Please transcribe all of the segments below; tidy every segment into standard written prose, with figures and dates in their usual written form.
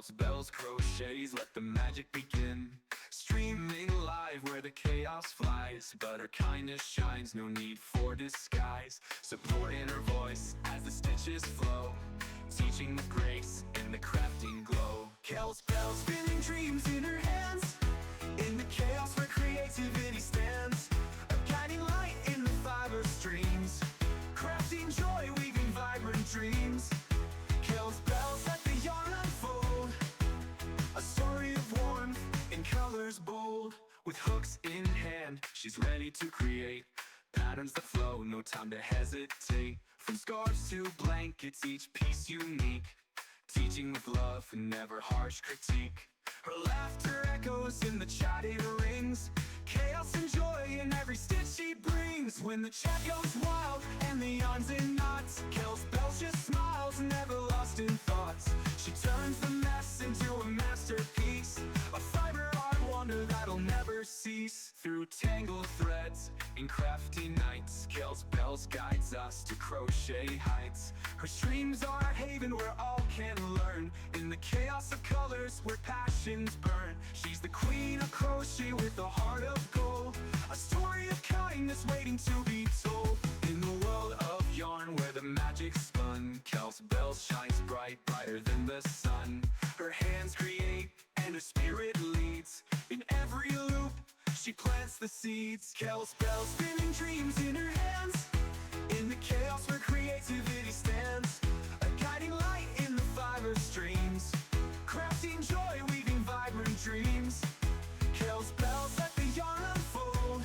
Counts, bells, crochets, let the magic begin. Streaming live where the chaos flies, but her kindness shines, no need for disguise. Support in her voice as the stitches flow, teaching with grace in the crafting glow. Counts, bells, spinning dreams in her hands, in the chaos where creativity stands. A guiding light in the fiber streams, crafting joy, weaving vibrant dreams. Kills bells, let the yarn unfold, a story of warmth in colors bold. With hooks in hand, she's ready to create patterns that flow, no time to hesitate. From scarves to blankets, each piece unique, teaching with love and never harsh critique. Her laughter echoes in the chatted rings, chaos and joy in every stitch she brings. When the chat goes wild and the yarns in knots, Kel's Bells just smiles, never lost in thoughts. She turns the mess into a masterpiece, a fiber art wonder that'll never cease. Through tangled threads in crafty nights, Kel's Bells guides us to crochet heights. Her streams are a haven where all can learn, in the chaos of colors where passions burn. She's the queen of crochet with a heart of gold, a story of kindness waiting to be told. In the world of yarn where the magic spun, Kel's Bells shines bright, brighter than the sun. Her hands create and her spirit leads, in every loop she plants the seeds. Kel's Bells, spinning dreams in her hands, in the chaos where creativity stands. A guiding light in the fiber streams, crafting joy, weaving vibrant dreams. Kel's Bells, let the yarn unfold,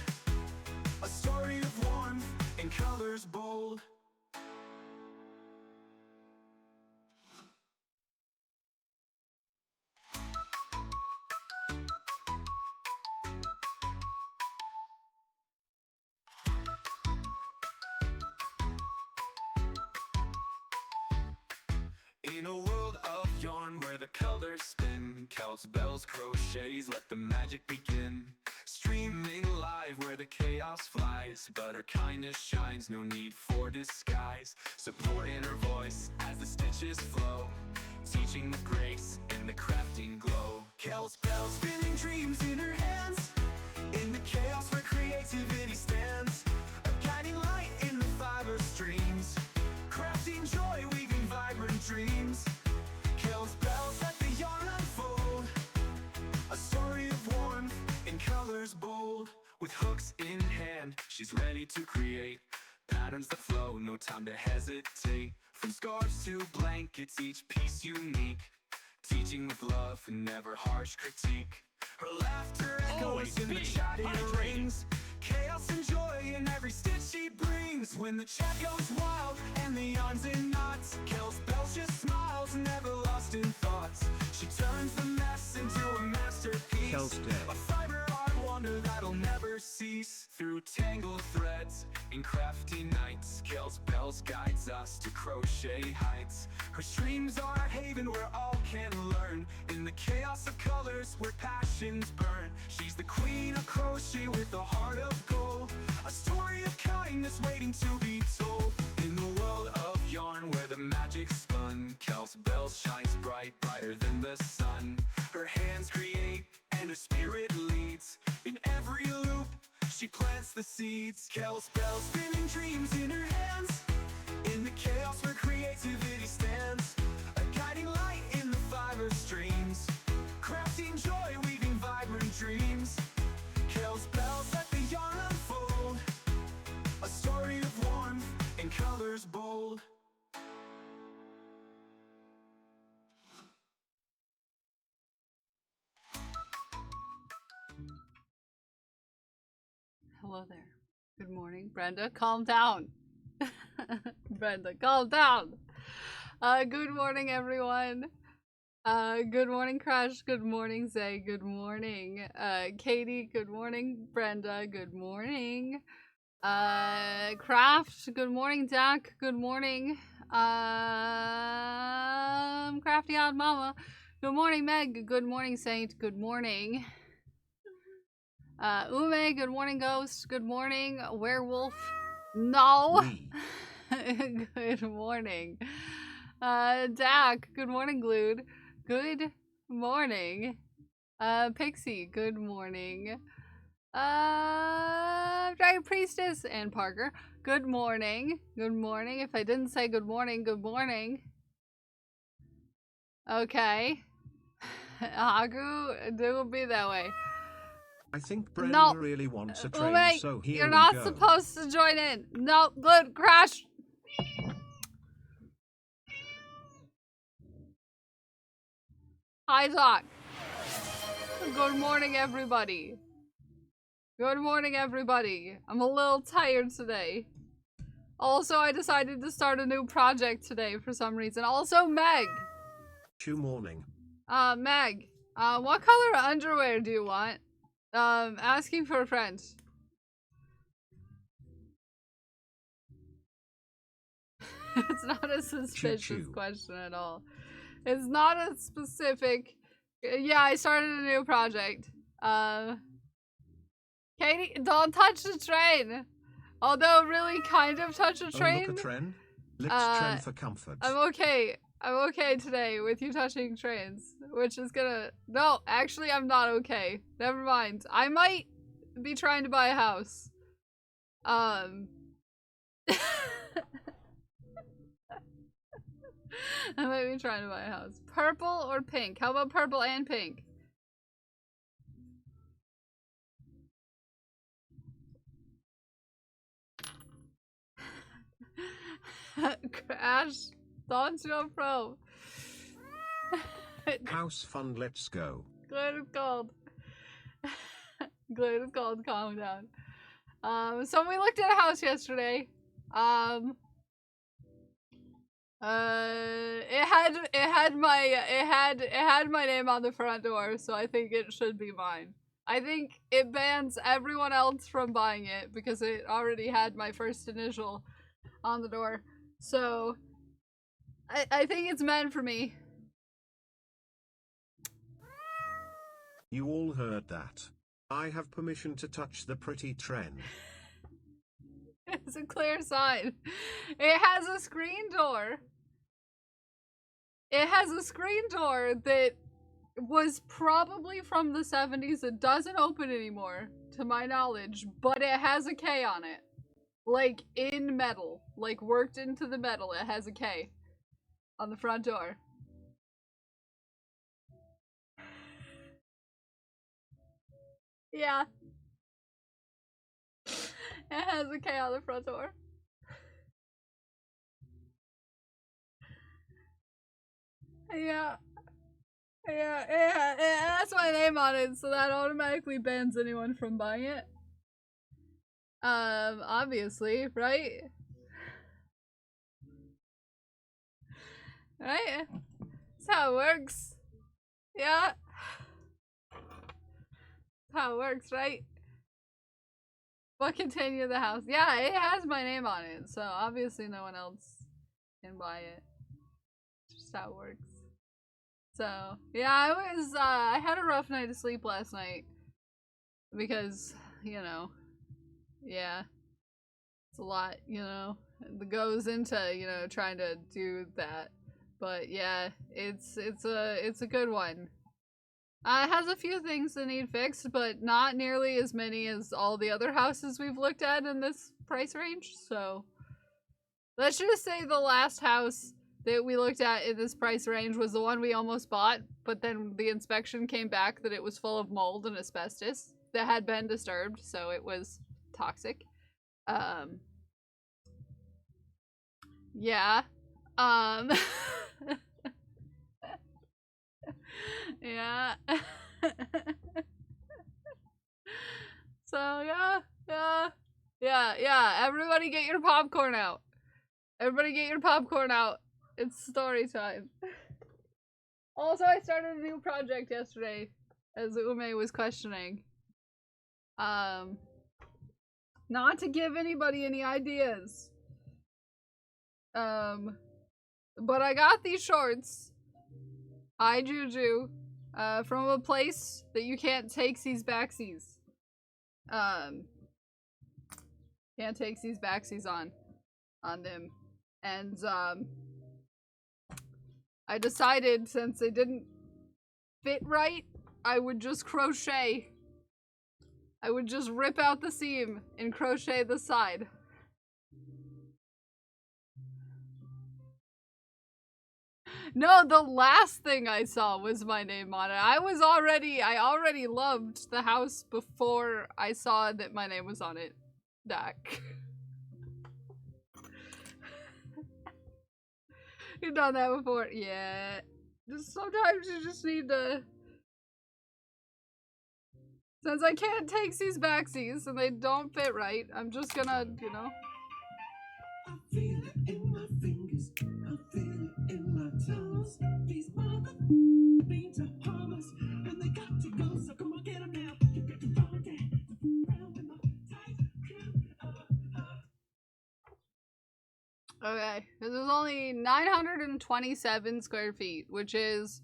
a story of warmth in colors bold. In a world of yarn where the colors spin, Counts, bells, crochets, let the magic begin. Streaming live where the chaos flies, but her kindness shines, no need for disguise. Support in her voice as the stitches flow, teaching with grace in the crafting glow. Counts, bells, spinning dreams in her hands, in the chaos where creativity stands. A guiding light in the fiber streams, crafting joy, weaving vibrant dreams. Kills bells, let the yarn unfold, a story of warmth in colors bold. With hooks in hand, she's ready to create patterns that flow, no time to hesitate. From scarves to blankets, each piece unique, teaching with love and never harsh critique. Her laughter echoes in the chatty rings, chaos and joy in every stitch she brings. When the chat goes wild and the yarns in knots, Kel's Bells just smiles, never lost in thoughts. She turns the mess into a masterpiece, a fiber art wonder that'll never cease. Through tangled threads in crafty nights, Kel's Bells guides us to crochet heights. Her streams are a haven where all can learn, in the chaos of colors where passions burn. She's the queen of crochet with a heart of gold, a story of kindness waiting to be told. In the world of yarn where the magic spun, Kel's Bells shines bright, brighter than the sun. Her hands create and her spirit leads, in every loop she plants the seeds. Kel's Bells, spinning dreams in her hands, in the chaos where creativity stands. A guiding light in the fiber streams, crafting joy, weaving vibrant dreams. Kel's Bells, let the yarn unfold, a story of warmth in colors bold. Hello there. Good morning. Brenda, calm down. Brenda, calm down. Good morning, everyone. Good morning, Crush. Good morning, Zay. Good morning. Katie, good morning. Brenda, good morning. Craft, good morning. Dak, good morning. Crafty Odd Mama, good morning. Meg, good morning. Saint, good morning. Ume, good morning. Ghost, good morning. Werewolf, no. Good morning. Dak, good morning. Glued, good morning. Pixie, good morning. Dragon Priestess and Parker, good morning. Good morning. If I didn't say good morning, good morning. Okay. Hagu, it will be that way. I think Brenda really wants a train, so here you're we not go. supposed to join in. No, good, crash. Hi, Doc. Good morning, everybody. Good morning, everybody. I'm a little tired today. Also, I decided to start a new project today for some reason. Also, Meg. Good morning. Meg. What color underwear do you want? Asking for a friend. It's not a suspicious question at all. It's not a specific... Yeah, I started a new project. Katie, don't touch the train! Although really kind of touch a train. Oh, look a train. Let's train for comfort. I'm okay. I'm okay today with you touching trains. Which is gonna... No, actually I'm not okay. Never mind. I might be trying to buy a house. I might be trying to buy a house. Purple or pink? How about purple and pink? Crash. Don't you pro. House fund, let's go. Good, it's called. Good, it's called. Calm down. So we looked at a house yesterday. It had my name on the front door, so I think it should be mine. I think it bans everyone else from buying it because it already had my first initial on the door. So I think it's meant for me. You all heard that. I have permission to touch the pretty trend. It's a clear sign. It has a screen door. It has a screen door that was probably from the 70s. It doesn't open anymore, to my knowledge, but it has a K on it. Like, in metal. Like, worked into the metal, it has a K on the front door. Yeah. It has a K on the front door. Yeah. Yeah, it has my name on it, so that automatically bans anyone from buying it. Obviously, right? Right? That's how it works. Yeah. That's how it works, right? But continue the house. Yeah, it has my name on it, so obviously no one else can buy it. Just how it works. So, yeah, I had a rough night of sleep last night. Because, you know, yeah. It's a lot, you know, that goes into, you know, trying to do that. But yeah, it's a good one. It has a few things that need fixed, but not nearly as many as all the other houses we've looked at in this price range, so... Let's just say the last house that we looked at in this price range was the one we almost bought, but then the inspection came back that it was full of mold and asbestos that had been disturbed, so it was toxic. Yeah. Yeah. So, yeah. Everybody get your popcorn out. Everybody get your popcorn out. It's story time. Also, I started a new project yesterday, as Ume was questioning. Not to give anybody any ideas. But I got these shorts. I Juju. From a place that you can't takesies backsies. Can't takesies backsies on them. And, I decided, since they didn't fit right, I would just crochet. I would just rip out the seam and crochet the side. No, the last thing I saw was my name on it. I already loved the house before I saw that my name was on it. Dak. You've done that before. Yeah. Just sometimes you just need to... Since I can't take these backsies and they don't fit right, I'm just gonna, you know... I feel it in my fingers, I feel it in my toes. These beans are harmless, and they got to go, so come on, get them now. You got to roll that, round with my tight crew. Okay, this is only 927 square feet, which is...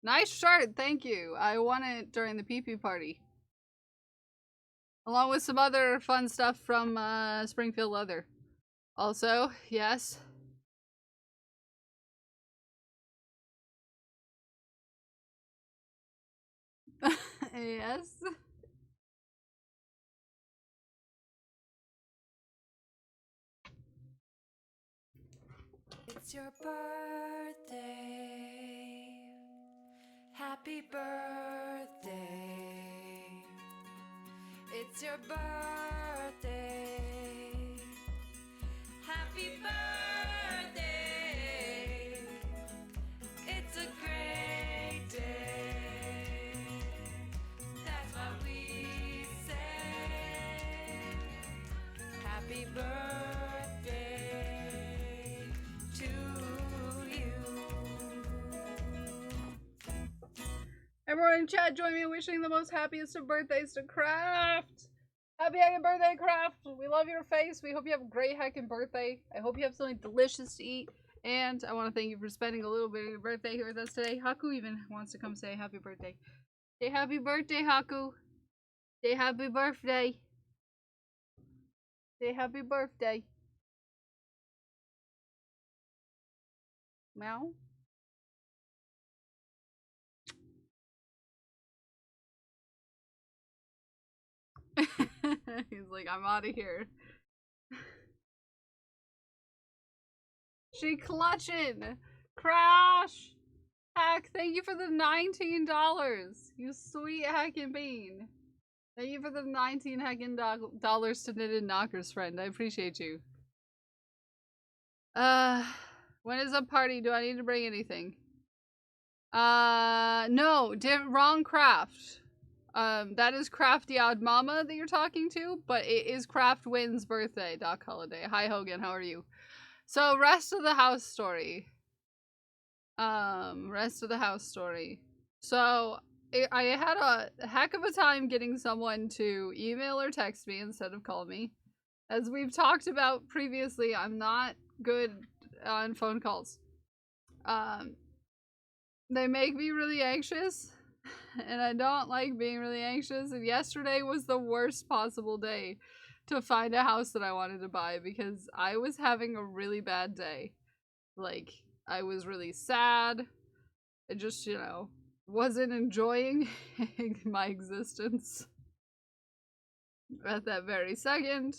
Nice shirt, thank you. I won it during the pee-pee party. Along with some other fun stuff from Springfield Leather. Also, yes. Yes. It's your birthday. Happy birthday. It's your birthday. Happy birthday. It's a great day. That's what we say. Happy birthday to you. Everyone in chat, join me in wishing the most happiest of birthdays to Craft. Happy heckin' birthday, Craft. We love your face. We hope you have a great heckin' birthday. I hope you have something delicious to eat. And I want to thank you for spending a little bit of your birthday here with us today. Haku even wants to come say happy birthday. Say happy birthday, Haku. Say happy birthday. Say happy birthday. Meow. He's like, I'm out of here. She clutching. Crash. Hack, thank you for the $19. You sweet hacking bean. Thank you for the 19 heckin' dollars to Knitted Knockers, friend. I appreciate you. When is a party? Do I need to bring anything? No, wrong Craft. That is Crafty Odd Mama that you're talking to, but it is Craft Win's birthday, Doc Holiday. Hi, Hogan, how are you? So, rest of the house story. So, I had a heck of a time getting someone to email or text me instead of call me. As we've talked about previously, I'm not good on phone calls. They make me really anxious, and I don't like being really anxious, and yesterday was the worst possible day to find a house that I wanted to buy because I was having a really bad day. Like, I was really sad. I just, you know, wasn't enjoying my existence at that very second.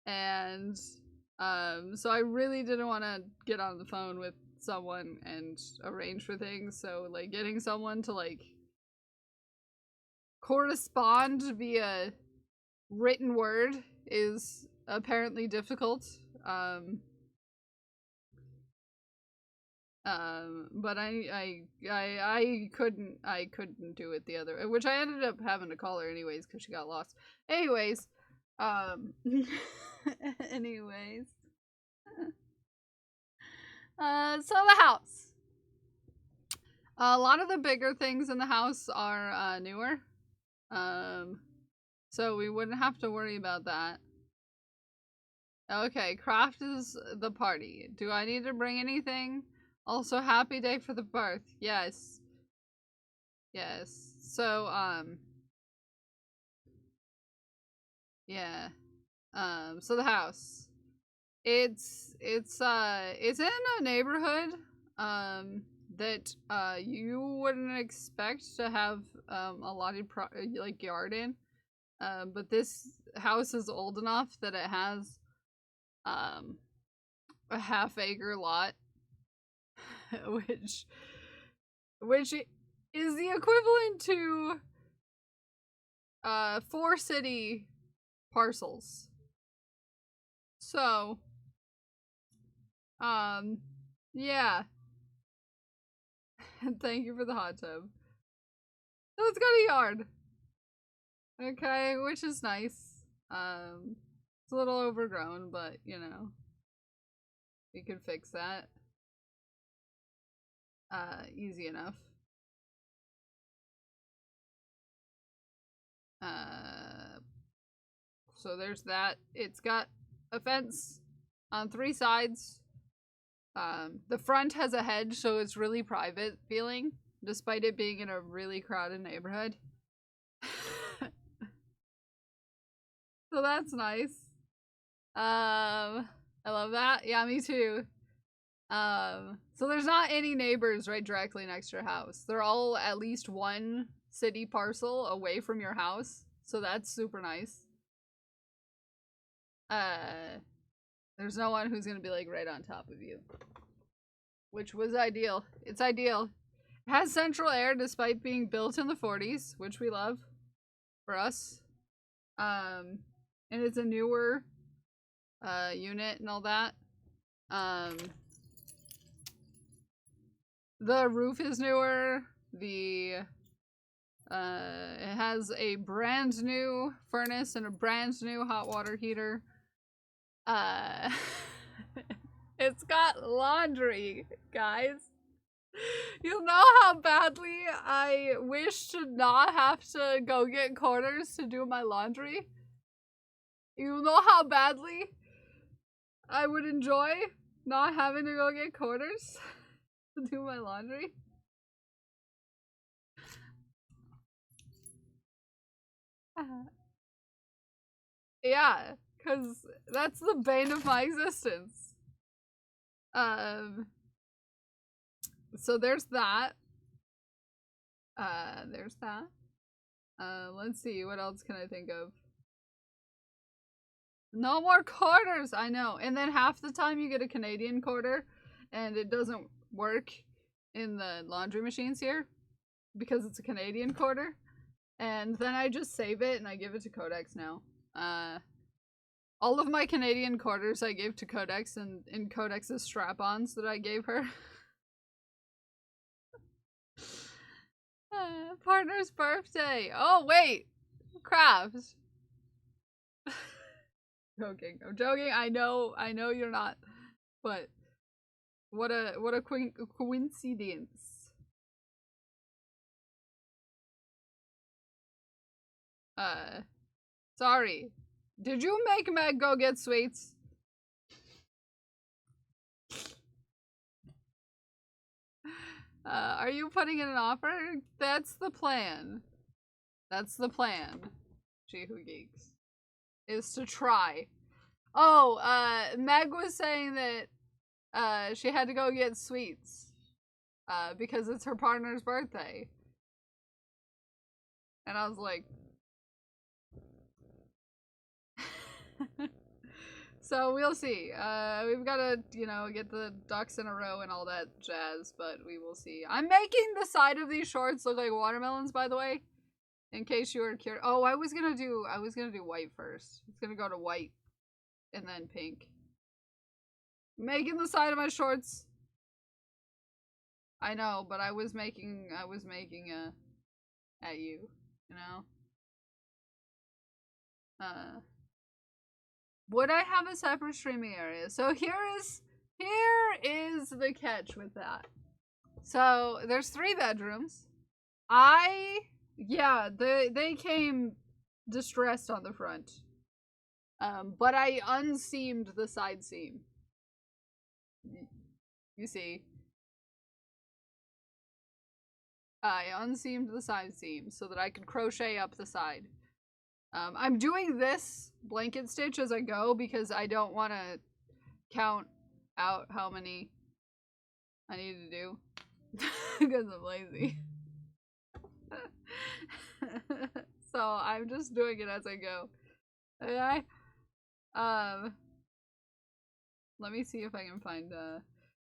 And so I really didn't want to get on the phone with someone and arrange for things. So, like, getting someone to, like, correspond via written word is apparently difficult. But I couldn't do it the other, which I ended up having to call her anyways because she got lost. Anyways, anyways, so the house. A lot of the bigger things in the house are newer, so we wouldn't have to worry about that. Okay, craft is the party. Do I need to bring anything? Also, happy day for the birth. Yes. Yes. So, yeah. So the house. It's in a neighborhood, that you wouldn't expect to have a allotted like yard in. But this house is old enough that it has a half-acre lot, which is the equivalent to 4 city parcels. So, yeah. Thank you for the hot tub. So it's got a yard. Okay, which is nice. It's a little overgrown, but you know, we could fix that. Easy enough. So there's that. It's got a fence on 3 sides. The front has a hedge, so it's really private feeling, despite it being in a really crowded neighborhood. So that's nice. I love that. Yeah, me too. So there's not any neighbors right directly next to your house. They're all at least 1 city parcel away from your house. So that's super nice. There's no one who's gonna be like right on top of you. Which was ideal. It's ideal. It has central air despite being built in the 40s, which we love for us. And it's a newer unit and all that. The roof is newer. It has a brand new furnace and a brand new hot water heater. It's got laundry, guys. You know how badly I wish to not have to go get quarters to do my laundry? You know how badly I would enjoy not having to go get quarters to do my laundry? Yeah, because that's the bane of my existence. So there's that. There's that. Let's see, what else can I think of? No more quarters, I know. And then half the time you get a Canadian quarter, and it doesn't work in the laundry machines here because it's a Canadian quarter. And then I just save it and I give it to Codex now. All of my Canadian quarters I gave to Codex and in Codex's strap-ons that I gave her. Partner's birthday. Oh wait, craft. Joking. I'm joking. I know you're not. But what a coincidence. Sorry. Did you make Meg go get sweets? Are you putting in an offer? That's the plan. That's the plan. She Who Geeks. Is to try. Oh, Meg was saying that she had to go get sweets because it's her partner's birthday. And I was like, so we'll see. We've got to, you know, get the ducks in a row and all that jazz, but we will see. I'm making the side of these shorts look like watermelons, by the way, in case you were curious. Oh, I was gonna do white first. It's gonna go to white and then pink. Making the side of my shorts. I know, but I was making at you, you know. Would I have a separate streaming area? So here is the catch with that. So there's 3 bedrooms. Yeah, they came distressed on the front. But I unseamed the side seam. You see. I unseamed the side seam so that I could crochet up the side. I'm doing this blanket stitch as I go because I don't want to count out how many I need to do. Because I'm lazy. So I'm just doing it as I go. Okay? Let me see if I can find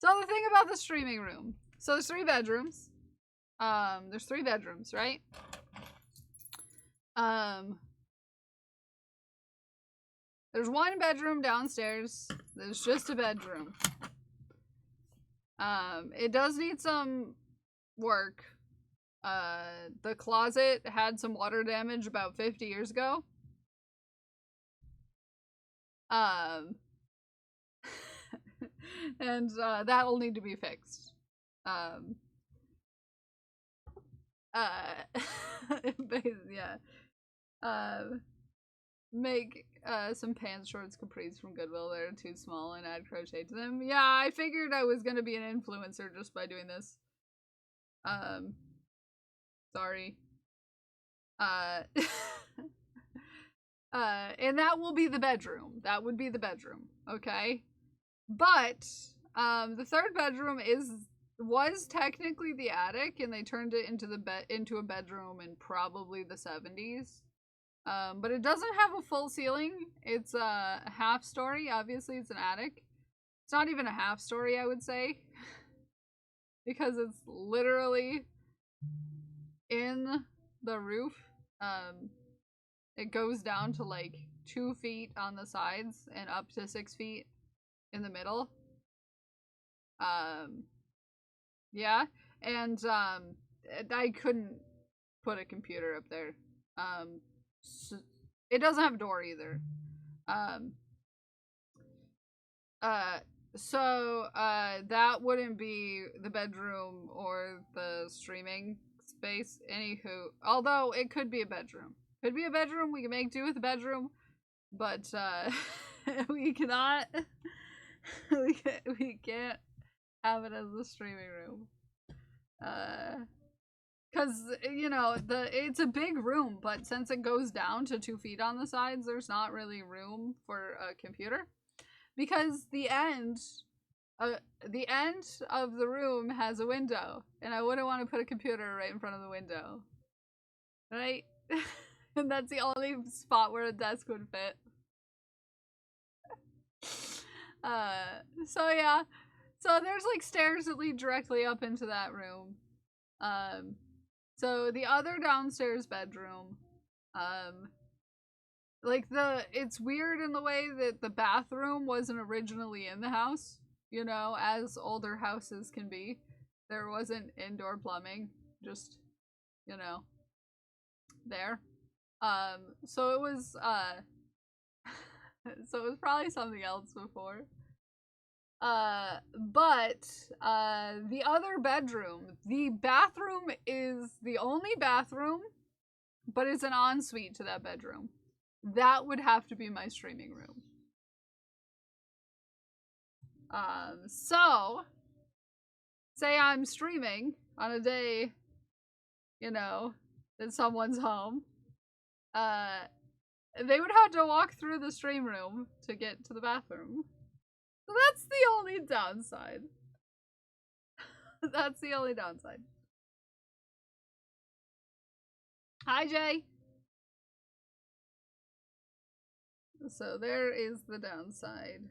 so the thing about the streaming room. So there's 3 bedrooms. There's 3 bedrooms, right? There's 1 bedroom downstairs. There's just a bedroom. It does need some work. The closet had some water damage about 50 years ago. And that'll need to be fixed. Yeah. Make some pants, shorts, capris from Goodwill that are too small and add crochet to them. Yeah, I figured I was gonna be an influencer just by doing this. Sorry. And that will be the bedroom. That would be the bedroom, okay? But the 3rd bedroom was technically the attic, and they turned it into a bedroom in probably the 70s. But it doesn't have a full ceiling. It's a half story. Obviously, it's an attic. It's not even a half story, I would say, because it's literally in the roof. It goes down to like 2 feet on the sides and up to 6 feet in the middle. Yeah, and I couldn't put a computer up there. So it doesn't have a door either. So that wouldn't be the bedroom or the streaming space. Anywho, although it could be a bedroom. Could be a bedroom. We can make do with a bedroom, but we cannot. We can't have it as the streaming room. Cause you know it's a big room, but since it goes down to 2 feet on the sides, there's not really room for a computer. Because the end of the room has a window, and I wouldn't want to put a computer right in front of the window, right? And that's the only spot where a desk would fit. So yeah, so there's like stairs that lead directly up into that room. So the other downstairs bedroom, like it's weird in the way that the bathroom wasn't originally in the house, you know, as older houses can be. There wasn't indoor plumbing, just, you know, there. So it was, so it was probably something else before. But the other bedroom, the bathroom is the only bathroom, but it's an ensuite to that bedroom. That would have to be my streaming room. So say I'm streaming on a day, you know, that someone's home. They would have to walk through the stream room to get to the bathroom. So that's the only downside. That's the only downside. Hi, Jay. So there is the downside.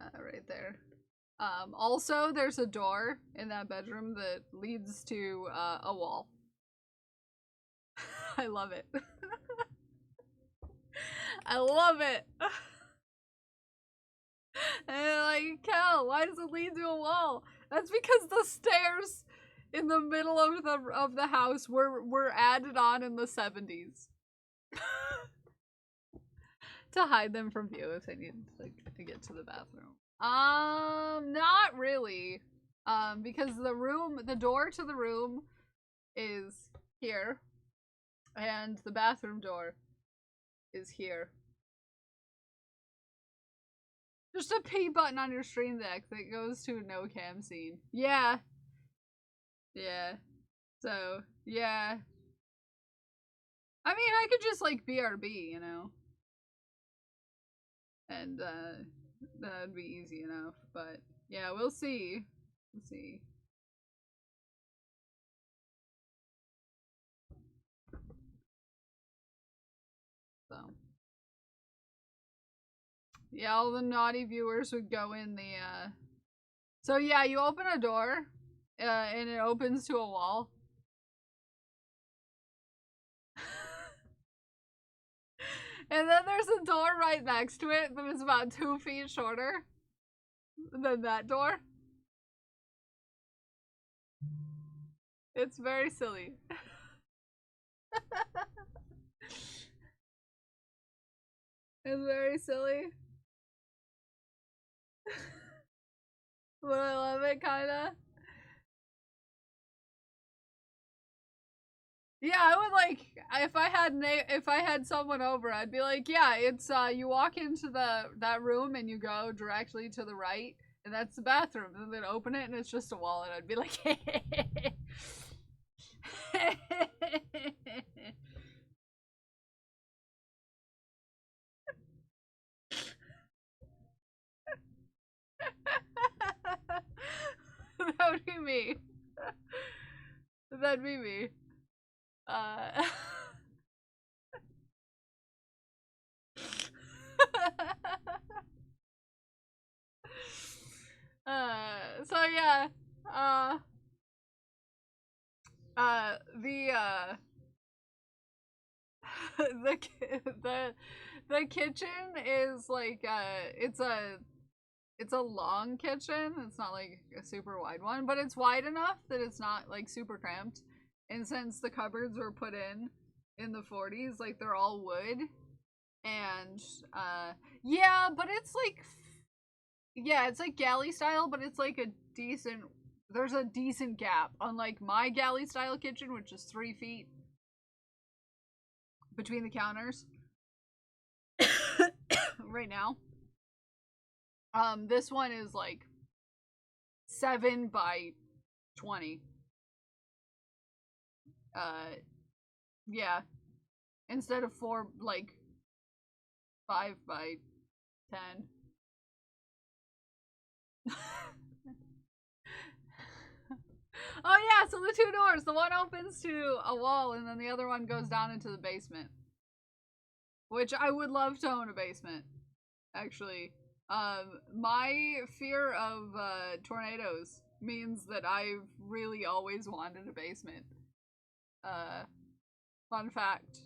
Right there. Also, there's a door in that bedroom that leads to a wall. I love it. I love it. And like, Cal, why does it lead to a wall? That's because the stairs in the middle of the house were added on in the 70s. To hide them from view if they need to get to the bathroom. Not really. Because the door to the room is here, and the bathroom door is here. Just a P button on your stream deck that goes to a no cam scene. Yeah. Yeah. So, yeah. I mean, I could just like BRB, you know? And that would be easy enough, but yeah, we'll see. Let's see. So. Yeah, all the naughty viewers would go in the, So yeah, you open a door, and it opens to a wall. And then there's a door right next to it that is about 2 feet shorter than that door. It's very silly. It's very silly. But I love it, kinda. Yeah, I would like if I had someone over, I'd be like, yeah, it's you walk into that room and you go directly to the right, and that's the bathroom. And then open it and it's just a wall, and I'd be like, that would be me. That'd be me. So yeah, the the kitchen is like it's a long kitchen. It's not like a super wide one, but it's wide enough that it's not like super cramped. And since the cupboards were put in the 40s, like they're all wood, and yeah, but it's like yeah, it's like galley style, but it's like a decent. There's a decent gap, unlike my galley style kitchen, which is 3 feet between the counters. Right now. This one is like 7 by 20. Yeah. Instead of 4, like 5 by 10. Oh yeah, so the 2 doors. The one opens to a wall and then the other one goes down into the basement. Which I would love to own a basement, actually. My fear of tornadoes means that I've really always wanted a basement. Fun fact.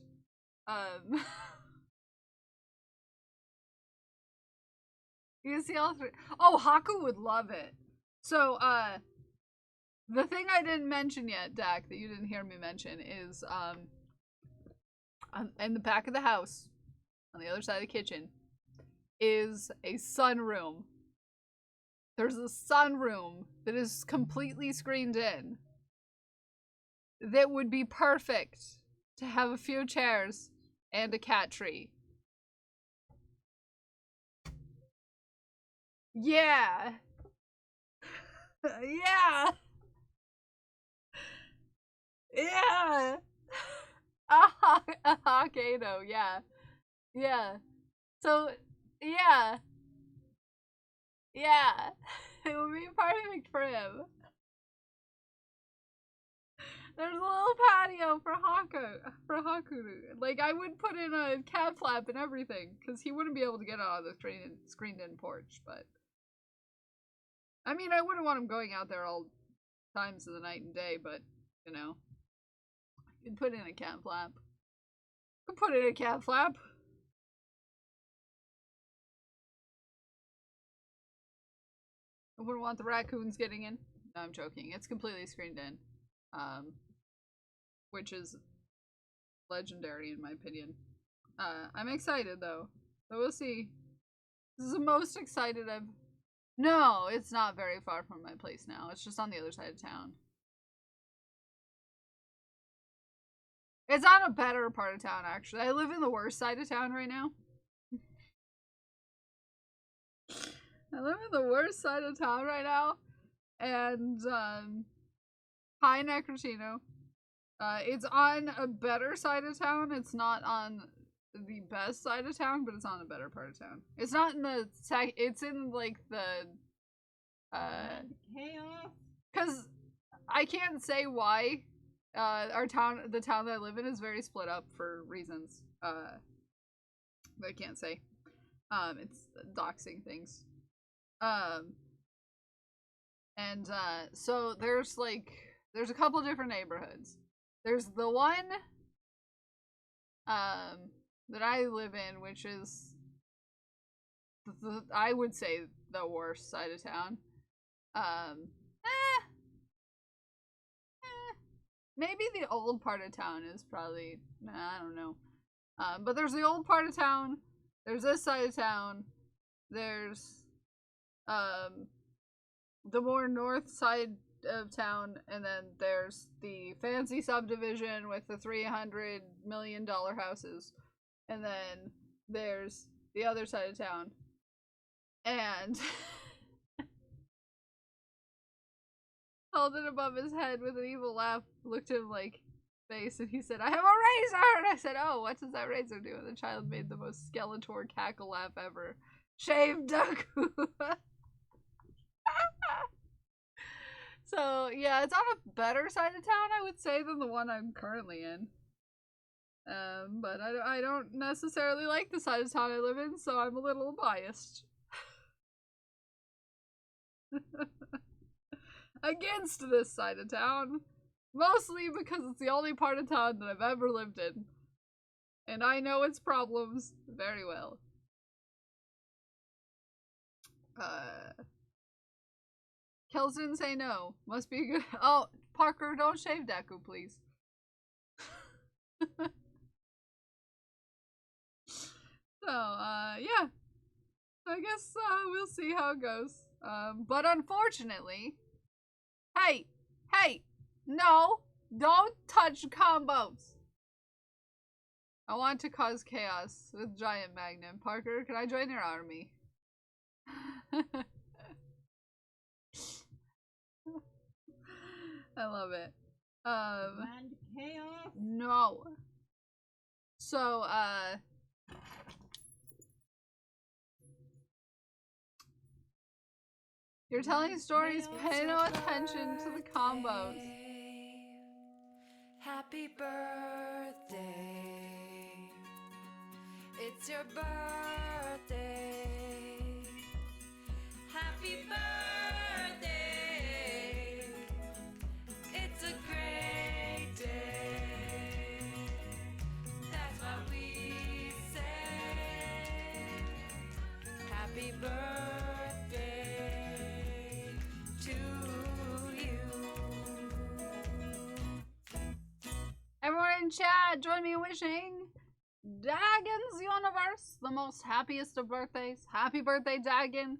You see all 3. Oh, Haku would love it. So, the thing I didn't mention yet, Dak, that you didn't hear me mention is, in the back of the house, on the other side of the kitchen, is a sunroom. There's a sunroom that is completely screened in. That would be perfect to have a few chairs and a cat tree. Yeah. Yeah. Yeah. A Hokkaido, yeah. Yeah. So, yeah. Yeah. It would be perfect for him. There's a little patio for Haku. Like, I would put in a cat flap and everything, because he wouldn't be able to get out of the screened-in porch, but... I mean, I wouldn't want him going out there all times of the night and day, but, you know. You could put in a cat flap. You could put in a cat flap. I wouldn't want the raccoons getting in. No, I'm joking. It's completely screened in. Which is legendary in my opinion. I'm excited though. So we'll see. This is the most excited I've... No, it's not very far from my place now. It's just on the other side of town. It's on a better part of town, actually. I live in the worst side of town right now. I live in the worst side of town right now. And, hi, Necrotino. It's on a better side of town. It's not on the best side of town, but it's on a better part of town. It's not in the it's in, like, the, Chaos. I can't say why. The town that I live in is very split up for reasons. But I can't say. It's doxing things. So there's a couple different neighborhoods. There's the one that I live in, which is I would say the worst side of town. Maybe the old part of town is probably, I don't know. But there's the old part of town. There's this side of town. There's the more north side of town, and then there's the fancy subdivision with the $300 million houses, and then there's the other side of town. And held it above his head with an evil laugh, looked at him like face, and he said, "I have a razor!" And I said, "Oh, what does that razor do?" And the child made the most Skeletor cackle laugh ever. Shave Deku! So, yeah, it's on a better side of town, I would say, than the one I'm currently in. But I don't necessarily like the side of town I live in, so I'm a little biased. Against this side of town. Mostly because it's the only part of town that I've ever lived in. And I know its problems very well. Kels didn't say no. Must be good. Oh, Parker, don't shave Deku, please. So, yeah. I guess, we'll see how it goes. But unfortunately... Hey! No! Don't touch combos! I want to cause chaos with Giant Magnum. Parker, can I join your army? I love it. And chaos. No. So, you're telling stories, pay no attention to the combos. Happy birthday. It's your birthday. Happy birthday. It's a great day. That's what we say. Happy birthday to you. Everyone in chat, join me in wishing Dagon's Universe the most happiest of birthdays. Happy birthday, Dagon.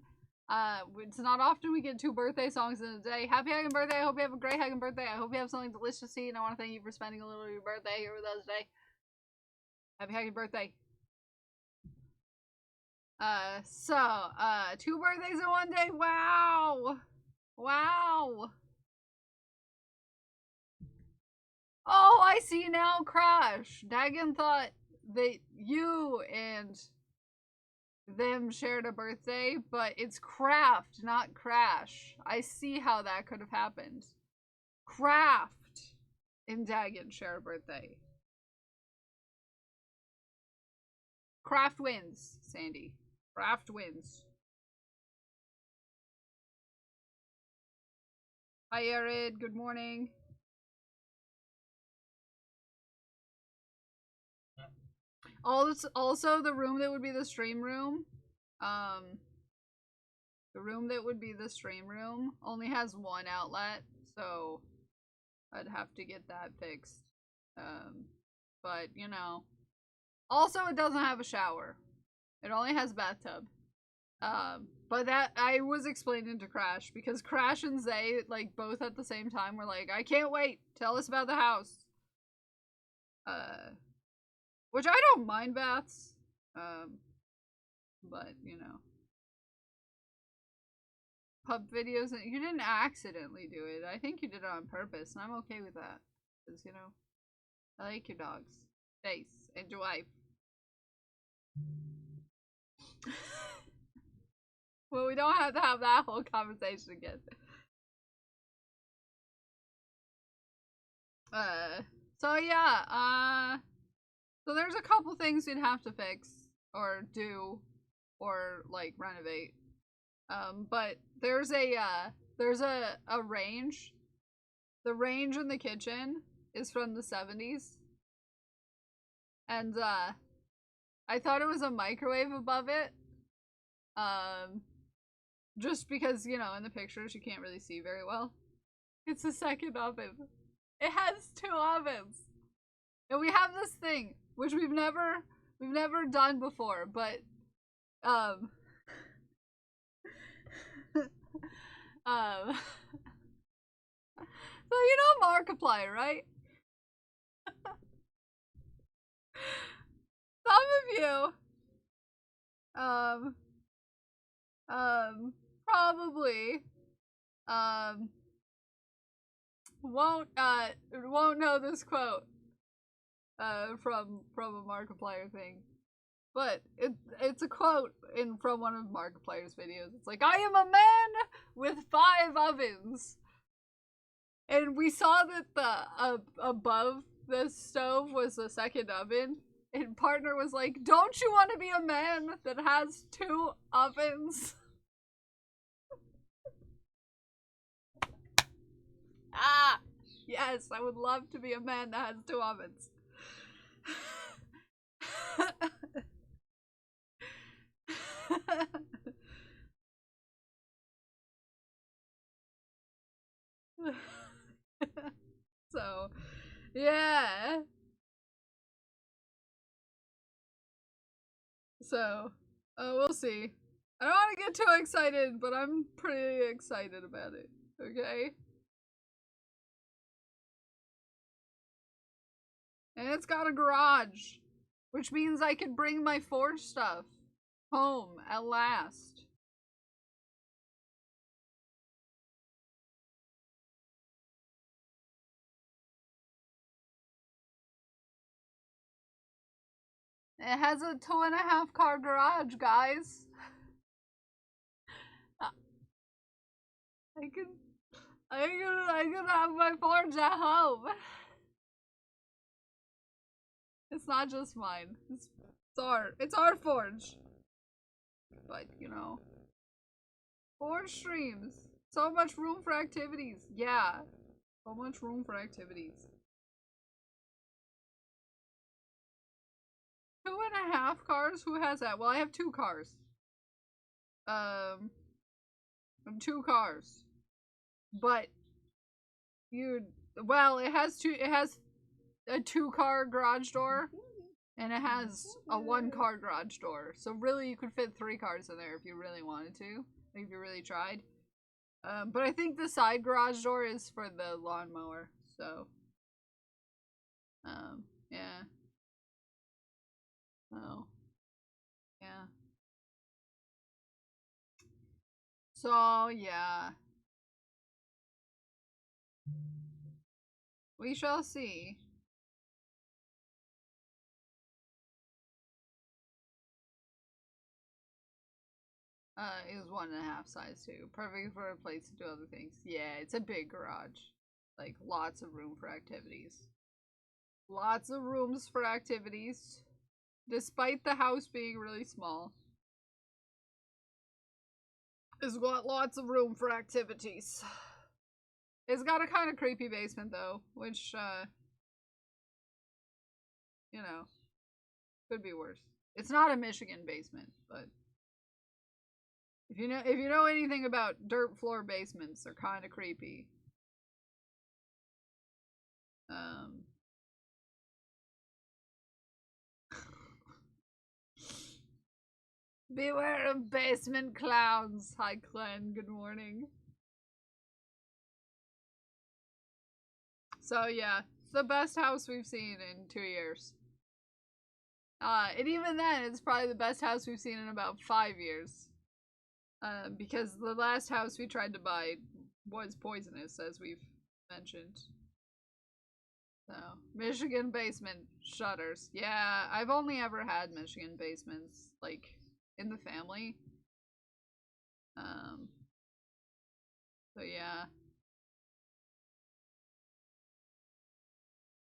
It's not often we get 2 birthday songs in a day. Happy Hagen birthday. I hope you have a great Hagen birthday. I hope you have something delicious to eat, and I want to thank you for spending a little of your birthday here with us today. Happy Hagen birthday. 2 birthdays in one day. Wow. Wow. Oh, I see now, Crash. Dagon thought that you and them shared a birthday, but it's Craft, not Crash. I see how that could have happened. Craft and Dagon share a birthday. Craft wins, Sandy. Craft wins. Hi, Arid. Good morning. Also, the room that would be the stream room, only has one outlet, so I'd have to get that fixed. But, you know. Also, it doesn't have a shower. It only has a bathtub. But that, I was explaining to Crash, because Crash and Zay, like, both at the same time were like, I can't wait, tell us about the house. Which I don't mind baths, but, you know. Pub videos, you didn't accidentally do it. I think you did it on purpose, and I'm okay with that. Because, you know, I like your dog's face and your wife. Well, we don't have to have that whole conversation again. So yeah, so there's a couple things we'd have to fix or do or like renovate. But there's a range. The range in the kitchen is from the 70s. And I thought it was a microwave above it. Just because, you know, in the pictures you can't really see very well. It's a second oven. It has 2 ovens. And we have this thing, which we've never done before, but so you know Markiplier, right? Some of you probably won't know this quote from a Markiplier thing. But it's a quote from one of Markiplier's videos. It's like, I am a man with 5 ovens. And we saw that the above the stove was a second oven. And partner was like, don't you want to be a man that has 2 ovens? Ah, yes, I would love to be a man that has 2 ovens. So, yeah. So, we'll see. I don't want to get too excited, but I'm pretty excited about it. Okay? And it's got a garage, which means I can bring my forge stuff home at last. It has a 2.5 car garage, guys. I can have my forge at home. It's not just mine. It's our forge. But you know, forge streams. So much room for activities. Yeah, so much room for activities. 2.5 cars? Who has that? Well, I have 2 cars. 2 cars. But well, it has a 2-car garage door and it has a 1-car garage door. So really you could fit 3 cars in there if you really wanted to. If you really tried. But I think the side garage door is for the lawnmower. So yeah. Oh. Yeah. So, yeah. We shall see. Is 1.5 size too. Perfect for a place to do other things. Yeah, it's a big garage. Like, lots of room for activities. Lots of rooms for activities. Despite the house being really small. It's got lots of room for activities. It's got a kind of creepy basement though, which, you know, could be worse. It's not a Michigan basement, but if you know anything about dirt floor basements, they're kind of creepy. Beware of basement clowns. Hi, Glenn. Good morning. So yeah, it's the best house we've seen in 2 years. And even then, it's probably the best house we've seen in about 5 years. Because the last house we tried to buy was poisonous, as we've mentioned. So, Michigan basement shutters. Yeah, I've only ever had Michigan basements, like, in the family. So yeah.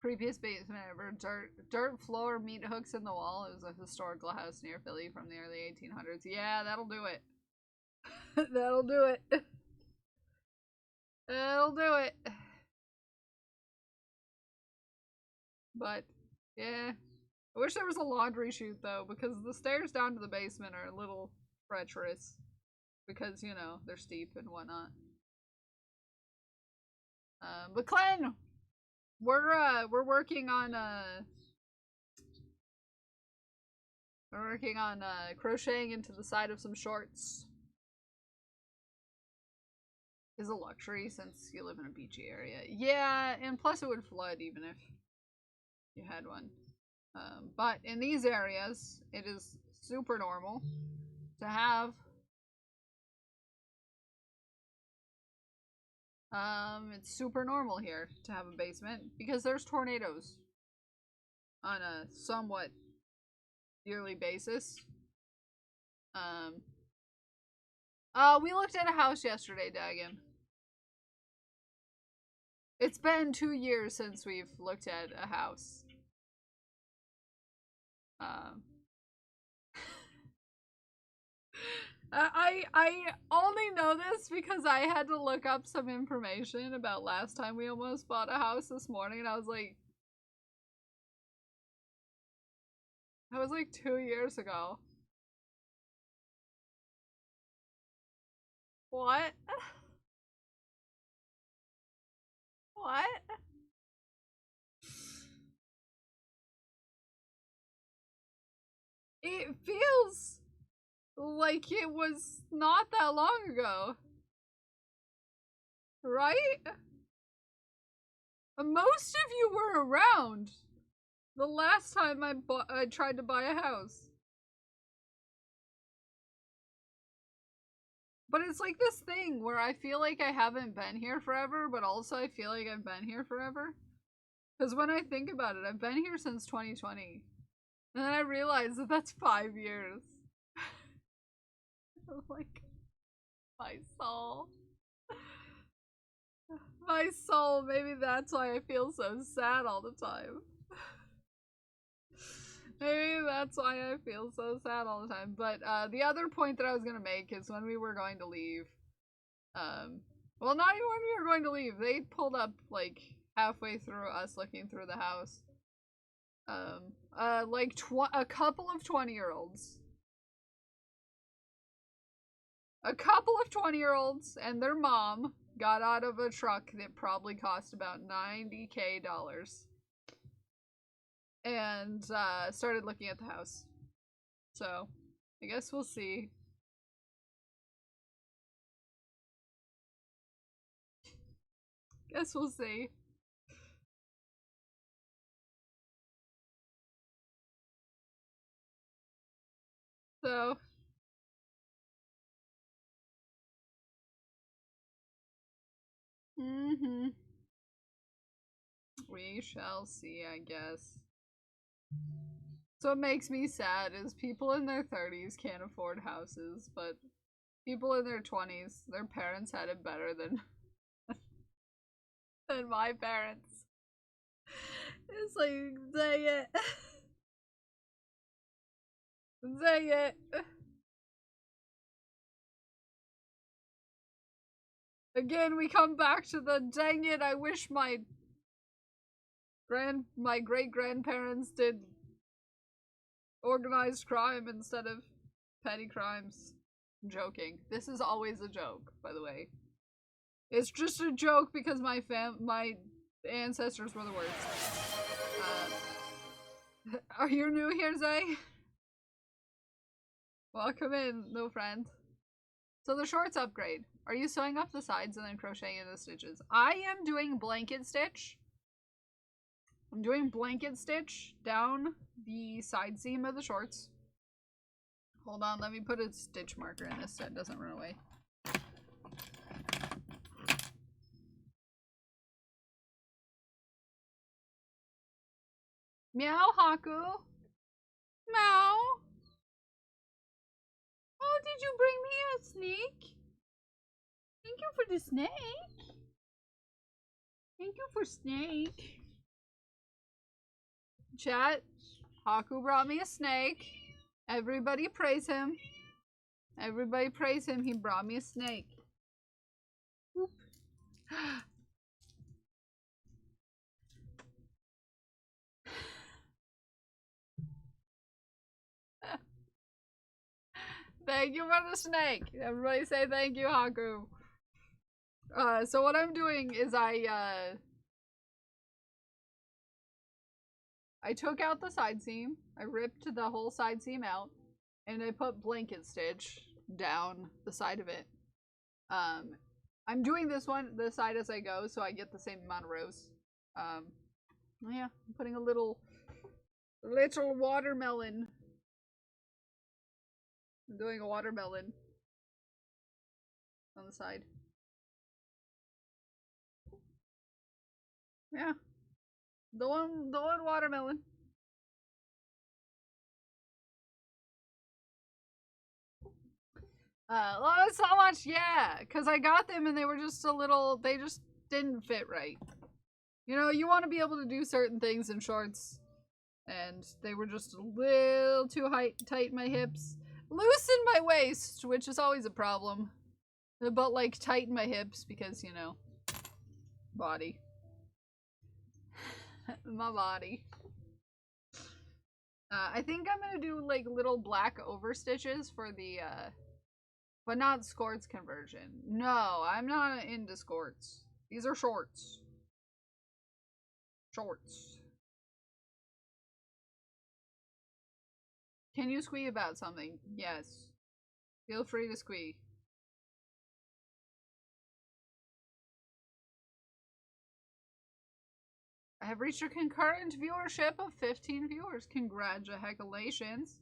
Creepiest basement ever. Dirt floor, meat hooks in the wall. It was a historical house near Philly from the early 1800s. Yeah, that'll do it. That'll do it. That'll do it. But, yeah. I wish there was a laundry chute, though, because the stairs down to the basement are a little treacherous. Because, you know, they're steep and whatnot. But Glenn! We're working on, crocheting into the side of some shorts. Is a luxury since you live in a beachy area. Yeah, and plus it would flood even if you had one. But in these areas, it is super normal to have it's super normal here to have a basement because there's tornadoes on a somewhat yearly basis. We looked at a house yesterday, Dagan. It's been 2 years since we've looked at a house. I only know this because I had to look up some information about last time we almost bought a house this morning, and I was like 2 years ago. What? What? It feels like it was not that long ago. Right? Most of you were around the last time I tried to buy a house. But it's like this thing where I feel like I haven't been here forever, but also I feel like I've been here forever. Because when I think about it, I've been here since 2020. And then I realized that that's 5 years. Like, my soul. My soul, maybe that's why I feel so sad all the time. Maybe that's why I feel so sad all the time. But the other point that I was gonna make is when we were going to leave. Well, not even when we were going to leave. They pulled up like halfway through us looking through the house. Like a couple of 20-year-olds. A couple of 20-year-olds and their mom got out of a truck that probably cost about $90K. And started looking at the house. So, I guess we'll see. Guess we'll see. So, we shall see, I guess. So what makes me sad is people in their 30s can't afford houses, but people in their 20s, their parents had it better than than my parents. It's like, dang it. Dang it. Again, we come back to the dang it, I wish my great-grandparents did organized crime instead of petty crimes. I'm joking. This is always a joke, by the way. It's just a joke because my ancestors were the worst. Are you new here, Zay? Welcome in, no friend. So the shorts upgrade. Are you sewing up the sides and then crocheting in the stitches? I am doing blanket stitch. I'm doing blanket stitch down the side seam of the shorts. Hold on, let me put a stitch marker in this so it doesn't run away. Meow, Haku. Meow. Oh, did you bring me a snake? Thank you for the snake. Thank you for snake. Chat, Haku brought me a snake. Everybody praise him. Everybody praise him. He brought me a snake. Whoop. Thank you for the snake. Everybody say thank you, Haku. So what I'm doing is I took out the side seam. I ripped the whole side seam out, and I put blanket stitch down the side of it. I'm doing this side as I go, so I get the same amount of rows. Yeah, I'm putting a little watermelon. I'm doing a watermelon on the side. Yeah, the one watermelon. Oh, it's not much, yeah, because I got them and they were just a little, they just didn't fit right. You know, you want to be able to do certain things in shorts, and they were just a little too tight in my hips. Loose in my waist, which is always a problem. But, like, tight in my hips because, you know, body. My body. I think I'm gonna do, like, little black overstitches for the, but not skirts conversion. No, I'm not into skirts. These are shorts. Shorts. Can you squee about something? Yes. Feel free to squee. I have reached a concurrent viewership of 15 viewers. Congratulations.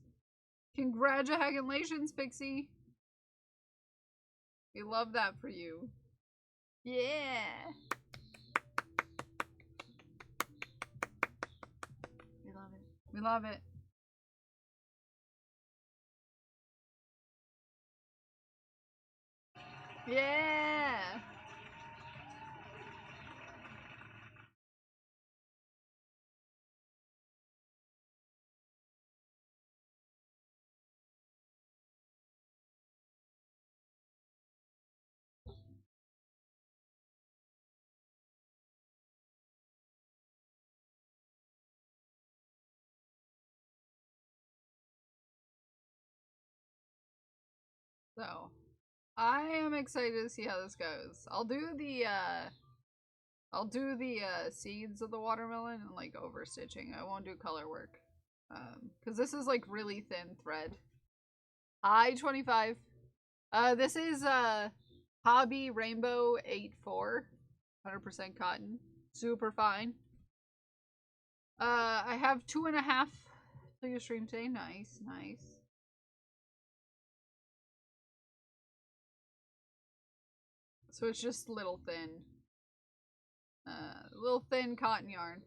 Congratulations, Pixie. We love that for you. Yeah. We love it. We love it. Yeah. So, I am excited to see how this goes. I'll do the seeds of the watermelon and like overstitching. I won't do color work. Cause this is like really thin thread. Hi 25. This is Hobby Rainbow 84. 100% cotton. Super fine. I have 2.5 till your stream today. Nice, nice. So it's just little thin cotton yarn.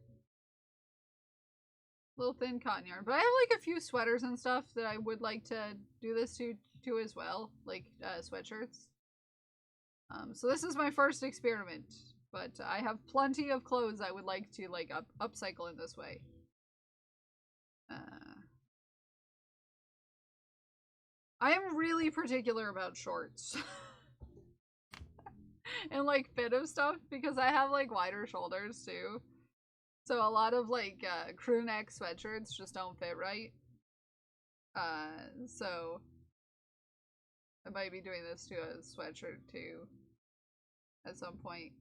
Little thin cotton yarn. But I have like a few sweaters and stuff that I would like to do this to as well. Like sweatshirts. So this is my first experiment. But I have plenty of clothes I would like to like upcycle in this way. I am really particular about shorts. And like fit of stuff because I have like wider shoulders too. So a lot of like crew neck sweatshirts just don't fit right. So I might be doing this to a sweatshirt too at some point.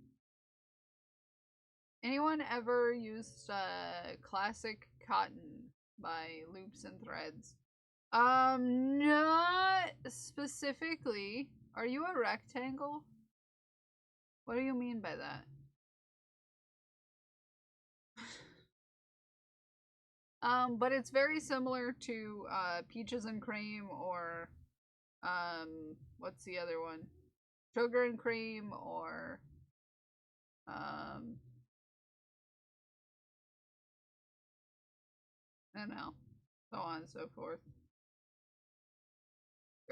Anyone ever used Classic Cotton by Loops and Threads? Not specifically. Are you a rectangle? What do you mean by that? But it's very similar to Peaches and Cream or what's the other one? Sugar and Cream or I don't know. So on and so forth.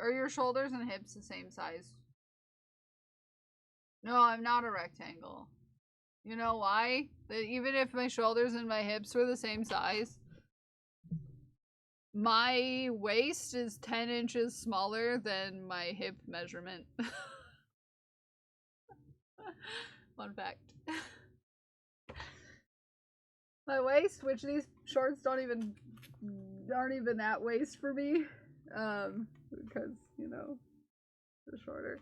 Are your shoulders and hips the same size? No, I'm not a rectangle. You know why? That even if my shoulders and my hips were the same size, My waist is 10 inches smaller than my hip measurement. Fun fact. My waist, which these shorts aren't even that waist for me, because, you know, they're shorter.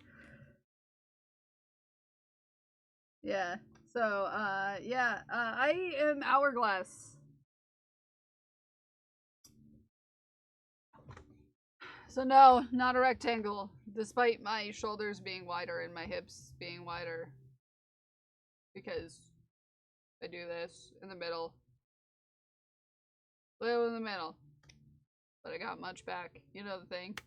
Yeah, so, yeah, I am hourglass. So no, not a rectangle, despite my shoulders being wider and my hips being wider. Because I do this in the middle. Little in the middle. But I got much back. You know the thing.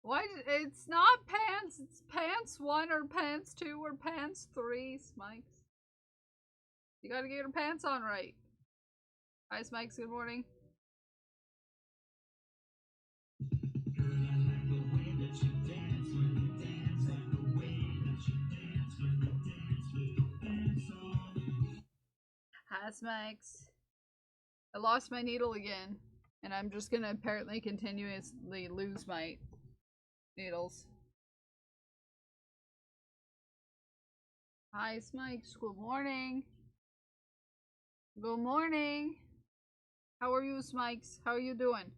What? It's not pants. It's pants 1 or pants 2 or pants 3, Smikes. You gotta get your pants on right. Hi, Smikes. Good morning. Hi, Smikes. I lost my needle again, and I'm just gonna apparently continuously lose my needles. Hi, Smikes. Good morning. Good morning. How are you, Smikes? How are you doing?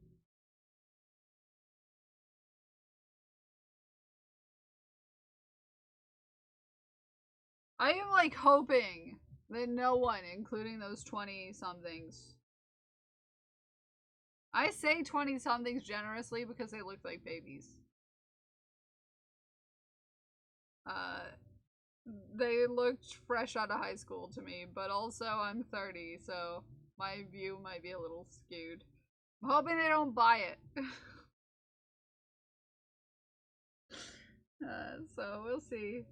I am like hoping that no one, including those 20-somethings. I say 20-somethings generously because they look like babies. They looked fresh out of high school to me, but also I'm 30, so my view might be a little skewed. I'm hoping they don't buy it. So we'll see.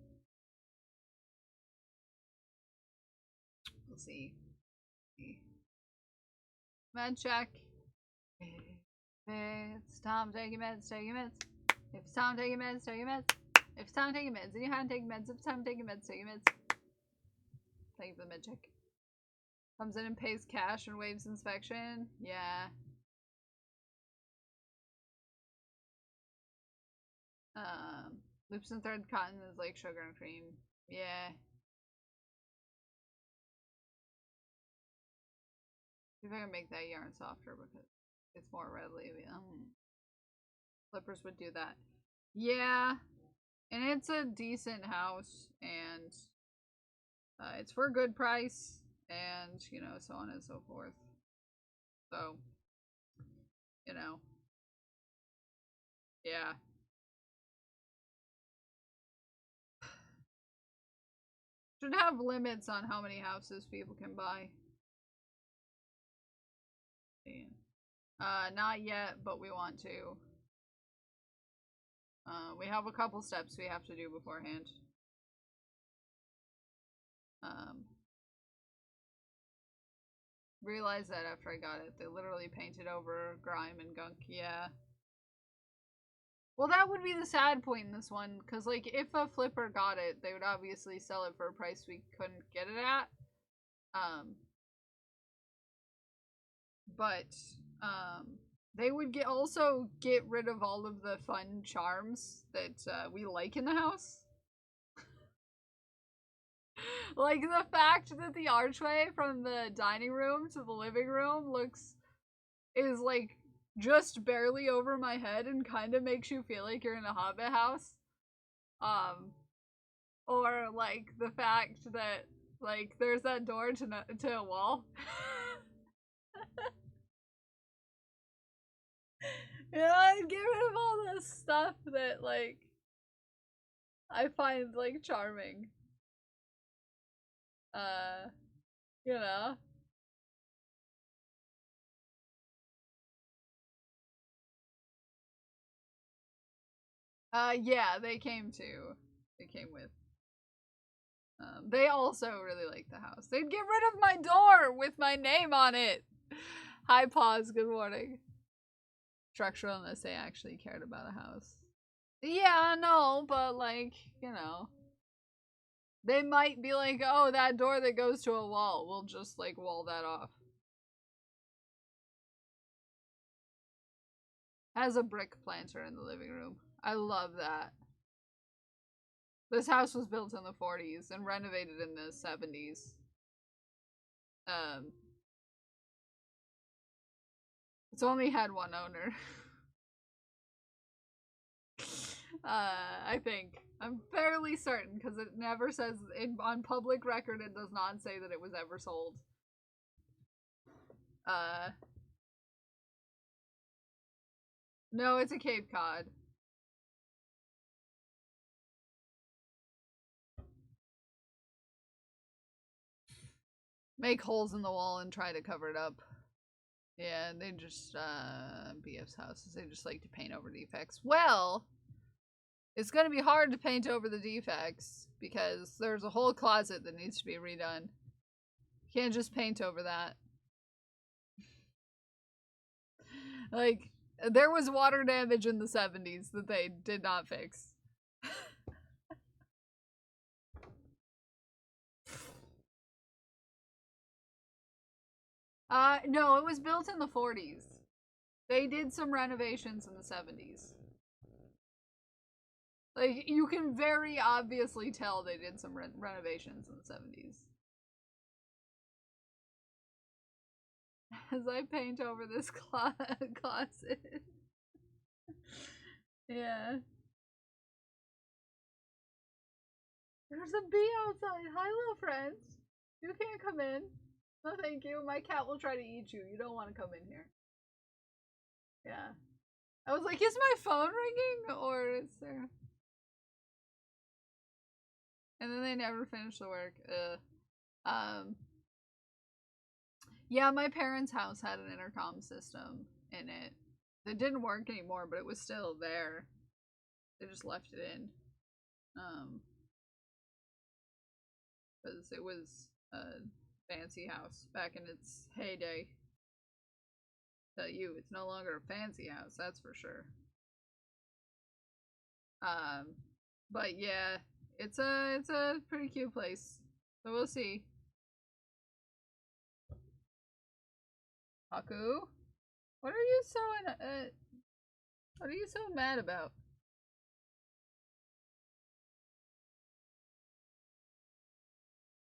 We'll see. Med check. It's time to take your meds, take your meds. If it's time to take your meds, take your meds. If it's time to take your meds, and you haven't taken meds, if it's time to take your meds, take your meds. Thank you for the med check. Comes in and pays cash and waives inspection. Yeah. Loops and thread cotton is like sugar and cream. Yeah. See if I can make that yarn softer because it's more readily. Flippers would do that. Yeah. And it's a decent house, and it's for a good price, and, you know, so on and so forth. So, you know. Yeah. Should have limits on how many houses people can buy. Not yet, but we want to. We have a couple steps we have to do beforehand. Realized that after I got it. They literally painted over grime and gunk. Yeah. Well, that would be the sad point in this one, because, like, if a flipper got it, they would obviously sell it for a price we couldn't get it at. But, they would also get rid of all of the fun charms that we like in the house. Like, the fact that the archway from the dining room to the living room is like just barely over my head and kind of makes you feel like you're in a Hobbit house. Or like the fact that like there's that door to a wall. You know, I'd get rid of all this stuff that like I find like charming. You know. Yeah, they came too. They came with. They also really like the house. They'd get rid of my door with my name on it. Hi, Pause. Good morning. structural unless they actually cared about a house. Yeah, no, but like, you know. They might be like, oh, that door that goes to a wall, we'll just like wall that off. Has a brick planter in the living room. I love that. This house was built in the 40s and renovated in the 70s. It's only had one owner. I think. I'm fairly certain because it never says on public record. It does not say that it was ever sold. No, it's a Cape Cod. Make holes in the wall and try to cover it up. Yeah, they just, BF's houses, they just like to paint over defects. Well, it's gonna be hard to paint over the defects because there's a whole closet that needs to be redone. You can't just paint over that. Like, there was water damage in the 70s that they did not fix. No, it was built in the 40s. They did some renovations in the 70s. Like, you can very obviously tell they did some renovations in the 70s. As I paint over this closet. Yeah. There's a bee outside. Hi, little friends. You can't come in. No, thank you. My cat will try to eat you. You don't want to come in here. Yeah. I was like, is my phone ringing? Or is there... And then they never finished the work. Yeah, my parents' house had an intercom system in it. It didn't work anymore, but it was still there. They just left it in. Because it was a fancy house back in its heyday. Tell you, it's no longer a fancy house, that's for sure. But yeah, it's a pretty cute place. So we'll see. Haku? What are you so mad about?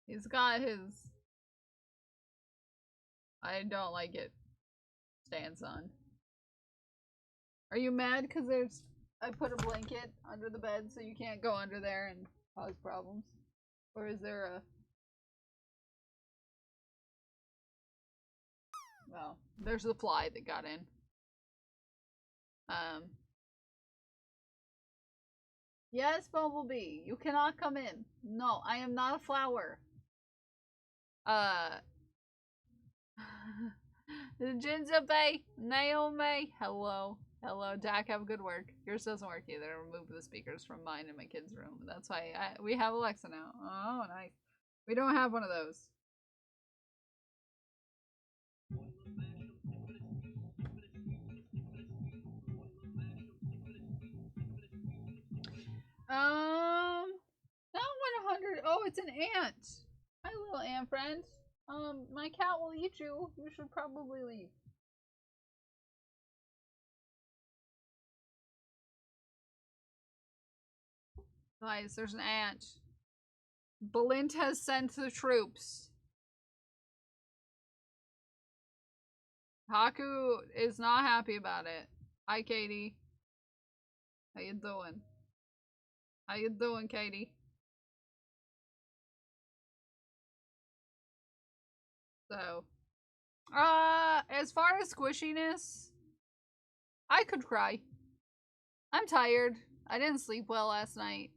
He's got his I don't like it stance on. Are you mad because I put a blanket under the bed so you can't go under there and cause problems? Or is there a... Well, there's the fly that got in. Yes, Bumblebee, you cannot come in. No, I am not a flower. Jinzabe, Naomi, hello. Hello, Dak, have good work. Yours doesn't work either. Remove the speakers from mine in my kid's room. That's why we have Alexa now. Oh, nice. We don't have one of those. Not 100. Oh, it's an ant. Hi, little ant friend. My cat will eat you. You should probably leave. Guys, there's an ant. Balint has sent the troops. Haku is not happy about it. Hi, Katie. How you doing? How you doing, Katie? So, as far as squishiness, I could cry. I'm tired. I didn't sleep well last night.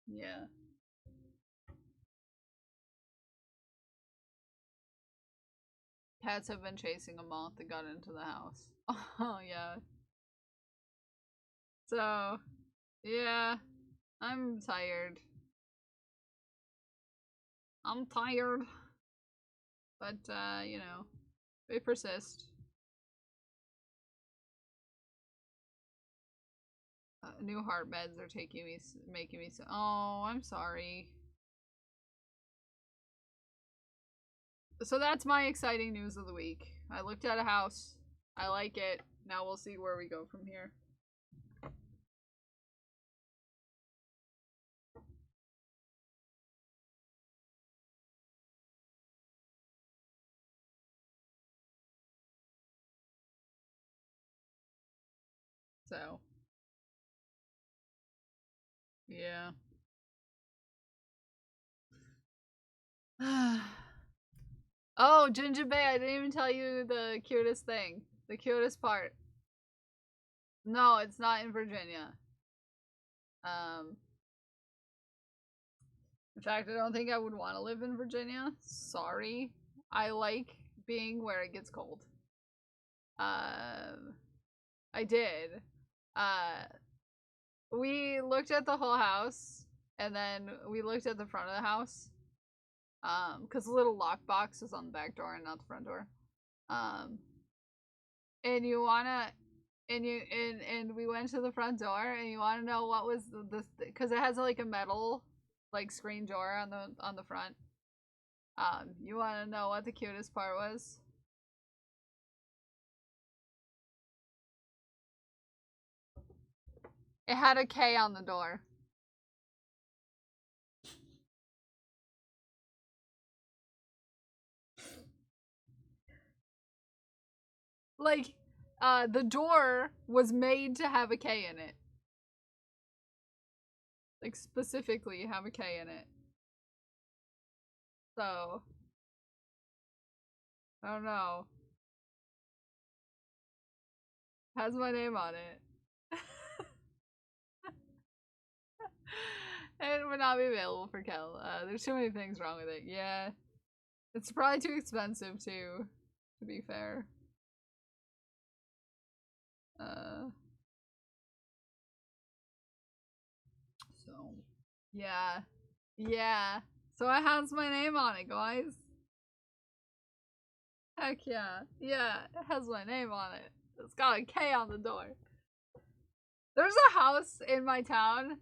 Yeah. Cats have been chasing a moth that got into the house. Oh, yeah. So, yeah. I'm tired. I'm tired. But, you know, they persist. New heart meds are making me so. Oh, I'm sorry. So that's my exciting news of the week. I looked at a house. I like it. Now we'll see where we go from here. So, yeah. Oh, Ginger Bay, I didn't even tell you the cutest thing. The cutest part. No, it's not in Virginia. In fact, I don't think I would want to live in Virginia. Sorry. I like being where it gets cold. I did. We looked at the whole house, and then we looked at the front of the house. Because the little lockbox is on the back door and not the front door. And you wanna, and we went to the front door, and you wanna know what was the because it has like a metal, like screen door on the front. You wanna know what the cutest part was? It had a K on the door. Like, the door was made to have a K in it. Like, specifically have a K in it. So, I don't know. Has my name on it. It would not be available for Kel. There's too many things wrong with it. Yeah. It's probably too expensive too, to be fair. So, yeah. Yeah. So it has my name on it, guys. Heck yeah. Yeah, it has my name on it. It's got a K on the door. There's a house in my town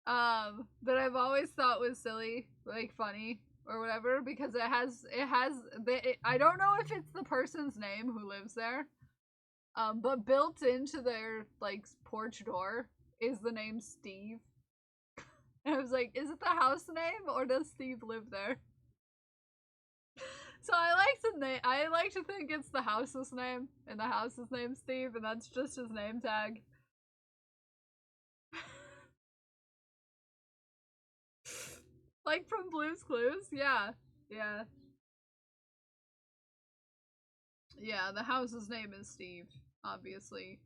that I've always thought was silly, like funny or whatever, because I don't know if it's the person's name who lives there, but built into their like porch door is the name Steve. And I was like, is it the house name or does Steve live there? So I like to think it's the house's name, and the house's name's Steve, and that's just his name tag. Like from Blue's Clues? Yeah. Yeah. Yeah, the house's name is Steve, obviously.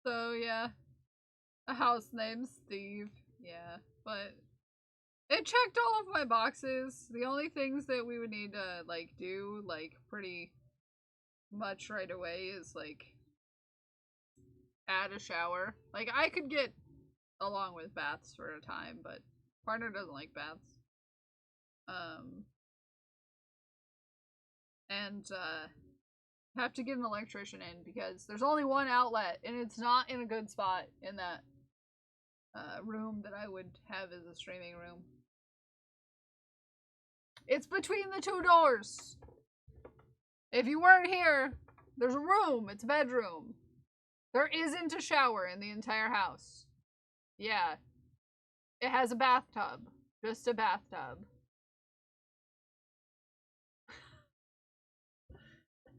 So yeah. A house named Steve. Yeah. But it checked all of my boxes. The only things that we would need to like do like pretty much right away is like add a shower. Like I could get along with baths for a time, but partner doesn't like baths. And have to get an electrician in because there's only one outlet and it's not in a good spot in that room that I would have as a streaming room. It's between the two doors. If you weren't here, there's a room. It's a bedroom. There isn't a shower in the entire house. Yeah. It has a bathtub. Just a bathtub.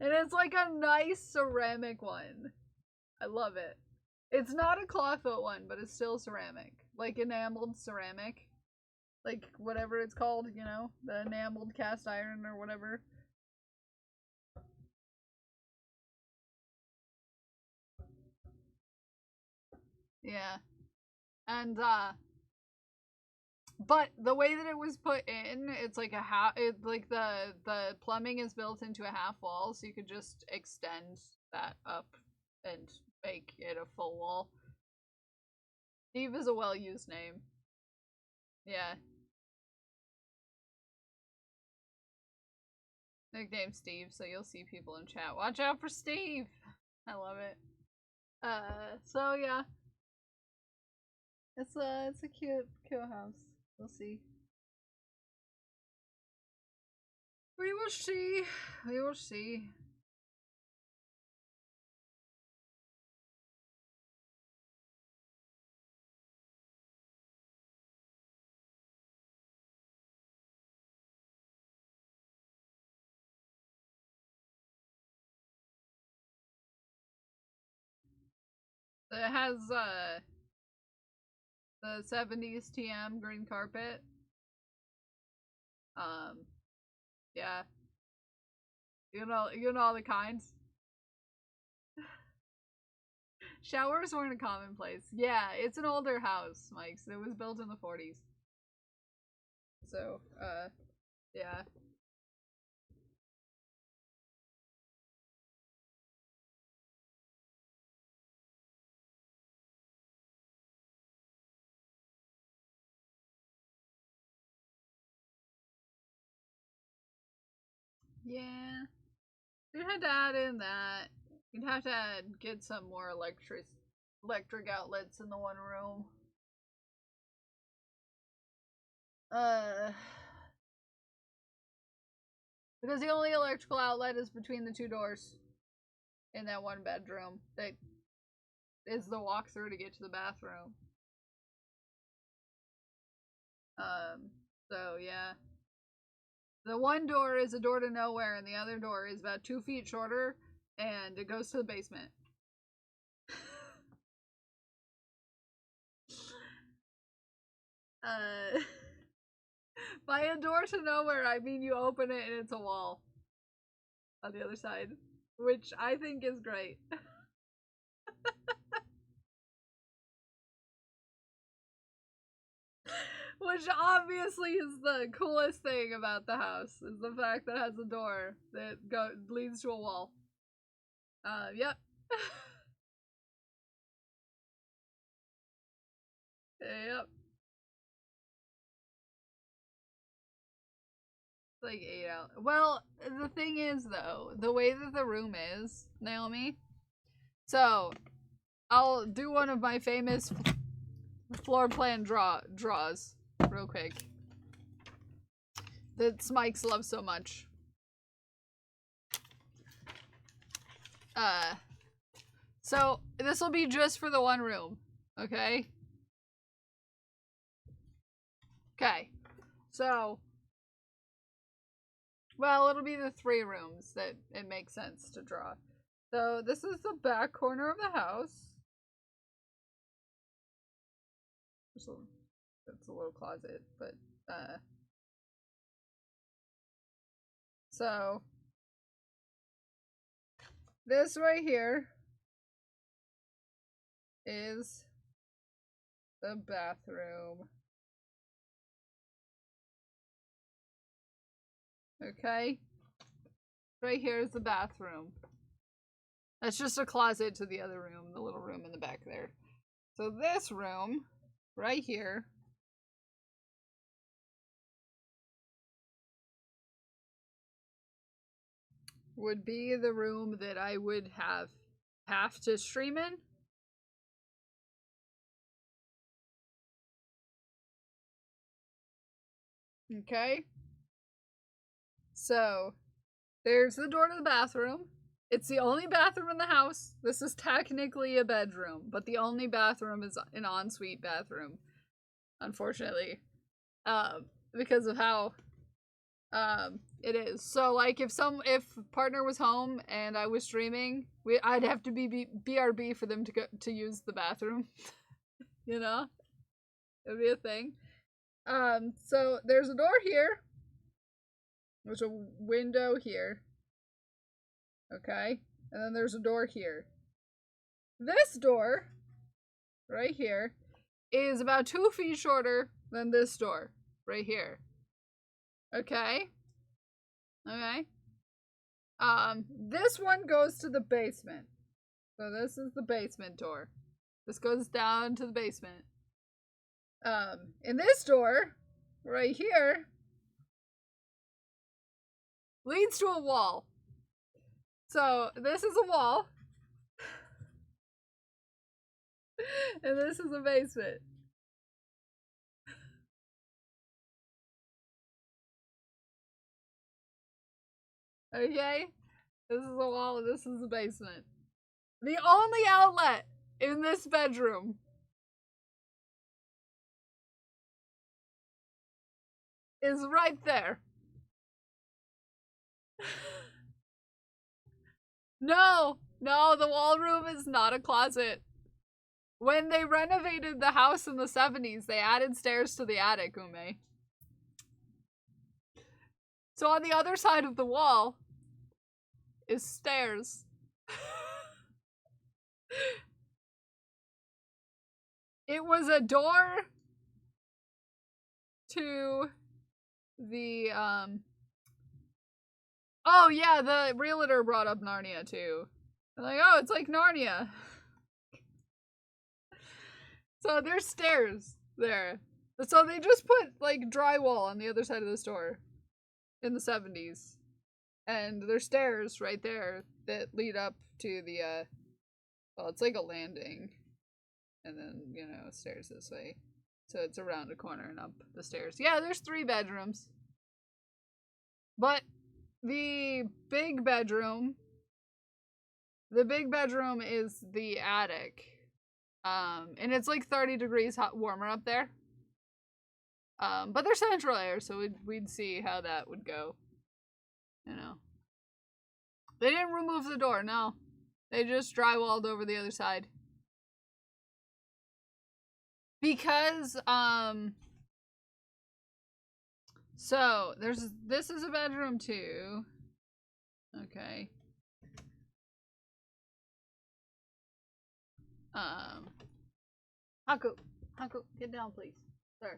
And it's like a nice ceramic one. I love it. It's not a clawfoot one, but it's still ceramic. Like enameled ceramic. Like whatever it's called, you know? The enameled cast iron or whatever. Yeah. And but the way that it was put in, it's like a half. It like the plumbing is built into a half wall, so you could just extend that up and make it a full wall. Steve is a well-used name. Yeah. Nickname Steve, so you'll see people in chat. Watch out for Steve! I love it. So yeah. It's a cute house. We'll see. We will see. We will see. It has the 70s TM green carpet. Yeah. You know all the kinds. Showers weren't a commonplace. Yeah, it's an older house, Mike. So it was built in the 40s. So, yeah. Yeah. You'd have to add in that. You'd have to get some more electric outlets in the one room. Because the only electrical outlet is between the two doors in that one bedroom that is the walkthrough to get to the bathroom. So yeah. The one door is a door to nowhere and the other door is about 2 feet shorter and it goes to the basement. By a door to nowhere, I mean you open it and it's a wall on the other side, which I think is great. Which obviously is the coolest thing about the house, is the fact that it has a door that leads to a wall. Yep. Yep. Like 8 out. Well, the thing is though, the way that the room is, Naomi. So, I'll do one of my famous floor plan draws real quick. That Smikes loves so much. So this will be just for the one room, okay? Okay. So, well, it'll be the 3 rooms that it makes sense to draw. So this is the back corner of the house. It's a little closet, but so this right here is the bathroom. Okay? Right here is the bathroom. That's just a closet to the other room, the little room in the back there. So this room, right here, would be the room that I would have to stream in. Okay? So, there's the door to the bathroom. It's the only bathroom in the house. This is technically a bedroom, but the only bathroom is an ensuite bathroom, unfortunately, because of how it is. So like if partner was home and I was streaming, I'd have to be BRB for them to use the bathroom. You know, it'd be a thing. So there's a door here. There's a window here. Okay, and then there's a door here. This door, right here, is about 2 feet shorter than this door, right here. Okay? Okay? This one goes to the basement. So this is the basement door. This goes down to the basement. And this door, right here, leads to a wall. So this is a wall. And this is a basement. Okay? This is a wall and this is the basement. The only outlet in this bedroom is right there. No, the wall room is not a closet. When they renovated the house in the 70s, they added stairs to the attic, Ume. So on the other side of the wall is stairs. It was a door to the, oh yeah, the realtor brought up Narnia too. I'm like, oh, it's like Narnia. So there's stairs there. So they just put like drywall on the other side of this door in the 70s. And there's stairs right there that lead up to the, well, it's like a landing. And then, you know, stairs this way. So it's around a corner and up the stairs. Yeah, there's 3 bedrooms. But the big bedroom is the attic. And it's like 30 degrees warmer up there. But there's central air, so we'd see how that would go. You know. They didn't remove the door, no. They just drywalled over the other side. Because, so, this is a bedroom too. Okay. Haku, get down, please. Sir.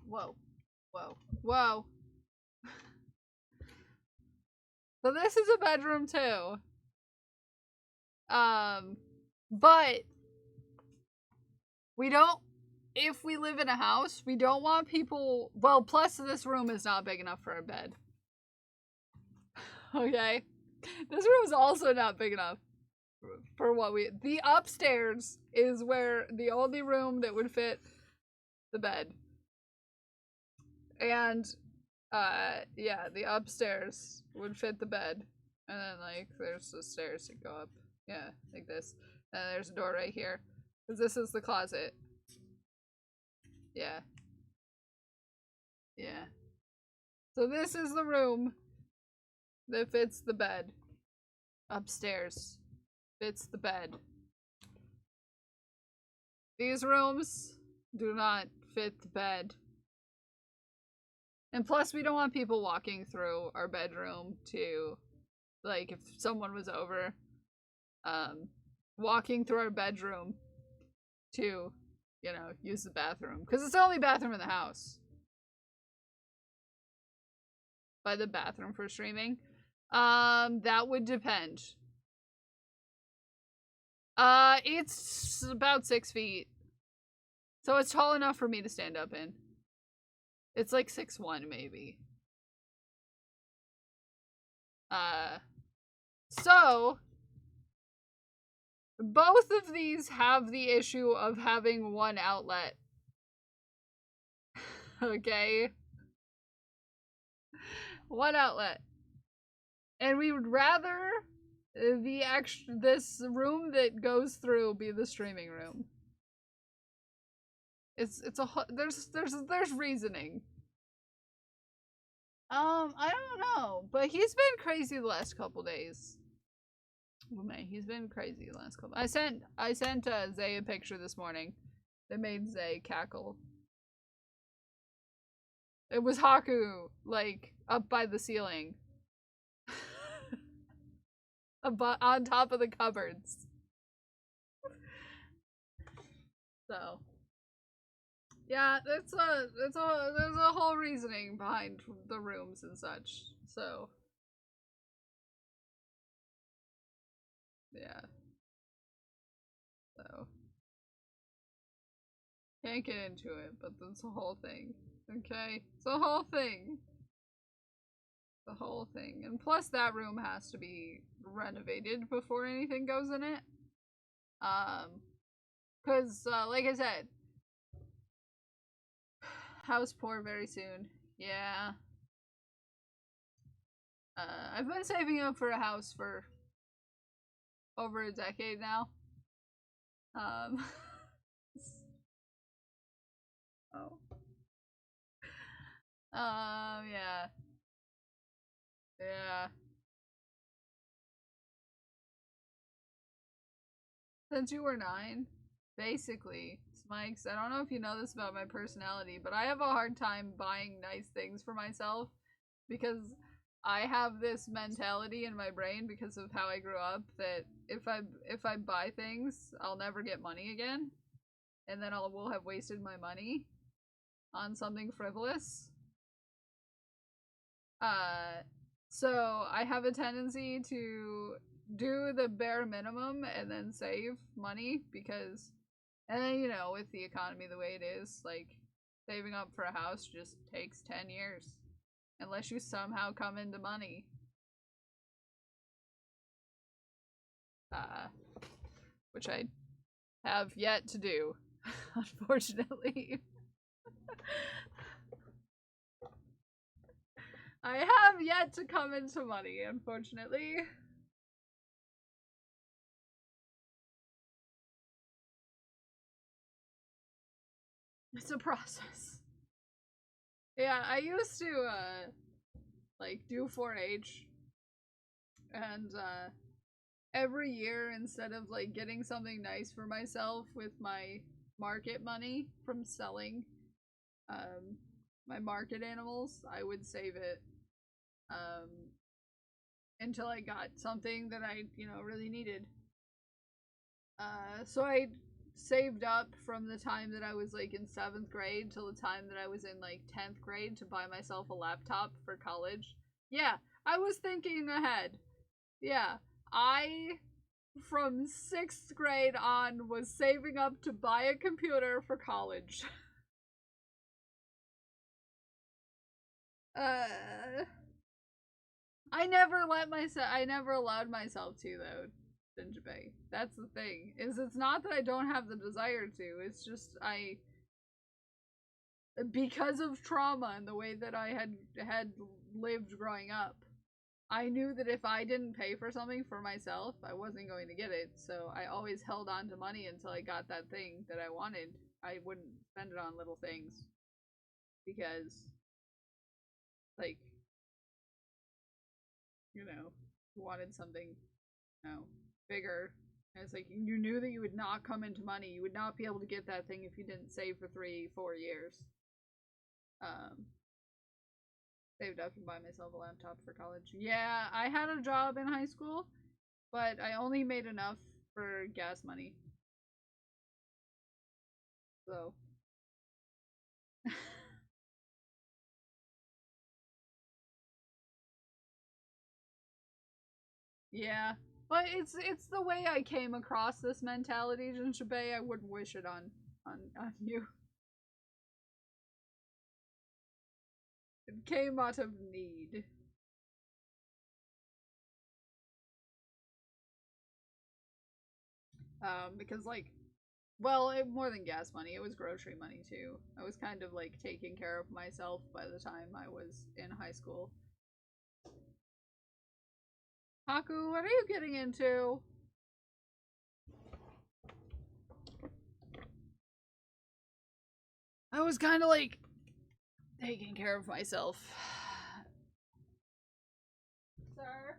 Whoa. So this is a bedroom too. But we don't, if we live in a house, we don't want people, well, plus this room is not big enough for a bed. Okay? This room is also not big enough for what the upstairs is where the only room that would fit the bed. And, yeah, the upstairs would fit the bed. And then, like, there's the stairs that go up. Yeah, like this. And there's a door right here. Because this is the closet. Yeah. Yeah. So this is the room that fits the bed. Upstairs. Fits the bed. These rooms do not fit the bed. And plus, we don't want people walking through our bedroom to, like, if someone was over, walking through our bedroom to, you know, use the bathroom. Because it's the only bathroom in the house. By the bathroom for streaming. That would depend. It's about 6 feet. So it's tall enough for me to stand up in. It's like 6'1" maybe. So both of these have the issue of having one outlet. Okay? One outlet. And we would rather this room that goes through be the streaming room. There's reasoning. I don't know, but he's been crazy the last couple days. Oh man, he's been crazy the last couple. I sent Zay a picture this morning that made Zay cackle. It was Haku, like, up by the ceiling. On top of the cupboards. So yeah, there's a whole reasoning behind the rooms and such. So yeah. So can't get into it, but that's the whole thing. Okay, it's the whole thing. The whole thing. And plus that room has to be renovated before anything goes in it. Cause, like I said, house poor very soon. Yeah. I've been saving up for a house for over a decade now. Oh. Yeah. Yeah. Since you were 9, basically, Smikes, I don't know if you know this about my personality, but I have a hard time buying nice things for myself because I have this mentality in my brain because of how I grew up that if I buy things, I'll never get money again, and then will have wasted my money on something frivolous. So I have a tendency to do the bare minimum and then save money because, and then, you know, with the economy the way it is, like, saving up for a house just takes 10 years. Unless you somehow come into money. Which I have yet to do, unfortunately. I have yet to come into money, unfortunately. It's a process. Yeah, I used to, like, do 4-H. And, every year, instead of, like, getting something nice for myself with my market money from selling, my market animals, I would save it, until I got something that I, you know, really needed. So I saved up from the time that I was like in 7th grade till the time that I was in like 10th grade to buy myself a laptop for college. Yeah, I was thinking ahead. Yeah, I from 6th grade on was saving up to buy a computer for college. I never allowed myself to though. Jinjibei. That's the thing. It's not that I don't have the desire to. It's just because of trauma and the way that I had lived growing up. I knew that if I didn't pay for something for myself, I wasn't going to get it. So I always held on to money until I got that thing that I wanted. I wouldn't spend it on little things because, like, you know, wanted something, you know, bigger. And it's like you knew that you would not come into money. You would not be able to get that thing if you didn't save for 3-4 years. Saved up to buy myself a laptop for college. Yeah, I had a job in high school, but I only made enough for gas money. So yeah. But it's the way I came across this mentality, Jinjibei. I wouldn't wish it on you. It came out of need. Because like, well, more than gas money, it was grocery money too. I was kind of like taking care of myself by the time I was in high school. Haku, what are you getting into? I was kind of like taking care of myself. Sir?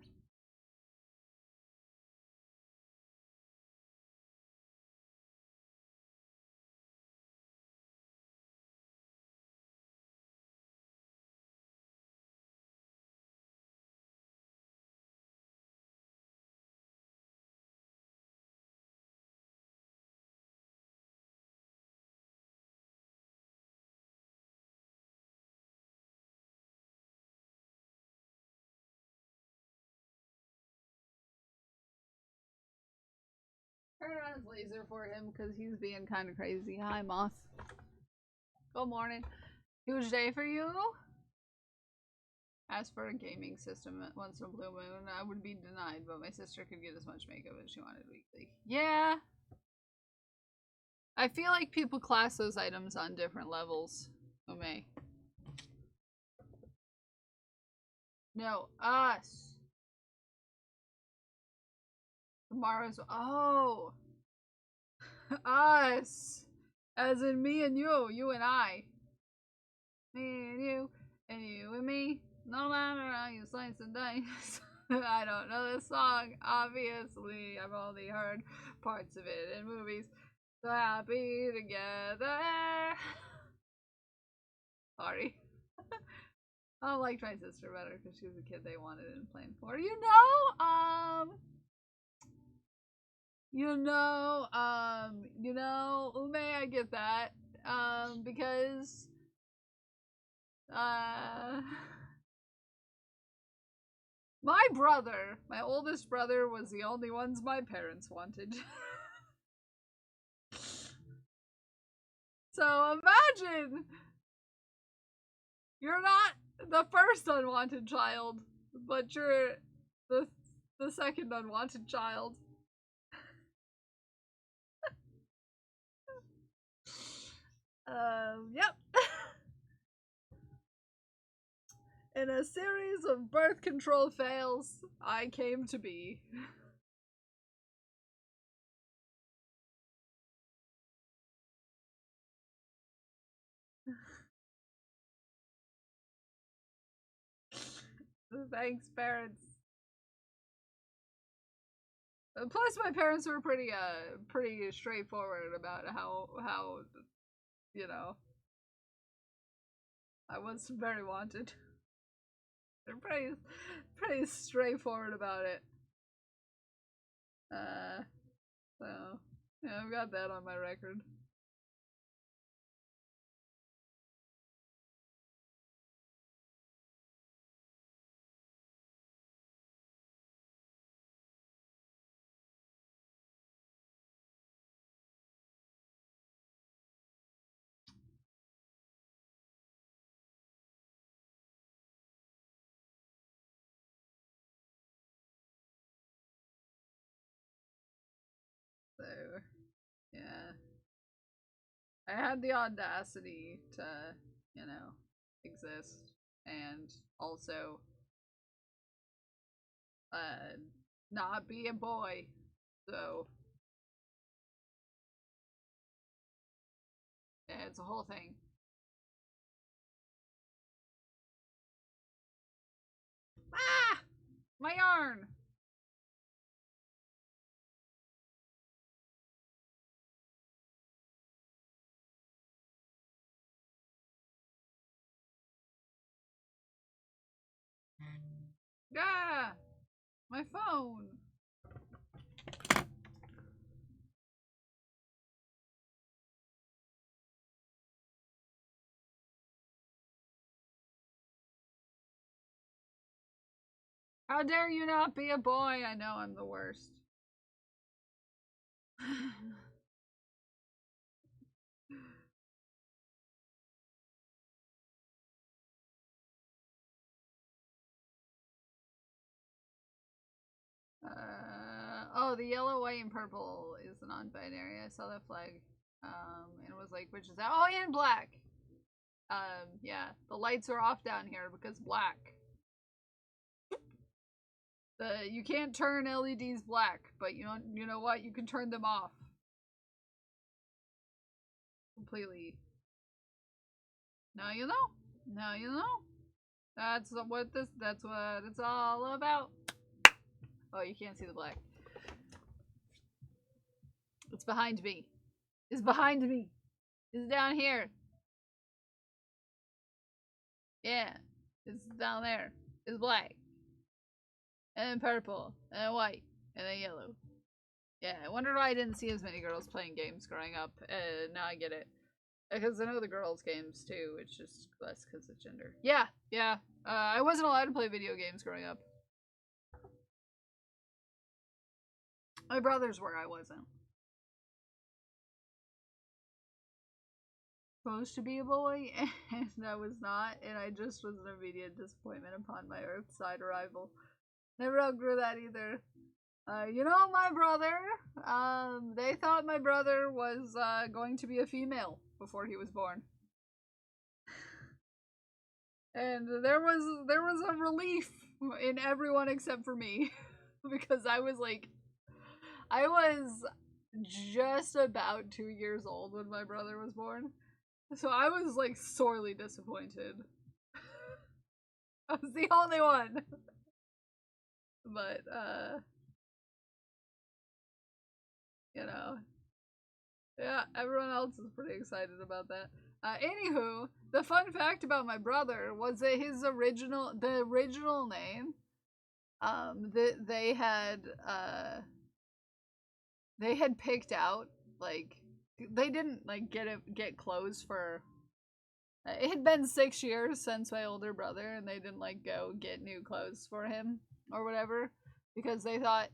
Turn on his laser for him because he's being kind of crazy. Hi, Moth. Good morning. Huge day for you? As for a gaming system once in a blue moon, I would be denied, but my sister could get as much makeup as she wanted weekly. Yeah. I feel like people class those items on different levels. Ume. No, us. Tomorrow's. Oh! Us! As in me and you and I. Me and you and me. No matter how you slice and dice. I don't know this song, obviously. I've only heard parts of it in movies. So happy together. Sorry. I don't like my sister better because she was a kid they wanted in playing for. Ume, I get that. Because my brother, my oldest brother, was the only ones my parents wanted. So imagine you're not the first unwanted child, but you're the second unwanted child. Yep. In a series of birth control fails, I came to be. Thanks, parents. Plus, my parents were pretty straightforward about how you know, I was very wanted. They're pretty straightforward about it. So yeah, I've got that on my record. So yeah, I had the audacity to, you know, exist and also not be a boy. So yeah, it's a whole thing. Ah! My yarn! Ah! My phone! How dare you not be a boy? I know I'm the worst. Oh, the yellow, white, and purple is the non-binary. I saw that flag. And was like, which is that? Oh, and black. Yeah, the lights are off down here because black. You can't turn LEDs black, but you know what? You can turn them off. Completely. Now you know. Now you know. That's what it's all about. Oh, you can't see the black. It's behind me. It's behind me. It's down here. Yeah. It's down there. It's black. And then purple. And then white. And then yellow. Yeah, I wondered why I didn't see as many girls playing games growing up. Now I get it. Because I know the girls' games too, it's just less because of gender. Yeah, yeah. I wasn't allowed to play video games growing up. My brothers were, I wasn't. supposed to be a boy, and I was not, and I just was an immediate disappointment upon my Earthside arrival. Never outgrew that either. You know, my brother, they thought my brother was going to be a female before he was born. And there was a relief in everyone except for me. Because I was just about 2 years old when my brother was born. So I was like sorely disappointed. I was the only one. But you know, yeah, everyone else is pretty excited about that. Anywho, the fun fact about my brother was that the original name, they had picked out, like, they didn't like get clothes for. It had been 6 years since my older brother, and they didn't like go get new clothes for him or whatever because they thought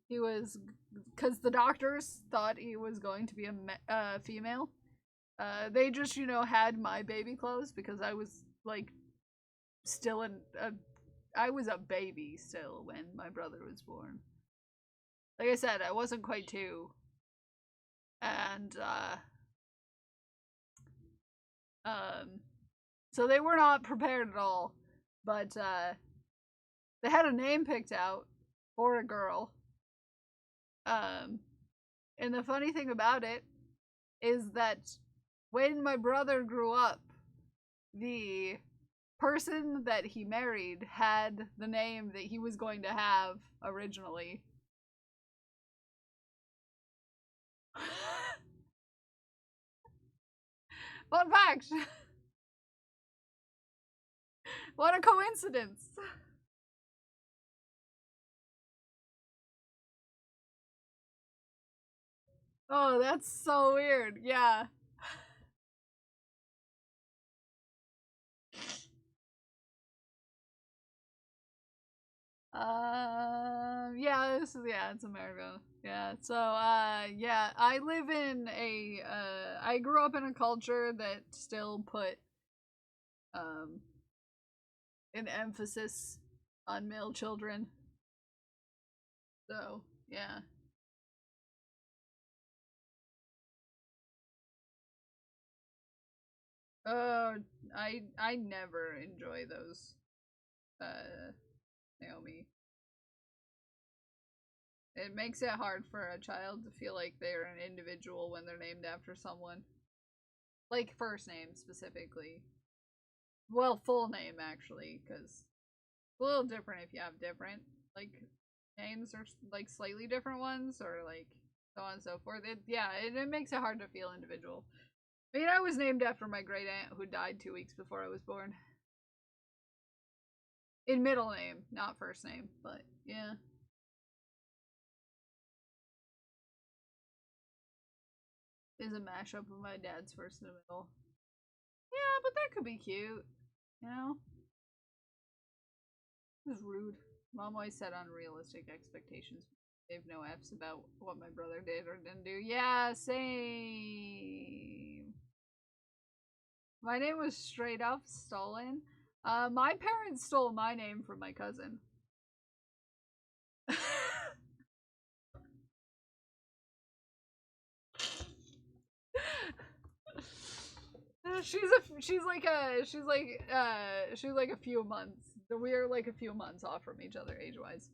because the doctors thought he was going to be a female. They just, had my baby clothes because I was like still I was a baby still when my brother was born. Like I said, I wasn't quite 2. And so they were not prepared at all. But they had a name picked out for a girl. And the funny thing about it is that when my brother grew up, the person that he married had the name that he was going to have originally. Fun fact! What a coincidence! Oh, that's so weird. Yeah. It's America. Yeah, so, yeah, I live in I grew up in a culture that still put, an emphasis on male children. So, yeah. Oh, I never enjoy those, Naomi. It makes it hard for a child to feel like they're an individual when they're named after someone. Like, first name, specifically. Well, full name, actually, because it's a little different if you have different, like, names or, like, slightly different ones, or, like, so on and so forth. It makes it hard to feel individual. I mean, I was named after my great aunt who died 2 weeks before I was born. In middle name, not first name, but, yeah. Is a mashup of my dad's first and middle. Yeah, but that could be cute. You know? It was rude. Mom always set unrealistic expectations. They have no F's about what my brother did or didn't do. Yeah, same. My name was straight up stolen. My parents stole my name from my cousin. she's like a few months. We're like a few months off from each other age-wise.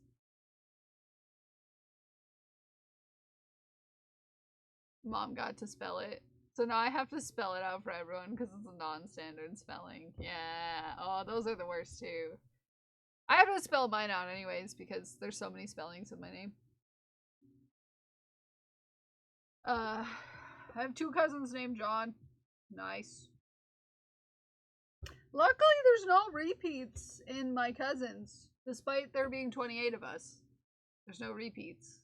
Mom got to spell it. So now I have to spell it out for everyone because it's a non-standard spelling. Yeah. Oh, those are the worst too. I have to spell mine out anyways because there's so many spellings in my name. I have 2 cousins named John. Nice. Luckily, there's no repeats in my cousins, despite there being 28 of us. There's no repeats.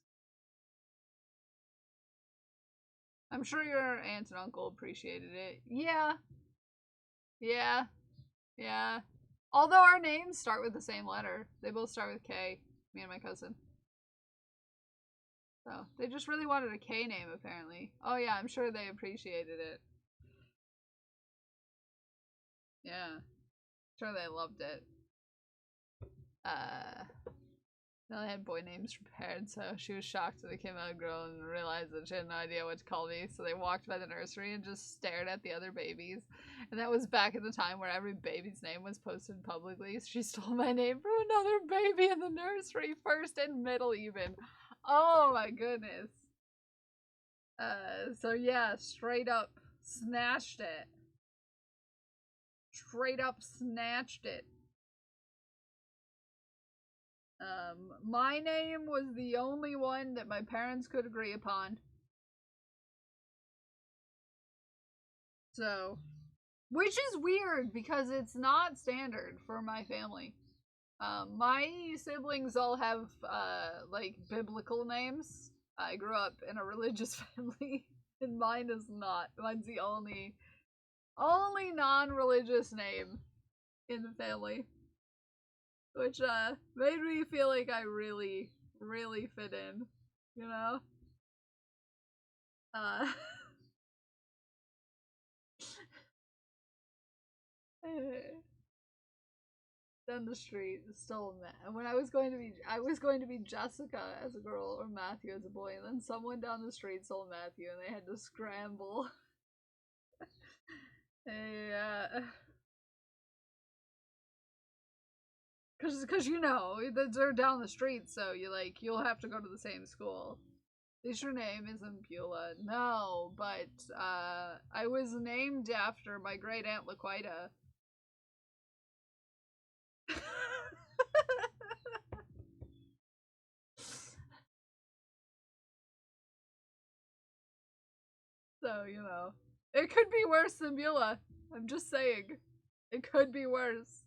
I'm sure your aunt and uncle appreciated it. Yeah. Yeah. Yeah. Although our names start with the same letter. They both start with K, me and my cousin. So, they just really wanted a K name, apparently. Oh yeah, I'm sure they appreciated it. Yeah. Sure they loved it. They only had boy names prepared, so she was shocked when they came out a girl and realized that she had no idea what to call me. So they walked by the nursery and just stared at the other babies. And that was back in the time where every baby's name was posted publicly. So she stole my name from another baby in the nursery, first and middle even. Oh my goodness. So yeah, straight up snatched it. Straight up snatched it. My name was the only one that my parents could agree upon. So, which is weird because it's not standard for my family. My siblings all have, like, biblical names. I grew up in a religious family, and mine is not. Mine's the only non-religious name in the family. Which, made me feel like I really, really fit in, you know? Down the street, stole when I was going to be Jessica as a girl or Matthew as a boy, and then someone down the street stole Matthew, and they had to scramble. Yeah. Cause you know, they're down the street, so you'll have to go to the same school. Is your name isn't Beulah? No, but I was named after my great aunt Laquita. So, you know, it could be worse than Beulah. I'm just saying, it could be worse.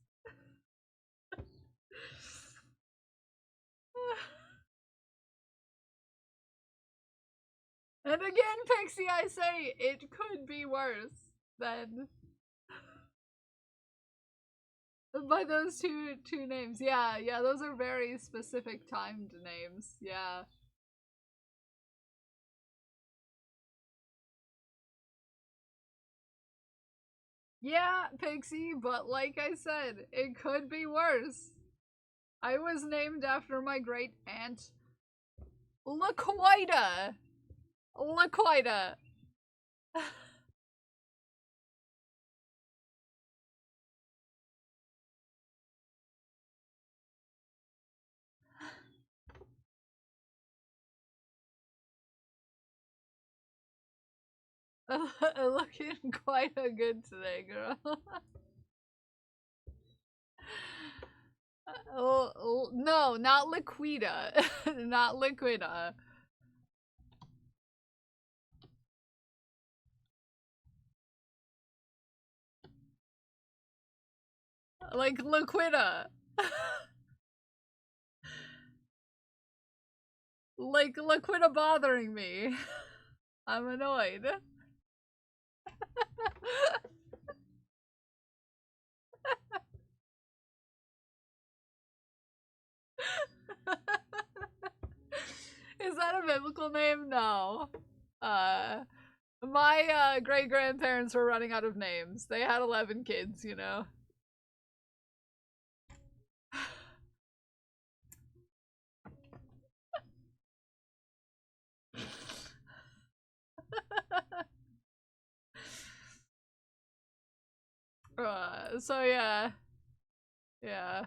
And again, Pixie, I say it could be worse than by those two names. Yeah, those are very specific timed names. Yeah. Yeah, Pixie, but like I said, it could be worse. I was named after my great aunt Laquita. Laquita. Looking quite a good today, girl. No, not Liquida. Not Liquida. Like Liquida. Like Liquida bothering me. I'm annoyed. Is that a biblical name? No. My great grandparents were running out of names. They had 11 kids, you know. So yeah. Yeah.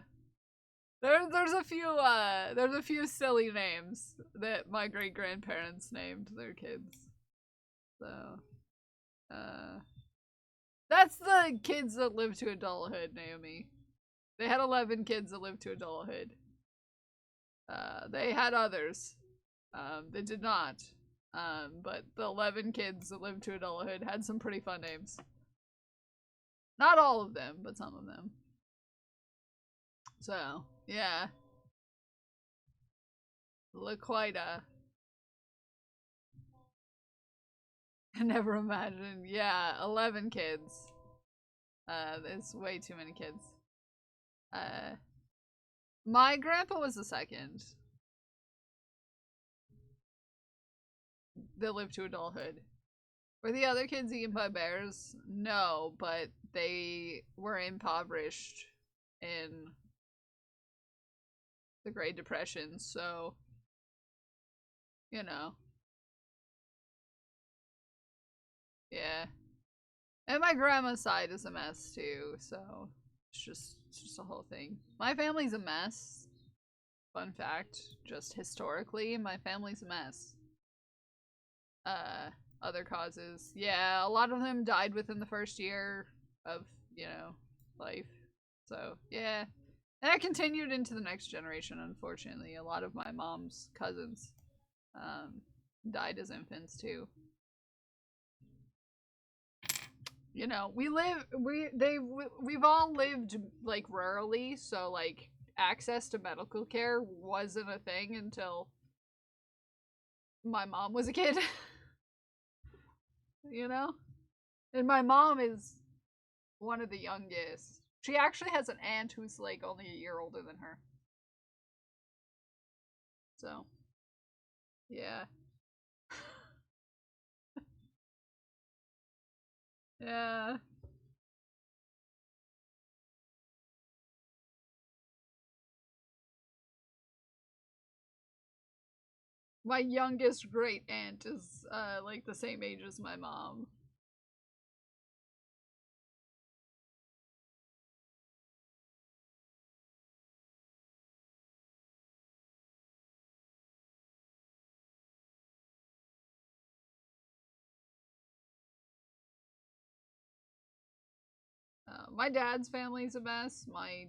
There's a few silly names that my great grandparents named their kids. So that's the kids that live to adulthood, Naomi. They had 11 kids that lived to adulthood. They had others. They did not. But the 11 kids that lived to adulthood had some pretty fun names. Not all of them, but some of them. So, yeah. Laquita. I never imagined. Yeah, 11 kids. There's way too many kids. My grandpa was the second. That lived to adulthood. Were the other kids eaten by bears? No, but they were impoverished in the Great Depression, so, you know. Yeah. And my grandma's side is a mess too, so it's just a whole thing. My family's a mess. Fun fact, just historically, my family's a mess. Other causes. Yeah, a lot of them died within the first year of, you know, life. So, yeah. And that continued into the next generation, unfortunately. A lot of my mom's cousins died as infants too. You know, we've all lived like rurally, so like access to medical care wasn't a thing until my mom was a kid. You know? And my mom is one of the youngest. She actually has an aunt who's like only a year older than her. So, yeah. Yeah. My youngest great aunt is like the same age as my mom. My dad's family's a mess. My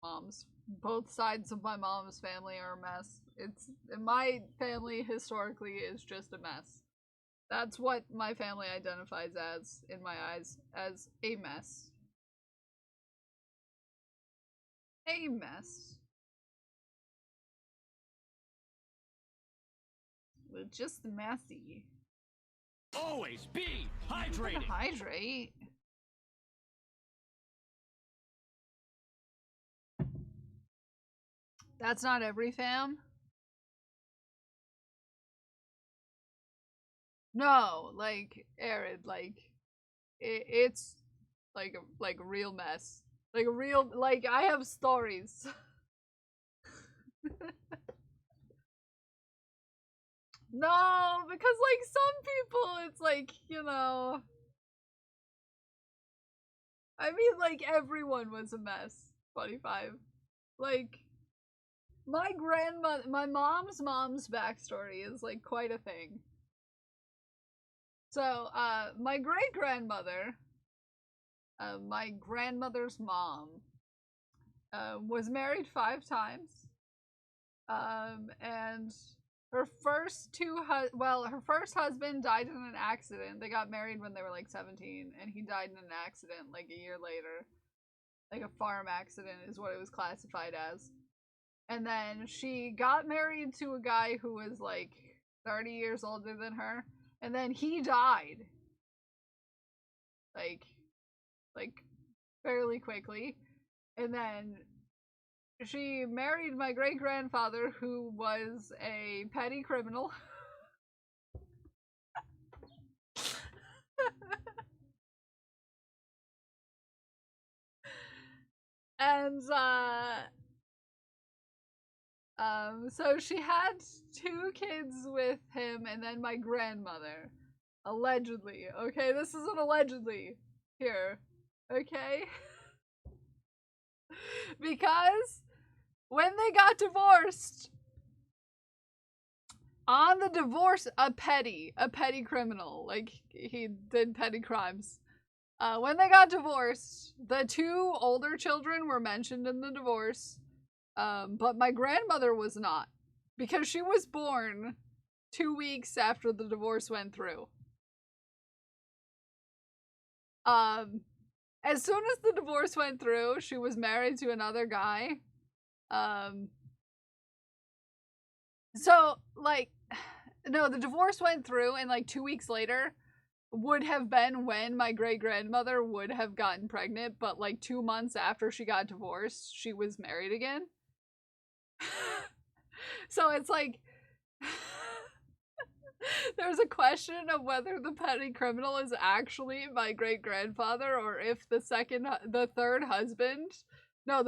mom's, both sides of my mom's family are a mess. My family historically is just a mess. That's what my family identifies as, in my eyes, as a mess. A mess. We're just messy. Always be hydrated. Hydrate. That's not every fam. No, like arid, like it's like a real mess, like a real like I have stories. No, because like some people, it's like, you know. I mean, like everyone was a mess. 25, like. My grandmother, my mom's backstory is like quite a thing. So, my great grandmother, my grandmother's mom, was married 5 times. And her first her first husband died in an accident. They got married when they were like 17, and he died in an accident like a year later. Like a farm accident is what it was classified as. And then she got married to a guy who was like 30 years older than her. And then he died. Like fairly quickly. And then she married my great grandfather, who was a petty criminal. And so she had 2 kids with him, and then my grandmother. Allegedly. Okay, this isn't allegedly. Here. Okay? Because when they got divorced, on the divorce, a petty criminal, like he did petty crimes. When they got divorced, the 2 older children were mentioned in the divorce, but my grandmother was not, because she was born 2 weeks after the divorce went through. As soon as the divorce went through, she was married to another guy. So, like, no, the divorce went through, and like 2 weeks later would have been when my great-grandmother would have gotten pregnant, but like 2 months after she got divorced, she was married again. So it's like There's a question of whether the petty criminal is actually my great-grandfather or if the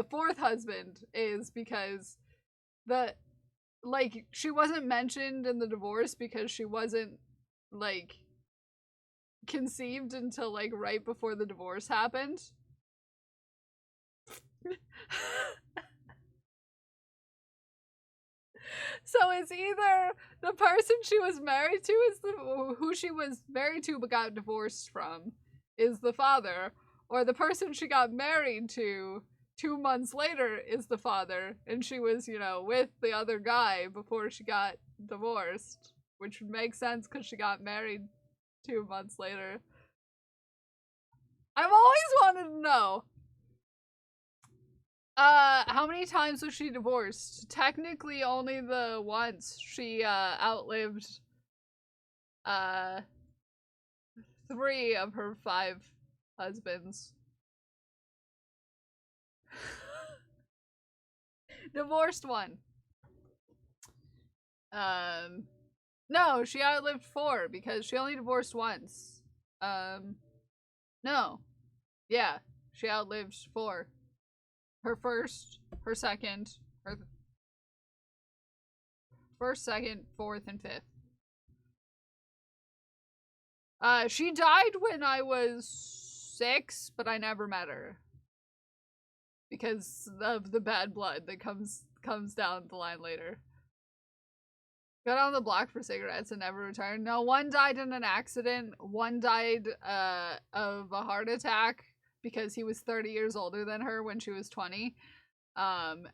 fourth husband is, because she wasn't mentioned in the divorce because she wasn't, like, conceived until, like, right before the divorce happened. So it's either the person she was married to is who she was married to but got divorced from is the father, or the person she got married to 2 months later is the father, and she was, you know, with the other guy before she got divorced, which would make sense because she got married 2 months later. I've always wanted to know, how many times was she divorced? Technically only the once. She outlived 3 of her 5 husbands. Divorced 1. No, she outlived 4 because she only divorced once. No. Yeah, she outlived 4. Her first, her second, her first, second, fourth, and 5th. She died when I was 6, but I never met her. Because of the bad blood that comes down the line later. Got on the block for cigarettes and never returned. No, 1 died in an accident. 1 died of a heart attack because he was 30 years older than her when she was 20. The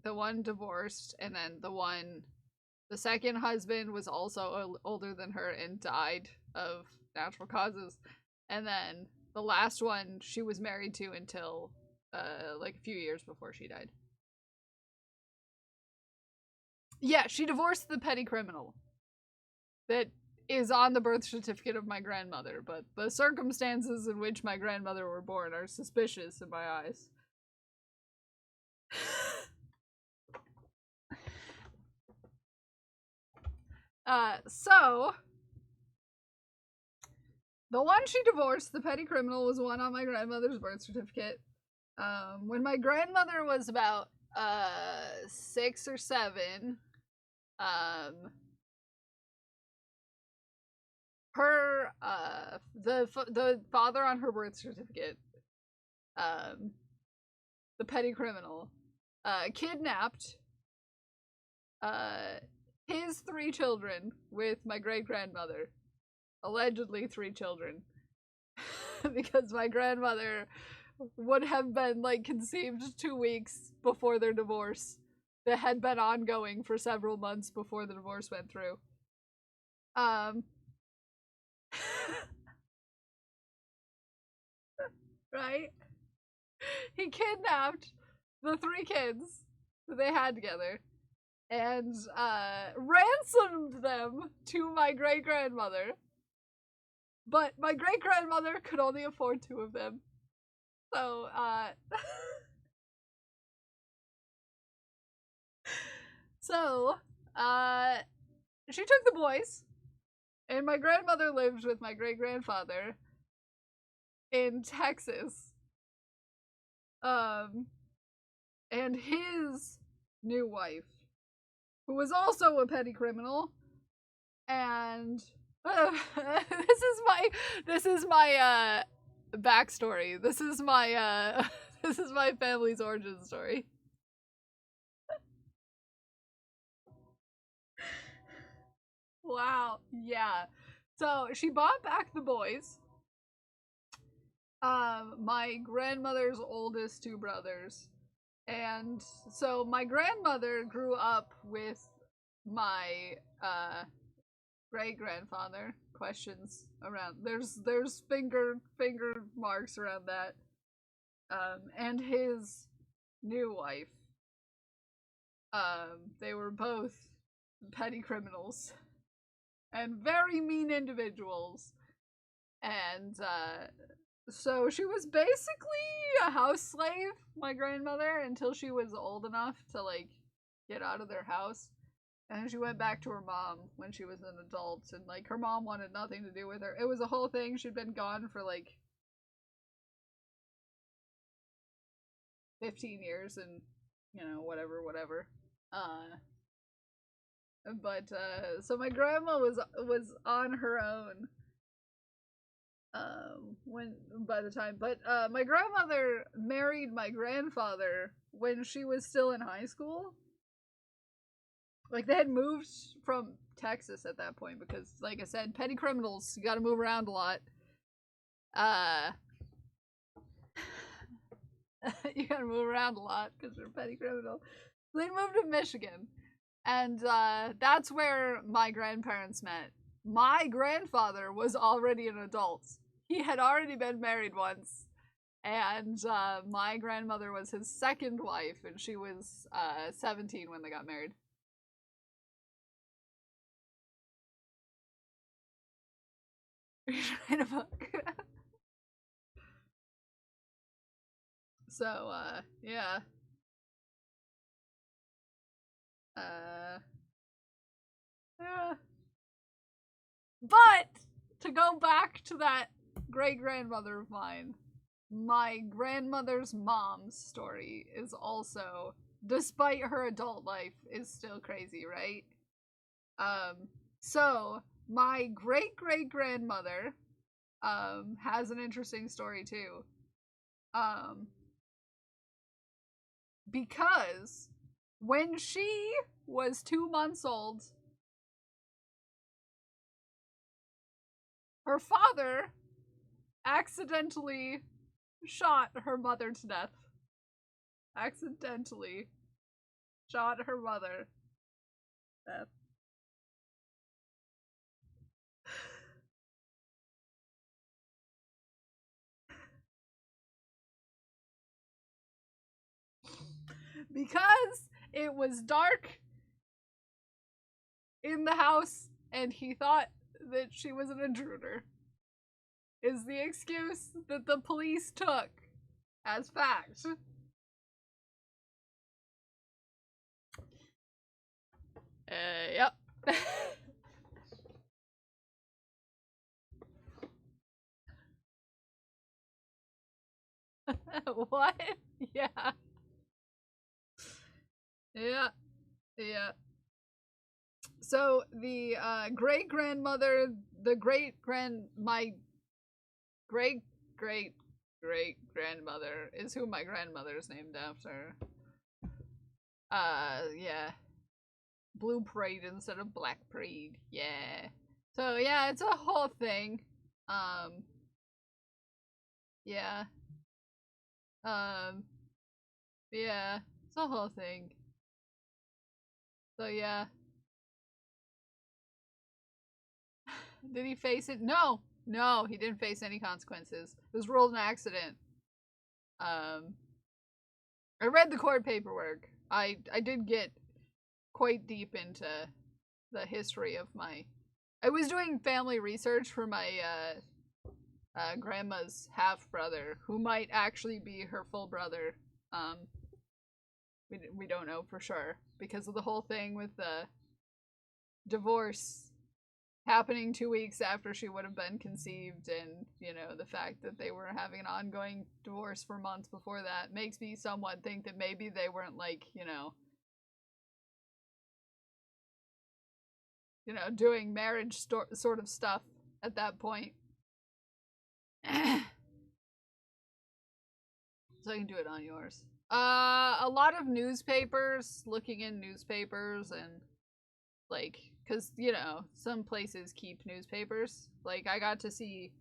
one divorced, and then the second husband was also older than her and died of natural causes. And then the last one she was married to until like a few years before she died. Yeah, she divorced the petty criminal that is on the birth certificate of my grandmother, but the circumstances in which my grandmother were born are suspicious in my eyes. So the one she divorced, the petty criminal, was one on my grandmother's birth certificate. When my grandmother was about 6 or 7, her the father on her birth certificate, the petty criminal, kidnapped his 3 children with my great-grandmother. Allegedly 3 children. Because my grandmother would have been, like, conceived 2 weeks before their divorce. That had been ongoing for several months before the divorce went through. Right? He kidnapped the 3 kids that they had together and ransomed them to my great-grandmother. But my great-grandmother could only afford 2 of them. So, she took the boys, and my grandmother lived with my great-grandfather in Texas. And his new wife, who was also a petty criminal, and this is my backstory. This is my this is my family's origin story. Wow, yeah. So she bought back the boys. My grandmother's oldest 2 brothers. And so my grandmother grew up with my great-grandfather. Questions around there's finger marks around that. And his new wife. They were both petty criminals and very mean individuals. And so she was basically a house slave, my grandmother, until she was old enough to, like, get out of their house. And she went back to her mom when she was an adult, and like her mom wanted nothing to do with her. It was a whole thing. She'd been gone for like 15 years and, you know, whatever. So my grandma was on her own when by the time, but my grandmother married my grandfather when she was still in high school. Like, they had moved from Texas at that point because, like I said, petty criminals, you gotta move around a lot. You gotta move around a lot because you're a petty criminal. They moved to Michigan. And that's where my grandparents met. My grandfather was already an adult. He had already been married once. And my grandmother was his second wife, and she was 17 when they got married. Write a book. So, yeah. Yeah. But to go back to that great grandmother of mine, my grandmother's mom's story is also, despite her adult life, is still crazy, right? So my great great grandmother has an interesting story too. Because when she was 2 months old, her father accidentally shot her mother to death. Accidentally shot her mother to death. Because it was dark in the house and he thought that she was an intruder, is the excuse that the police took as fact. Yep. What? Yeah. Yeah. Yeah. So the great grandmother, my great great great grandmother is who my grandmother's named after. Yeah. Blue Parade instead of Black Parade. Yeah. So yeah, it's a whole thing. Yeah. Yeah. It's a whole thing. So yeah. Did he face it? No. No, he didn't face any consequences. It was ruled an accident. I read the court paperwork. I did get quite deep into the history of my... I was doing family research for my grandma's half-brother, who might actually be her full brother. We don't know for sure, because of the whole thing with the divorce happening 2 weeks after she would have been conceived, and, you know, the fact that they were having an ongoing divorce for months before that makes me somewhat think that maybe they weren't, like, you know, doing marriage sort of stuff at that point. So I can do it on yours. A lot of newspapers, looking in newspapers, and, like, because, you know, some places keep newspapers. Like, I got to see,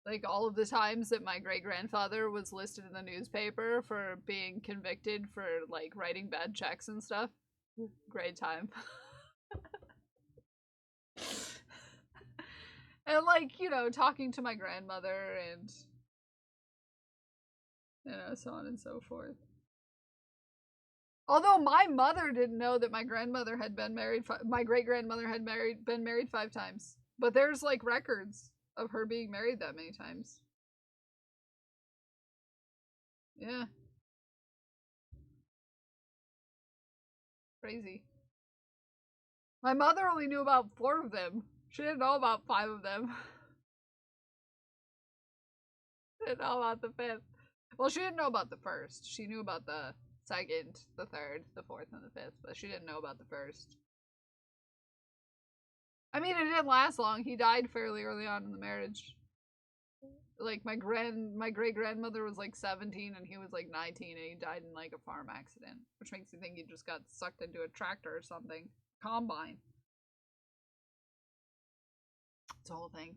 like, all of the times that my great-grandfather was listed in the newspaper for being convicted for, like, writing bad checks and stuff. Great time. And, like, you know, talking to my grandmother and, you know, so on and so forth. Although my mother didn't know that my grandmother had been married, my great-grandmother had been married 5 times. But there's, like, records of her being married that many times. Yeah. Crazy. My mother only knew about 4 of them. She didn't know about 5 of them. Didn't know about the 5th. Well, she didn't know about the 1st. She knew about the 2nd, the 3rd, the 4th, and the 5th, but she didn't know about the 1st. I mean, it didn't last long. He died fairly early on in the marriage. Like, my great-grandmother was like 17 and he was like 19 and he died in like a farm accident. Which makes me think he just got sucked into a tractor or something. Combine. It's a whole thing.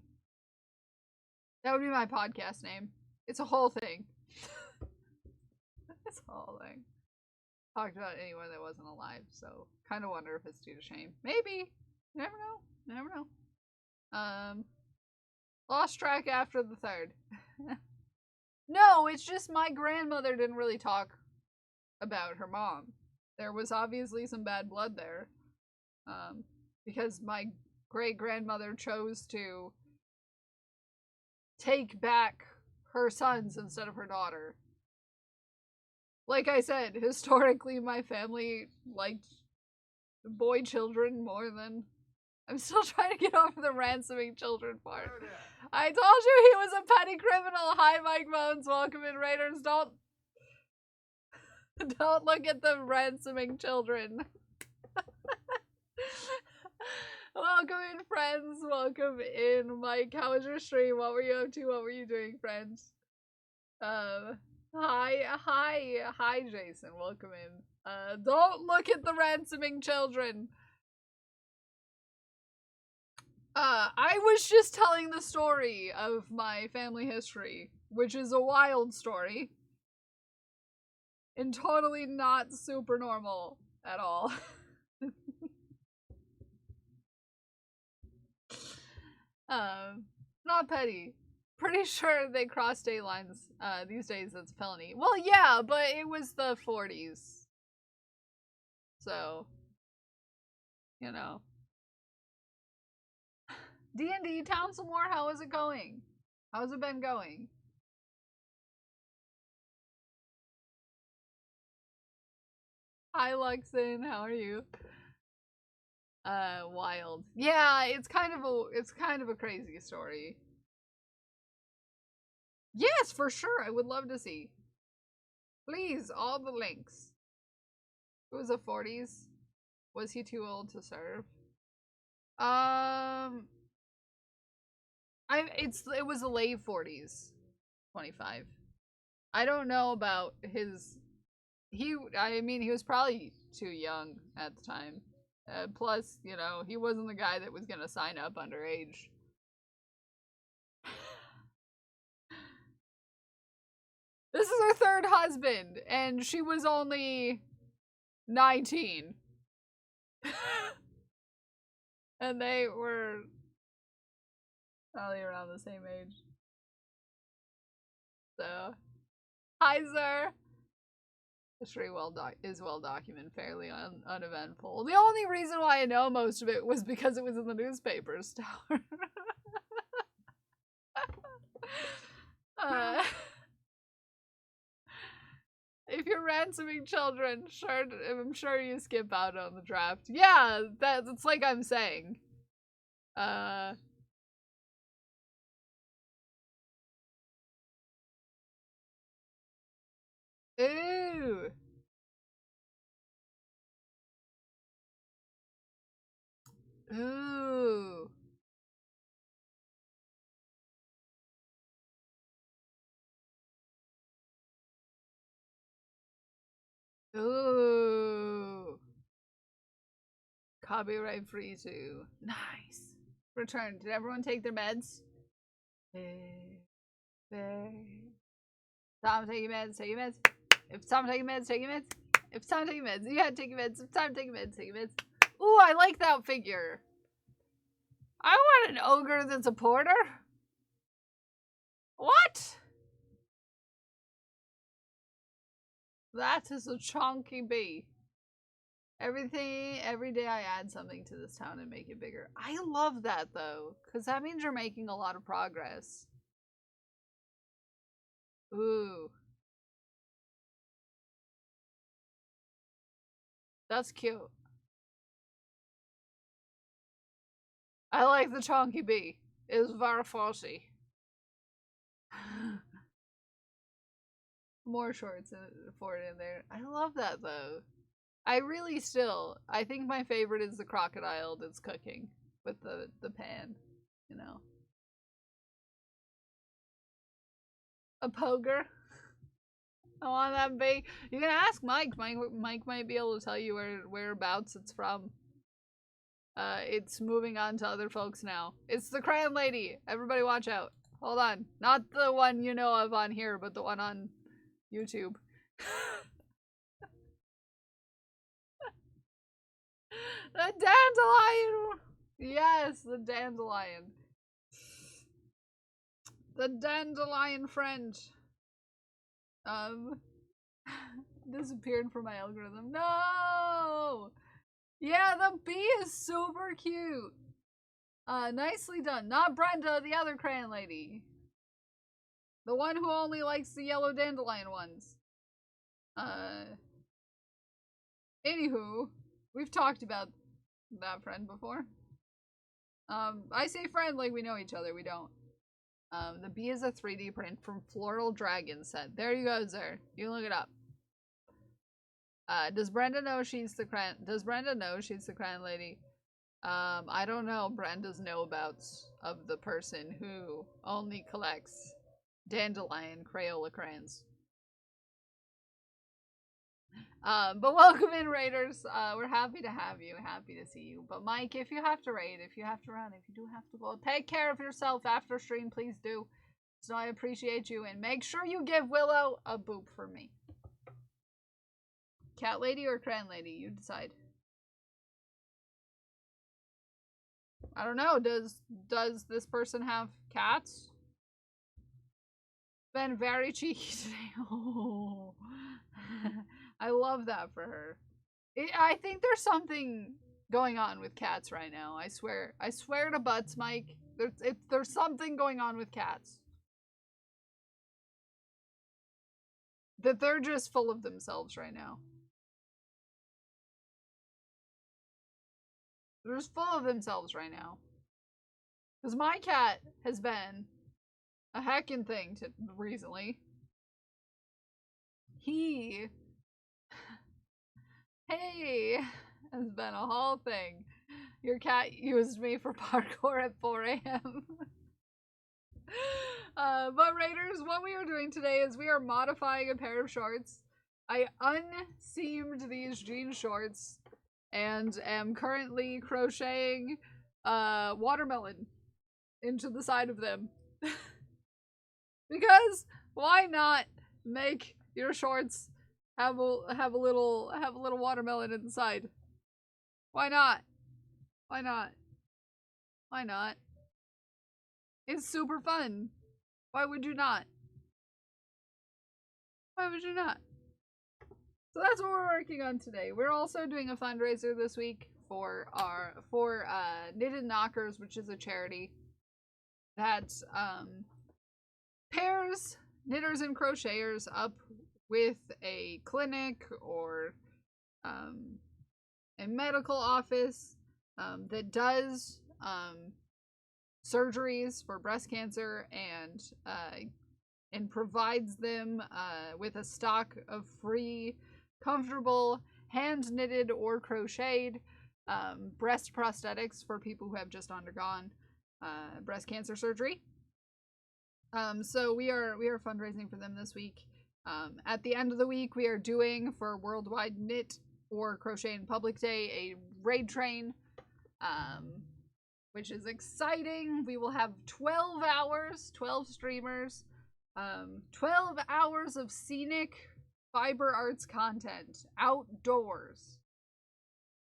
That would be my podcast name. It's a whole thing. It's a whole thing. Talked about anyone that wasn't alive, so kind of wonder if it's due to shame. Maybe. You never know. You never know. Lost track after the 3rd. No, it's just my grandmother didn't really talk about her mom. There was obviously some bad blood there. Because my great-grandmother chose to take back her sons instead of her daughter. Like I said, historically my family liked boy children more than... I'm still trying to get over the ransoming children part. I told you he was a petty criminal. Hi, Mike Bones. Welcome in, Raiders. Don't look at the ransoming children. Welcome in, friends. Welcome in, Mike. How was your stream? What were you up to? What were you doing, friends? Hi, Jason. Welcome in. Don't look at the ransoming children. I was just telling the story of my family history, which is a wild story. And totally not super normal at all. Not petty. Pretty sure they cross state lines. These days it's felony. Well, yeah, but it was the 40s. So, you know. D&D Town some more. How is it going? How's it been going? Hi, Luxon. How are you? Wild. Yeah, it's kind of a crazy story. Yes, for sure. I would love to see. Please, all the links. It was the 40s. Was he too old to serve? It was the late 40s. 25. I don't know about his... I mean, he was probably too young at the time. Plus, you know, he wasn't the guy that was gonna sign up underage. This is her 3rd husband, and she was only 19. And they were probably around the same age. So, hi, sir. History is well documented, fairly uneventful. The only reason why I know most of it was because it was in the newspapers. If you're ransoming children, I'm sure you skip out on the draft. Yeah, that's like I'm saying. Ooh. Ooh. Ooh. Copyright free too. Nice. Return. Did everyone take their meds? Tom, take your meds, take your meds. If Tom take your meds, take your meds. If Tom take your meds, you had to take your meds. If Tom take your meds, take your meds. Ooh, I like that figure. I want an ogre that's a porter. What? That is a chunky bee. Every day I add something to this town and make it bigger. I love that though, because that means you're making a lot of progress. Ooh. That's cute. I like the chunky bee. It's very fussy. More shorts for it in there. I love that though. I really I think my favorite is the crocodile that's cooking with the pan, you know. A poger. I want that big. You can ask Mike. Mike might be able to tell you whereabouts it's from. It's moving on to other folks now. It's the crayon lady. Everybody watch out. Hold on. Not the one you know of on here, but the one on YouTube. The dandelion! Yes, the dandelion. The dandelion friend. Disappeared from my algorithm. No! Yeah, the bee is super cute. Nicely done. Not Brenda, the other crayon lady. The one who only likes the yellow dandelion ones. Anywho, we've talked about that friend before. I say friend like we know each other, we don't. The bee is a 3D print from Floral Dragon set. There you go, sir. You can look it up. Does Brenda know she's the crayon? Does Brenda know she's the crayon lady? I don't know Brenda's know-abouts of the person who only collects dandelion Crayola crayons. But welcome in, Raiders. We're happy to have you, happy to see you. But Mike, if you have to raid, if you have to run, if you do have to go, take care of yourself after stream, please do. So I appreciate you, and make sure you give Willow a boop for me. Cat lady or crayon lady, you decide. I don't know, does this person have cats? Been very cheeky today. Oh. I love that for her. I think there's something going on with cats right now. I swear to butts, Mike. There's something going on with cats. That they're just full of themselves right now. They're just full of themselves right now. Because my cat has been a heckin' thing recently. Hey, has been a whole thing. Your cat used me for parkour at 4 a.m. But Raiders, what we are doing today is we are modifying a pair of shorts. I unseamed these jean shorts and am currently crocheting watermelon into the side of them. Because why not make your shorts have a little watermelon inside? Why not? Why not? Why not? It's super fun. Why would you not? Why would you not? So that's what we're working on today. We're also doing a fundraiser this week for Knitted Knockers, which is a charity that pairs knitters and crocheters up with a clinic or a medical office that does surgeries for breast cancer and provides them with a stock of free, comfortable, hand-knitted or crocheted breast prosthetics for people who have just undergone breast cancer surgery. So we are fundraising for them this week. At the end of the week, we are doing for Worldwide Knit or Crochet in Public Day a raid train, which is exciting. We will have 12 hours, 12 streamers, 12 hours of scenic fiber arts content outdoors.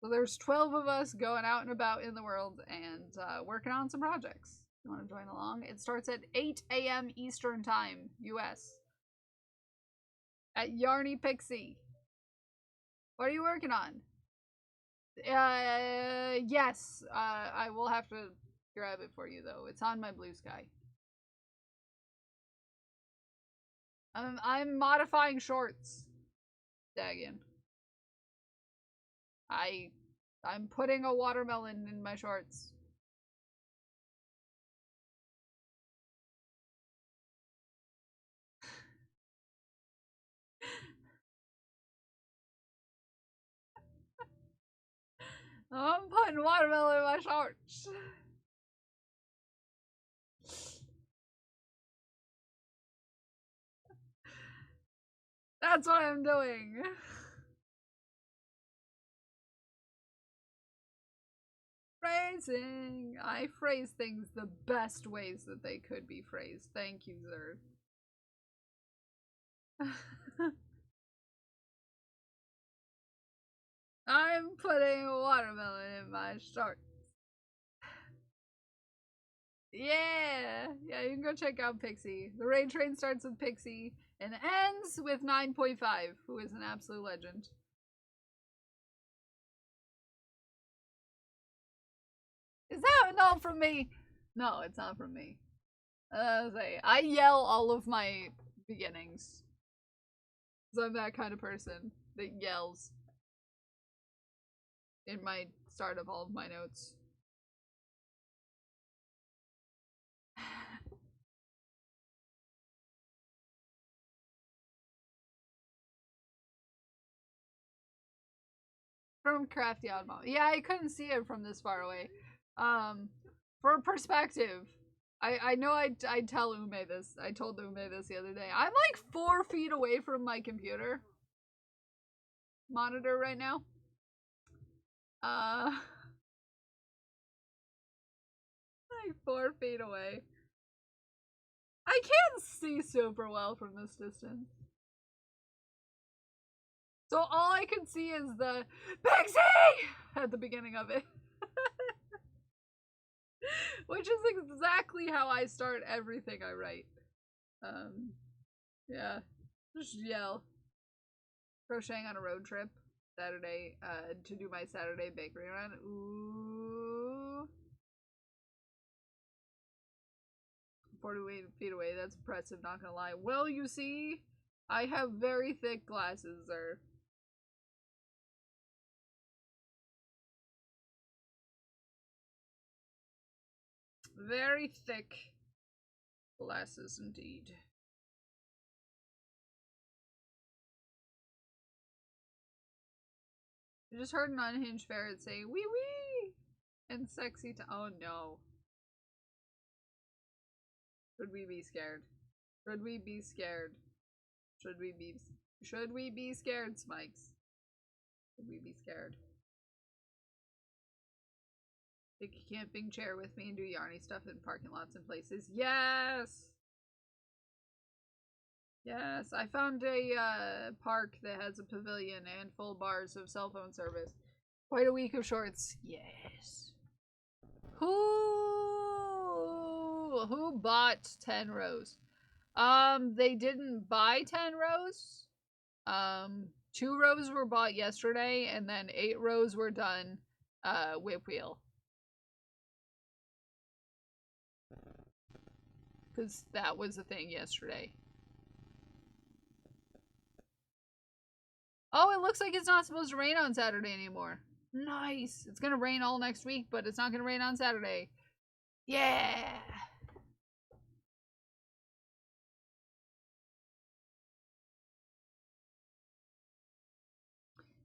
So there's 12 of us going out and about in the world and working on some projects. If you want to join along, it starts at 8 a.m. Eastern Time, US. At Yarny Pixie. What are you working on? Yes. I will have to grab it for you though. It's on my Blue Sky. I'm modifying shorts. Daggin. I'm putting a watermelon in my shorts. I'm putting watermelon in my shorts. That's what I'm doing. Phrasing. I phrase things the best ways that they could be phrased. Thank you, sir. I'm putting watermelon in my shorts. Yeah! Yeah, you can go check out Pixie. The raid train starts with Pixie and ends with 9.5, who is an absolute legend. Is that no from me? No, it's not from me. I yell all of my beginnings. Because I'm that kind of person that yells in my start of all of my notes. From Crafty Oddmom. Yeah, I couldn't see it from this far away. For perspective, I know I tell Ume this. I told Ume this the other day. I'm like 4 feet away from my computer monitor right now. Like 4 feet away. I can't see super well from this distance. So all I can see is the Pixie at the beginning of it. Which is exactly how I start everything I write. Yeah. Just yell. Crocheting on a road trip Saturday, to do my Saturday bakery run. Ooh. 48 feet away, that's impressive, not gonna lie. Well, you see, I have very thick glasses, sir. Very thick glasses indeed. I just heard an unhinged ferret say wee wee and sexy to oh no. Should we be scared? Should we be scared? Should we be scared, Smikes? Should we be scared? Take a camping chair with me and do yarny stuff in parking lots and places. Yes! Yes, I found a park that has a pavilion and full bars of cell phone service. Quite a week of shorts. Yes. Who bought 10 rows? They didn't buy 10 rows. 2 rows were bought yesterday, and then 8 rows were done, whip wheel. Because that was the thing yesterday. Oh, it looks like it's not supposed to rain on Saturday anymore. Nice. It's gonna rain all next week, but it's not gonna rain on Saturday. Yeah!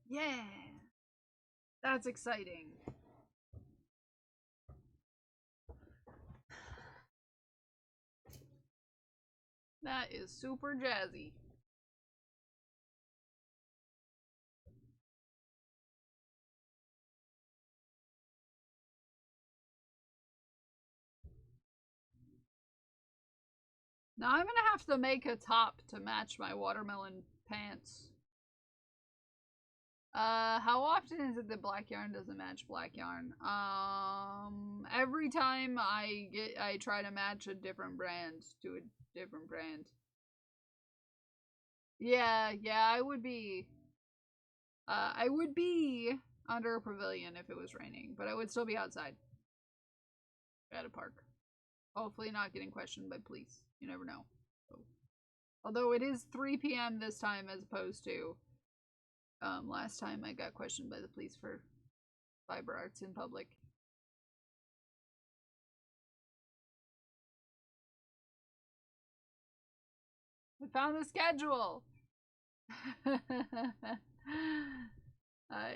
Yeah! That's exciting. That is super jazzy. Now I'm gonna have to make a top to match my watermelon pants. How often is it that black yarn doesn't match black yarn? Every time I try to match a different brand to a different brand. Yeah, I would be under a pavilion if it was raining, but I would still be outside at a park. Hopefully not getting questioned by police. You never know. So. Although it is 3 p.m. this time as opposed to last time I got questioned by the police for fiber arts in public. I found the schedule!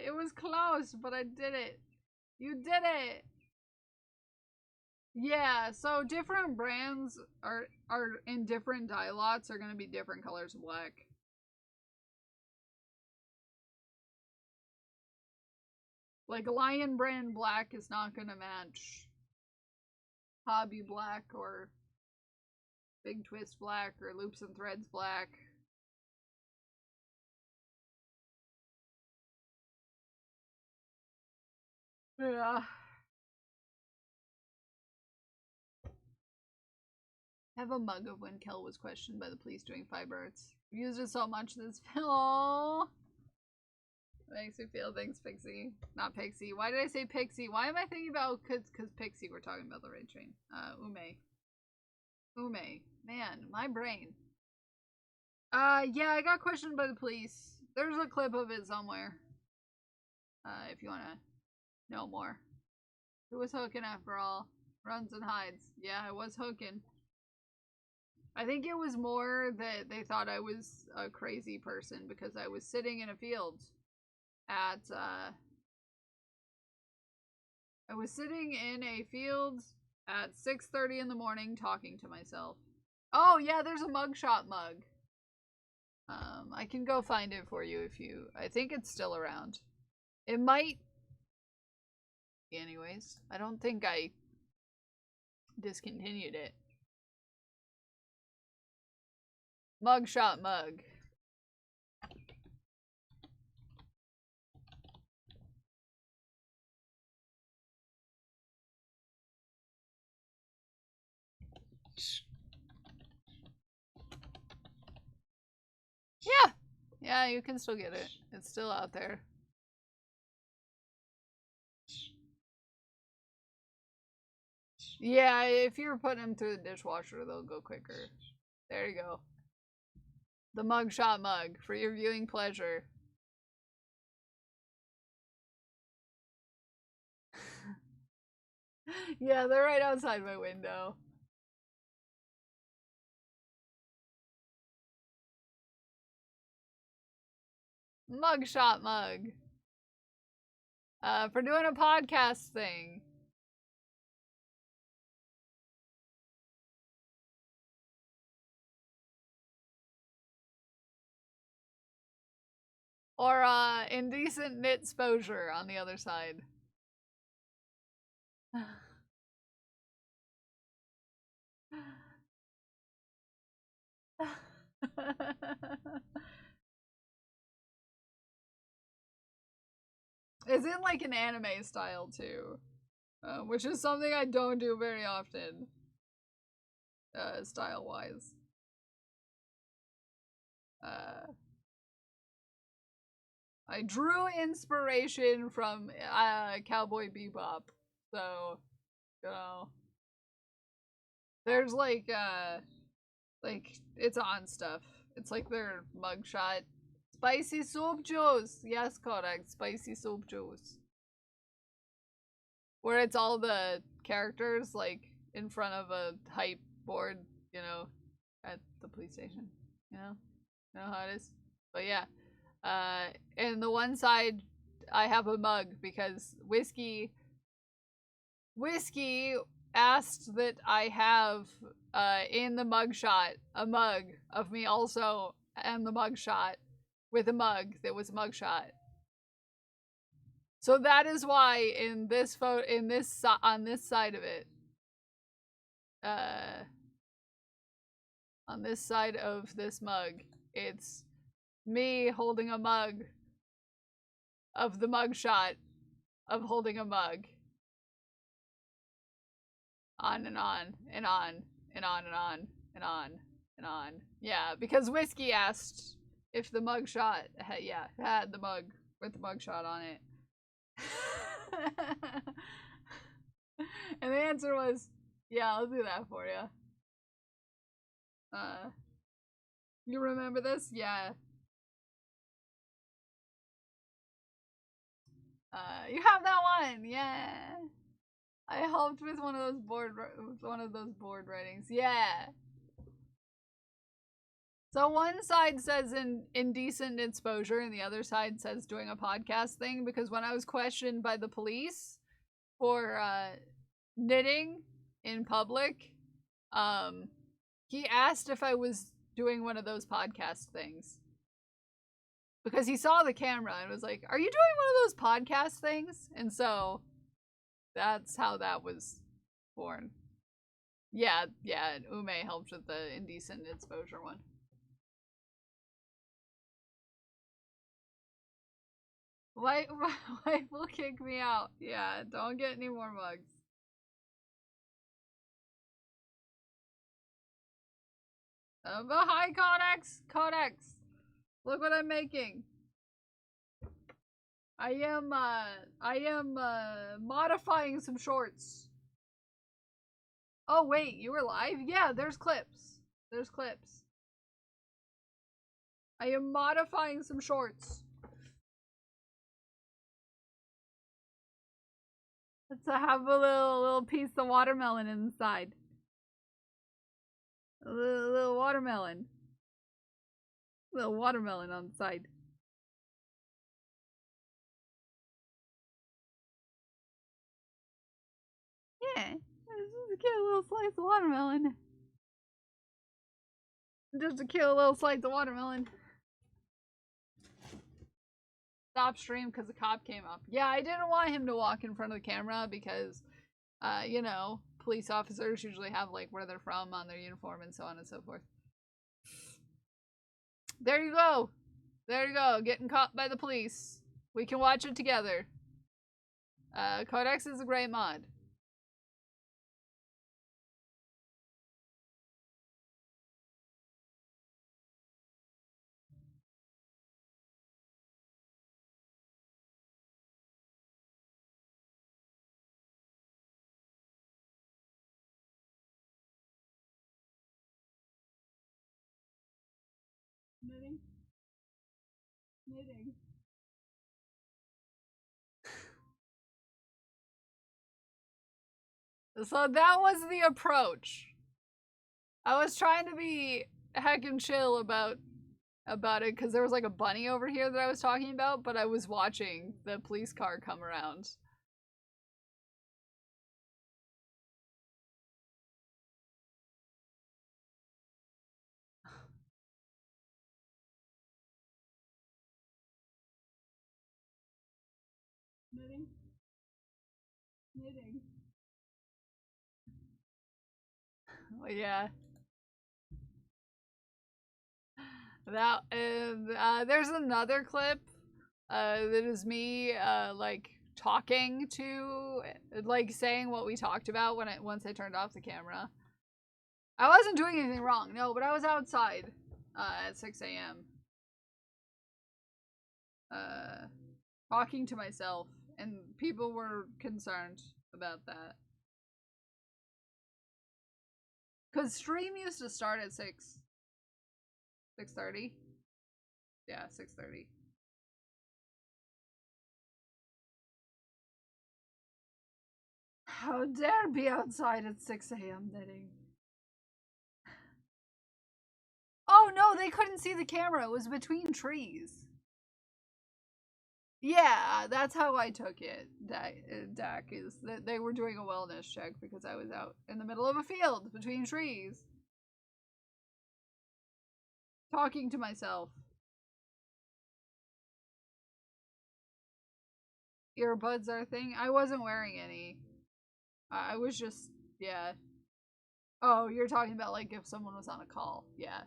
It was close, but I did it. You did it! Yeah, so different brands are in different dye lots are gonna be different colors of black. Like Lion brand black is not gonna match Hobby black or Big Twist black or Loops and Threads black. Yeah. I have a mug of when Kel was questioned by the police doing fiber arts. I've used it so much this film. Makes me feel. Thanks, Pixie. Not Pixie. Why did I say Pixie? Why am I thinking about cause Pixie? We're talking about the raid train. Ume. Ume. Man, my brain. Yeah, I got questioned by the police. There's a clip of it somewhere. If you wanna know more. Who was hooking after all? Runs and hides. Yeah, I was hooking. I think it was more that they thought I was a crazy person because I was sitting in a field at, I was sitting in a field at 6:30 in the morning talking to myself. Oh, yeah, there's a mugshot mug. I can go find it for you if you... I think it's still around. It might... Anyways, I don't think I discontinued it. Mugshot mug. Yeah! Yeah, you can still get it. It's still out there. Yeah, if you're putting them through the dishwasher, they'll go quicker. There you go. The mugshot mug for your viewing pleasure. Yeah, they're right outside my window. Mugshot mug. For doing a podcast thing. Or, indecent knit exposure on the other side. It's in like an anime style too, which is something I don't do very often, style wise. I drew inspiration from Cowboy Bebop, so you know, there's like it's on stuff. It's like their mugshot. Spicy soup juice! Yes, correct. Spicy soup juice. Where it's all the characters, like, in front of a hype board, you know, at the police station. You know how it is? But yeah. And the one side, I have a mug because Whiskey asked that I have, in the mugshot, a mug of me also and the mugshot. With a mug that was a mugshot. So that is why in this photo, on this side of it, on this side of this mug, it's me holding a mug of the mugshot of holding a mug. On and on and on and on and on and on and on. Yeah, because Whiskey asked if the mugshot, had the mug with the mugshot on it. And the answer was, yeah, I'll do that for you. You remember this? Yeah. You have that one, yeah. I helped with one of those board writings, yeah. So one side says indecent exposure and the other side says doing a podcast thing because when I was questioned by the police, for knitting in public. He asked if I was doing one of those podcast things. Because he saw the camera and was like, "Are you doing one of those podcast things?" And so that's how that was born. Yeah, Ume helped with the indecent exposure one. Wife will kick me out. Yeah, don't get any more mugs. But hi, Codex! Codex! Look what I'm making. I am modifying some shorts. Oh wait, you were live? Yeah, there's clips. There's clips. I am modifying some shorts. Let's have a little piece of watermelon inside. A little watermelon. Little watermelon on the side. Yeah, just a cute little slice of watermelon. Just a cute little slice of watermelon. Stop stream because the cop came up. Yeah, I didn't want him to walk in front of the camera because, you know, police officers usually have like where they're from on their uniform and so on and so forth. There you go. There you go. Getting caught by the police. We can watch it together. Codex is a great mod. Knitting. Knitting. So that was the approach. I was trying to be heckin' chill about it because there was like a bunny over here that I was talking about, but I was watching the police car come around. Knitting. Knitting. Oh, yeah. That there's another clip that is me like talking to, like saying what we talked about once I turned off the camera. I wasn't doing anything wrong, no, but I was outside at 6 a.m. Talking to myself, and people were concerned about that. Cause stream used to start at 6:30. Yeah, 6:30. How dare be outside at 6 a.m. knitting? Oh no, they couldn't see the camera. It was between trees. Yeah, that's how I took it. Dak is that they were doing a wellness check because I was out in the middle of a field between trees. Talking to myself. Earbuds are a thing. I wasn't wearing any. I was just, yeah. Oh, you're talking about like if someone was on a call. Yeah.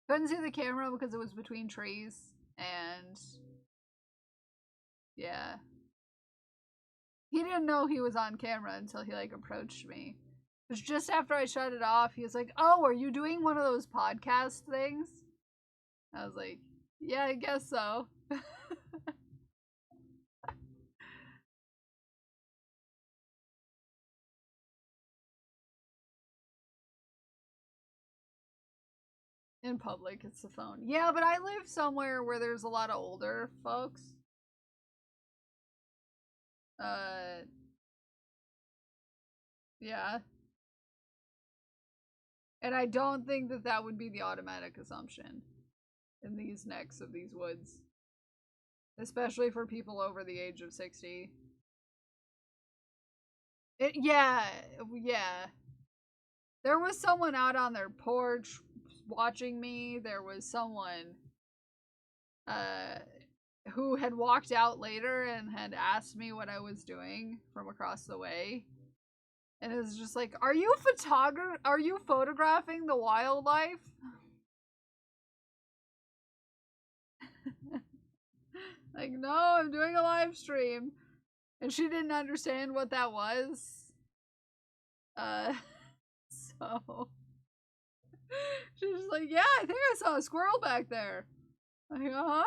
Couldn't see the camera because it was between trees and yeah. He didn't know he was on camera until he like approached me. It was just after I shut it off, he was like, "Oh, are you doing one of those podcast things?" I was like, "Yeah, I guess so." In public, it's the phone. Yeah, but I live somewhere where there's a lot of older folks. Yeah. And I don't think that that would be the automatic assumption in these necks of these woods. Especially for people over the age of 60. Yeah, yeah. There was someone out on their porch watching me. There was someone uh who had walked out later and had asked me what I was doing from across the way. And it was just like, are you photographing the wildlife? Like, no, I'm doing a live stream. And she didn't understand what that was. So she was like, yeah, I think I saw a squirrel back there. I'm like, huh?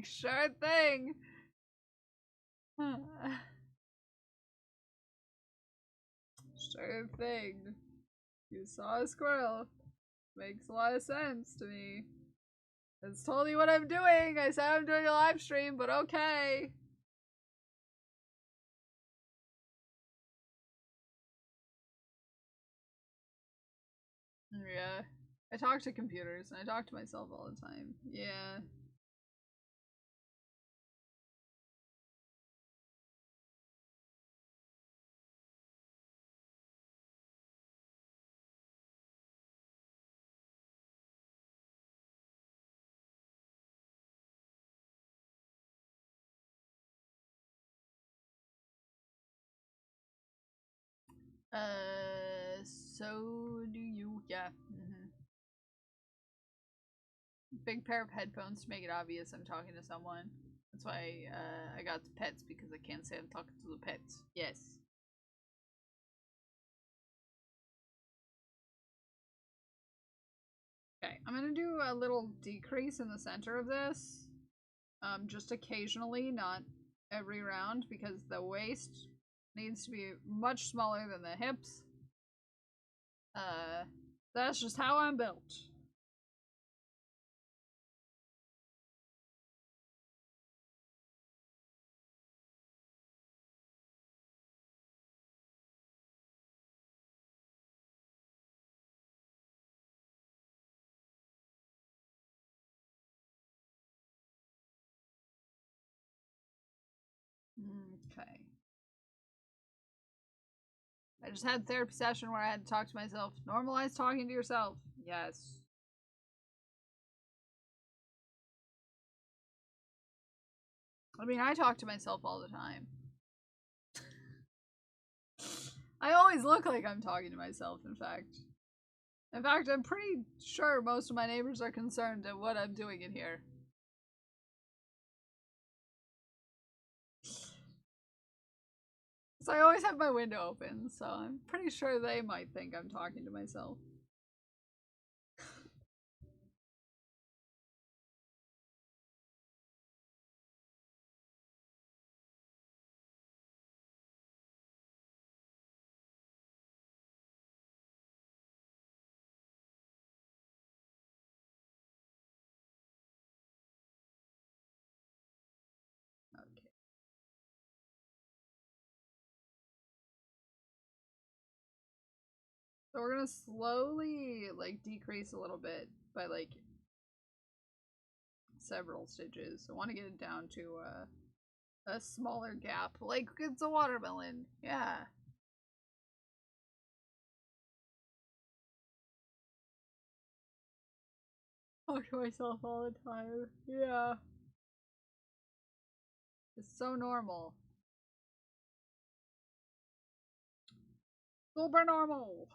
Sure thing. Sure thing. You saw a squirrel. Makes a lot of sense to me. That's totally what I'm doing. I said I'm doing a live stream, but okay. Yeah. I talk to computers and I talk to myself all the time. Yeah. So do you? Yeah. Big pair of headphones to make it obvious I'm talking to someone. That's why I got the pets, because I can't say I'm talking to the pets. Yes. Okay, I'm gonna do a little decrease in the center of this. Just occasionally, not every round, because the waist needs to be much smaller than the hips. That's just how I'm built. Okay. I just had a therapy session where I had to talk to myself. Normalize talking to yourself. Yes. I mean, I talk to myself all the time. I always look like I'm talking to myself, in fact. In fact, I'm pretty sure most of my neighbors are concerned at what I'm doing in here. So I always have my window open, so I'm pretty sure they might think I'm talking to myself. Okay. So we're gonna slowly, like, decrease a little bit by, like, several stitches. I want to get it down to a smaller gap. Like, it's a watermelon. Yeah. Talk to myself all the time. Yeah. It's so normal. Super normal.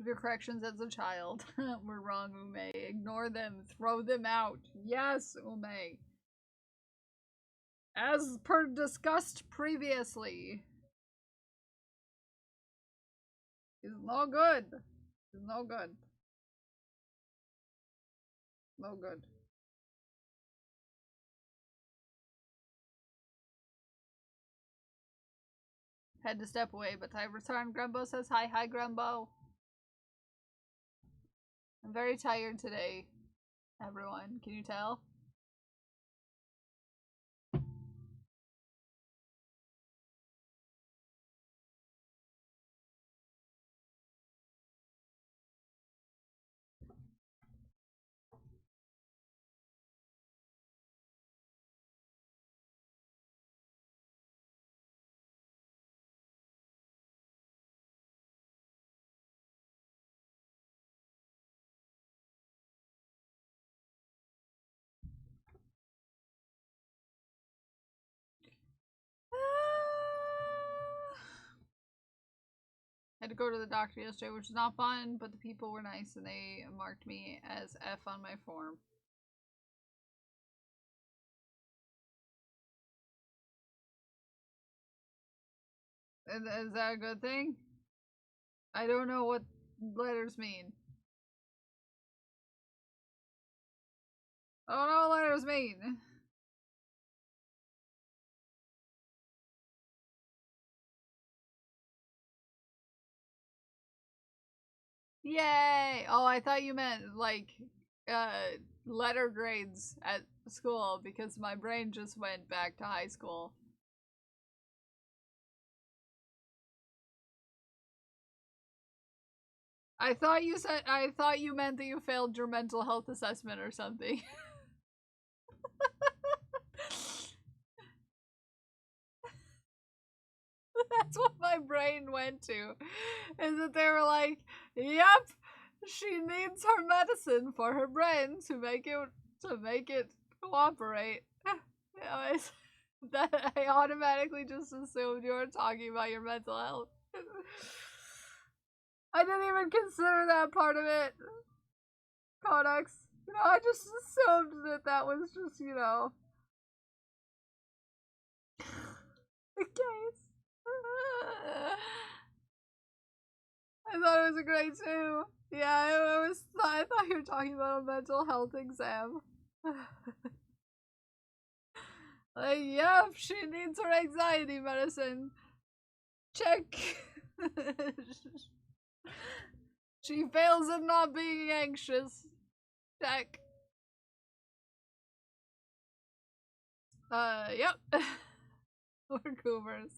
Your corrections as a child were wrong, Ume. Ignore them. Throw them out. Yes, Ume. As per discussed previously. He's no good. He's no good. No good. Had to step away, but I returned. Grumbo says hi. Hi, Grumbo. I'm very tired today. Everyone, can you tell? I had to go to the doctor yesterday, which was not fun, but the people were nice and they marked me as F on my form. Is that a good thing? I don't know what letters mean. I don't know what letters mean. Yay! Oh, I thought you meant like letter grades at school because my brain just went back to high school. I thought you meant that you failed your mental health assessment or something. That's what my brain went to. Is that they were like, yep, she needs her medicine for her brain to make it cooperate. That I automatically just assumed you were talking about your mental health. I didn't even consider that part of it. Codex. You know, I just assumed that was just, you know, the case. I thought it was a grade 2. Yeah, I thought you were talking about a mental health exam. Like, yep, she needs her anxiety medicine. Check. She fails at not being anxious. Check. Yep. Or Coomers.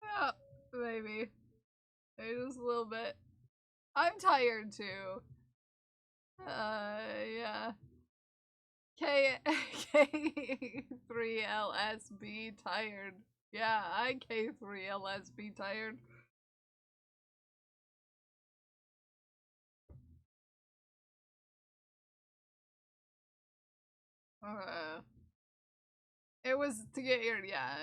Yeah, maybe. Maybe just a little bit. I'm tired too. Yeah. K3LSB tired. Yeah, I K3LSB tired. It was to get your, yeah.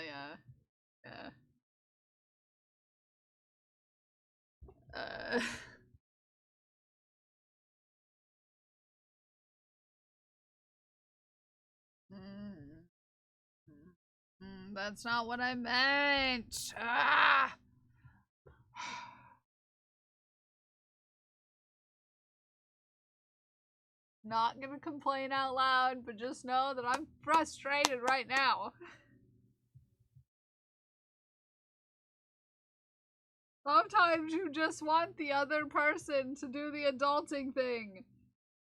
That's not what I meant. Ah! Not gonna complain out loud, but just know that I'm frustrated right now. Sometimes you just want the other person to do the adulting thing.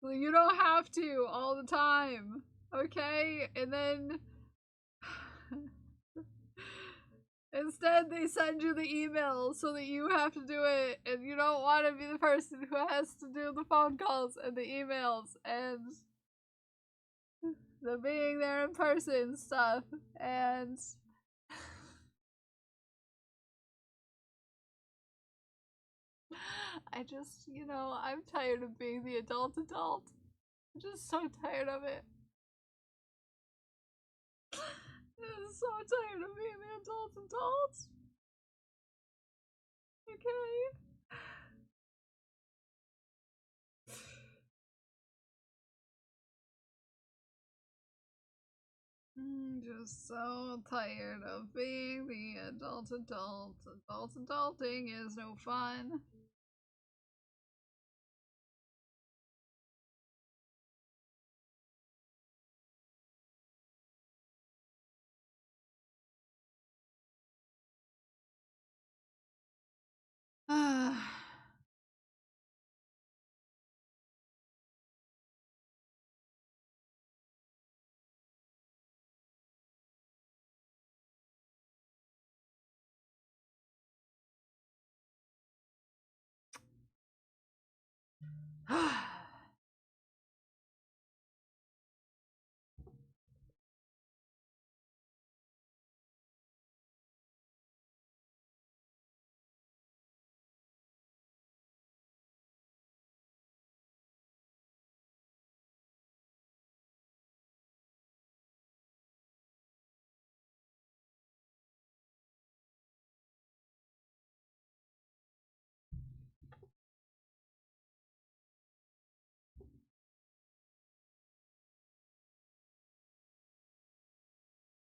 You don't have to all the time, okay? And then instead they send you the email so that you have to do it, and you don't want to be the person who has to do the phone calls and the emails and the being there in person stuff. And I just, you know, I'm tired of being the adult. I'm just so tired of it. I'm so tired of being the adult. Okay. Just so tired of being the adult. Adulting is no fun.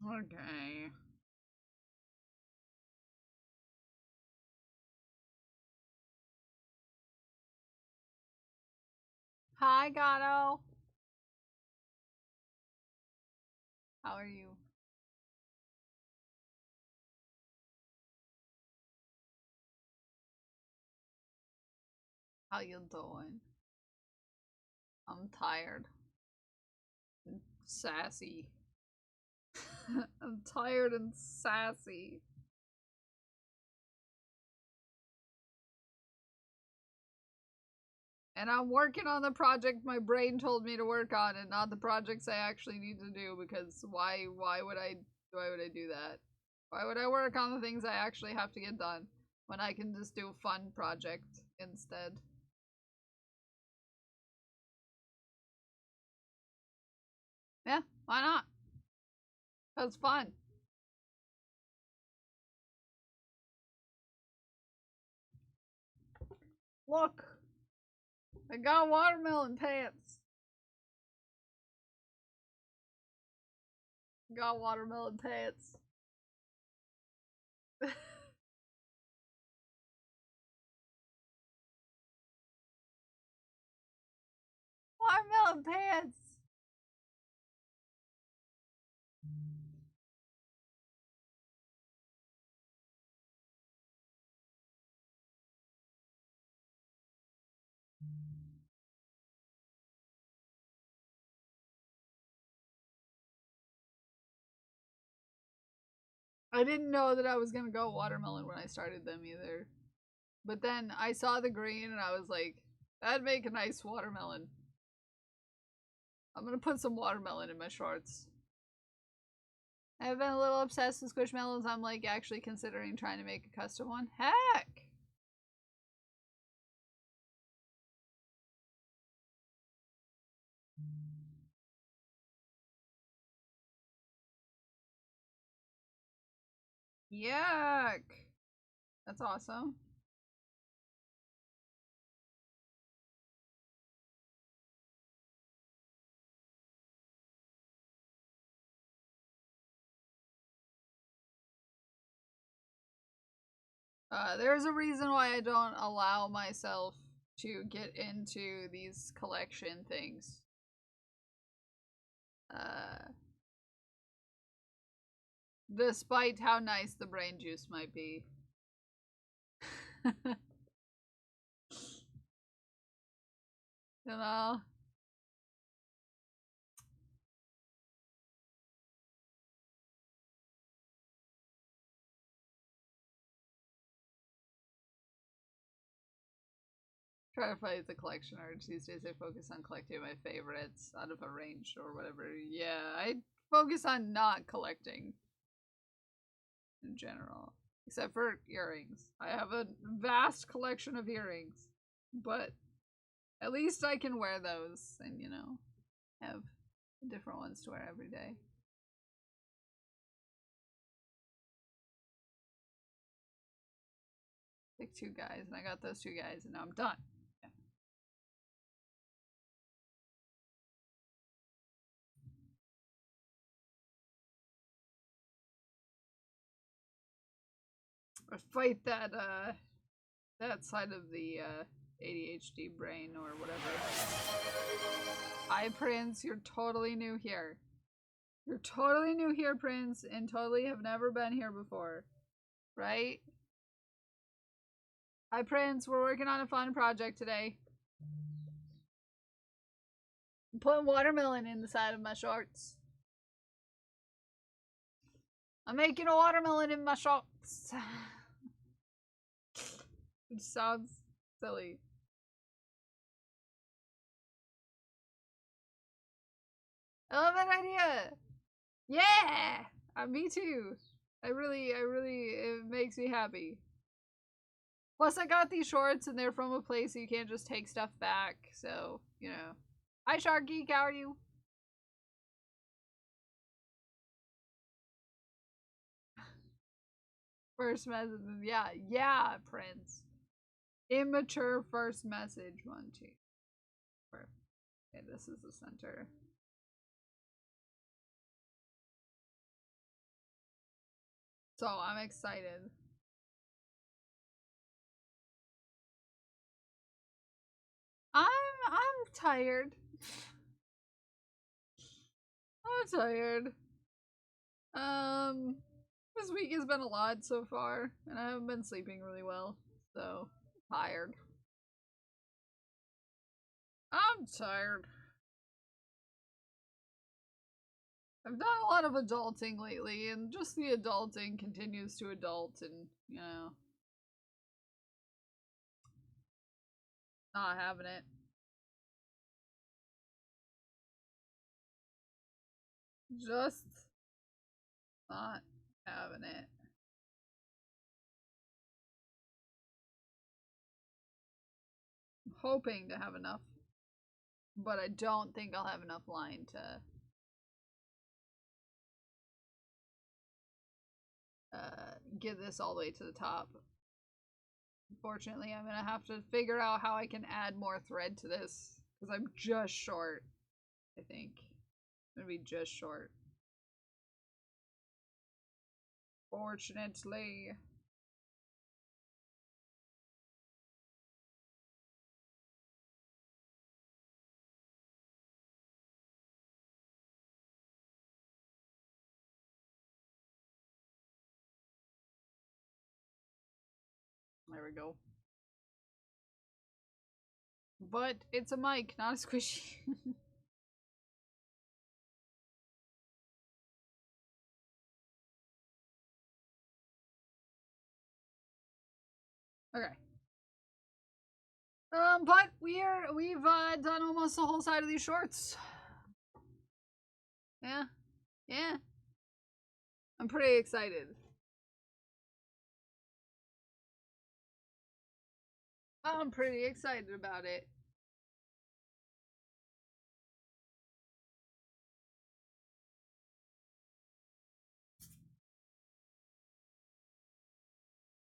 Okay. Hi, Gato. How are you? How you doing? I'm tired. And sassy. I'm tired and sassy. And I'm working on the project my brain told me to work on and not the projects I actually need to do because why would I do that? Why would I work on the things I actually have to get done when I can just do a fun project instead? Yeah, why not? That's fun. Look, I got watermelon pants. Got watermelon pants. Watermelon pants. I didn't know that I was gonna go watermelon when I started them either. But then I saw the green and I was like, that'd make a nice watermelon. I'm gonna put some watermelon in my shorts. I've been a little obsessed with squishmallows. I'm like actually considering trying to make a custom one. Heck! Yuck! That's awesome. There's a reason why I don't allow myself to get into these collection things. Despite how nice the brain juice might be. You know? Try to fight the collection urge. These days I focus on collecting my favorites out of a range or whatever. Yeah, I focus on not collecting in general. Except for earrings. I have a vast collection of earrings. But at least I can wear those and, you know, have different ones to wear every day. Pick 2 guys, and I got those 2 guys, and now I'm done. Yeah. I fight that that side of the ADHD brain or whatever. Hi, Prince. You're totally new here. You're totally new here, Prince, and totally have never been here before, right? Hi, Prince. We're working on a fun project today. I'm putting watermelon in the side of my shorts. I'm making a watermelon in my shorts. It sounds silly. I love that idea. Yeah, me too. I really, it makes me happy. Plus, I got these shorts and they're from a place so you can't just take stuff back. So, you know. Hi, Sharky. How are you? First message. Yeah, Prince. Immature first message. 1, 2. Okay, this is the center. So I'm excited. I'm tired. I'm tired. This week has been a lot so far, and I haven't been sleeping really well, so tired. I'm tired. I've done a lot of adulting lately, and just the adulting continues to adult, and, you know, not having it. Just not having it. I'm hoping to have enough, but I don't think I'll have enough line to get this all the way to the top. Unfortunately, I'm gonna have to figure out how I can add more thread to this, because I'm just short, I think. I'm gonna be just short. Fortunately. There we go. But it's a mic, not a squishy. Okay. But we've done almost the whole side of these shorts. Yeah. Yeah. I'm pretty excited. I'm pretty excited about it.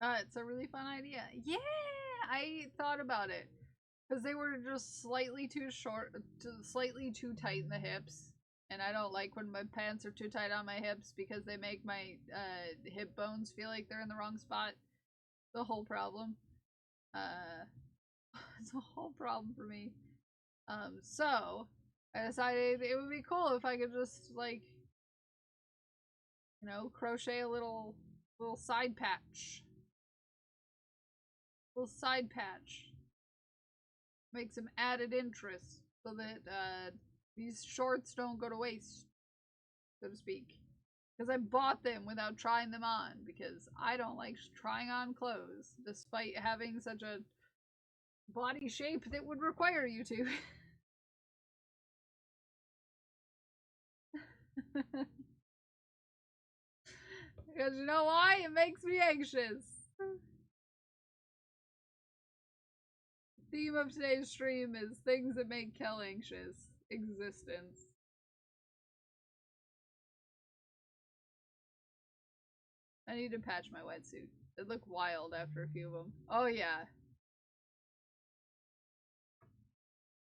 It's a really fun idea. Yeah, I thought about it. Because they were just slightly too short, slightly too tight in the hips. And I don't like when my pants are too tight on my hips because they make my hip bones feel like they're in the wrong spot. The whole problem. It's a whole problem for me. So I decided it would be cool if I could just, like, you know, crochet a little side patch. Little side patch. Make some added interest so that these shorts don't go to waste, so to speak. Because I bought them without trying them on, because I don't like trying on clothes, despite having such a body shape that would require you to. Because you know why? It makes me anxious. The theme of today's stream is things that make Kel anxious. Existence. I need to patch my wetsuit. It looked wild after a few of them. Oh yeah.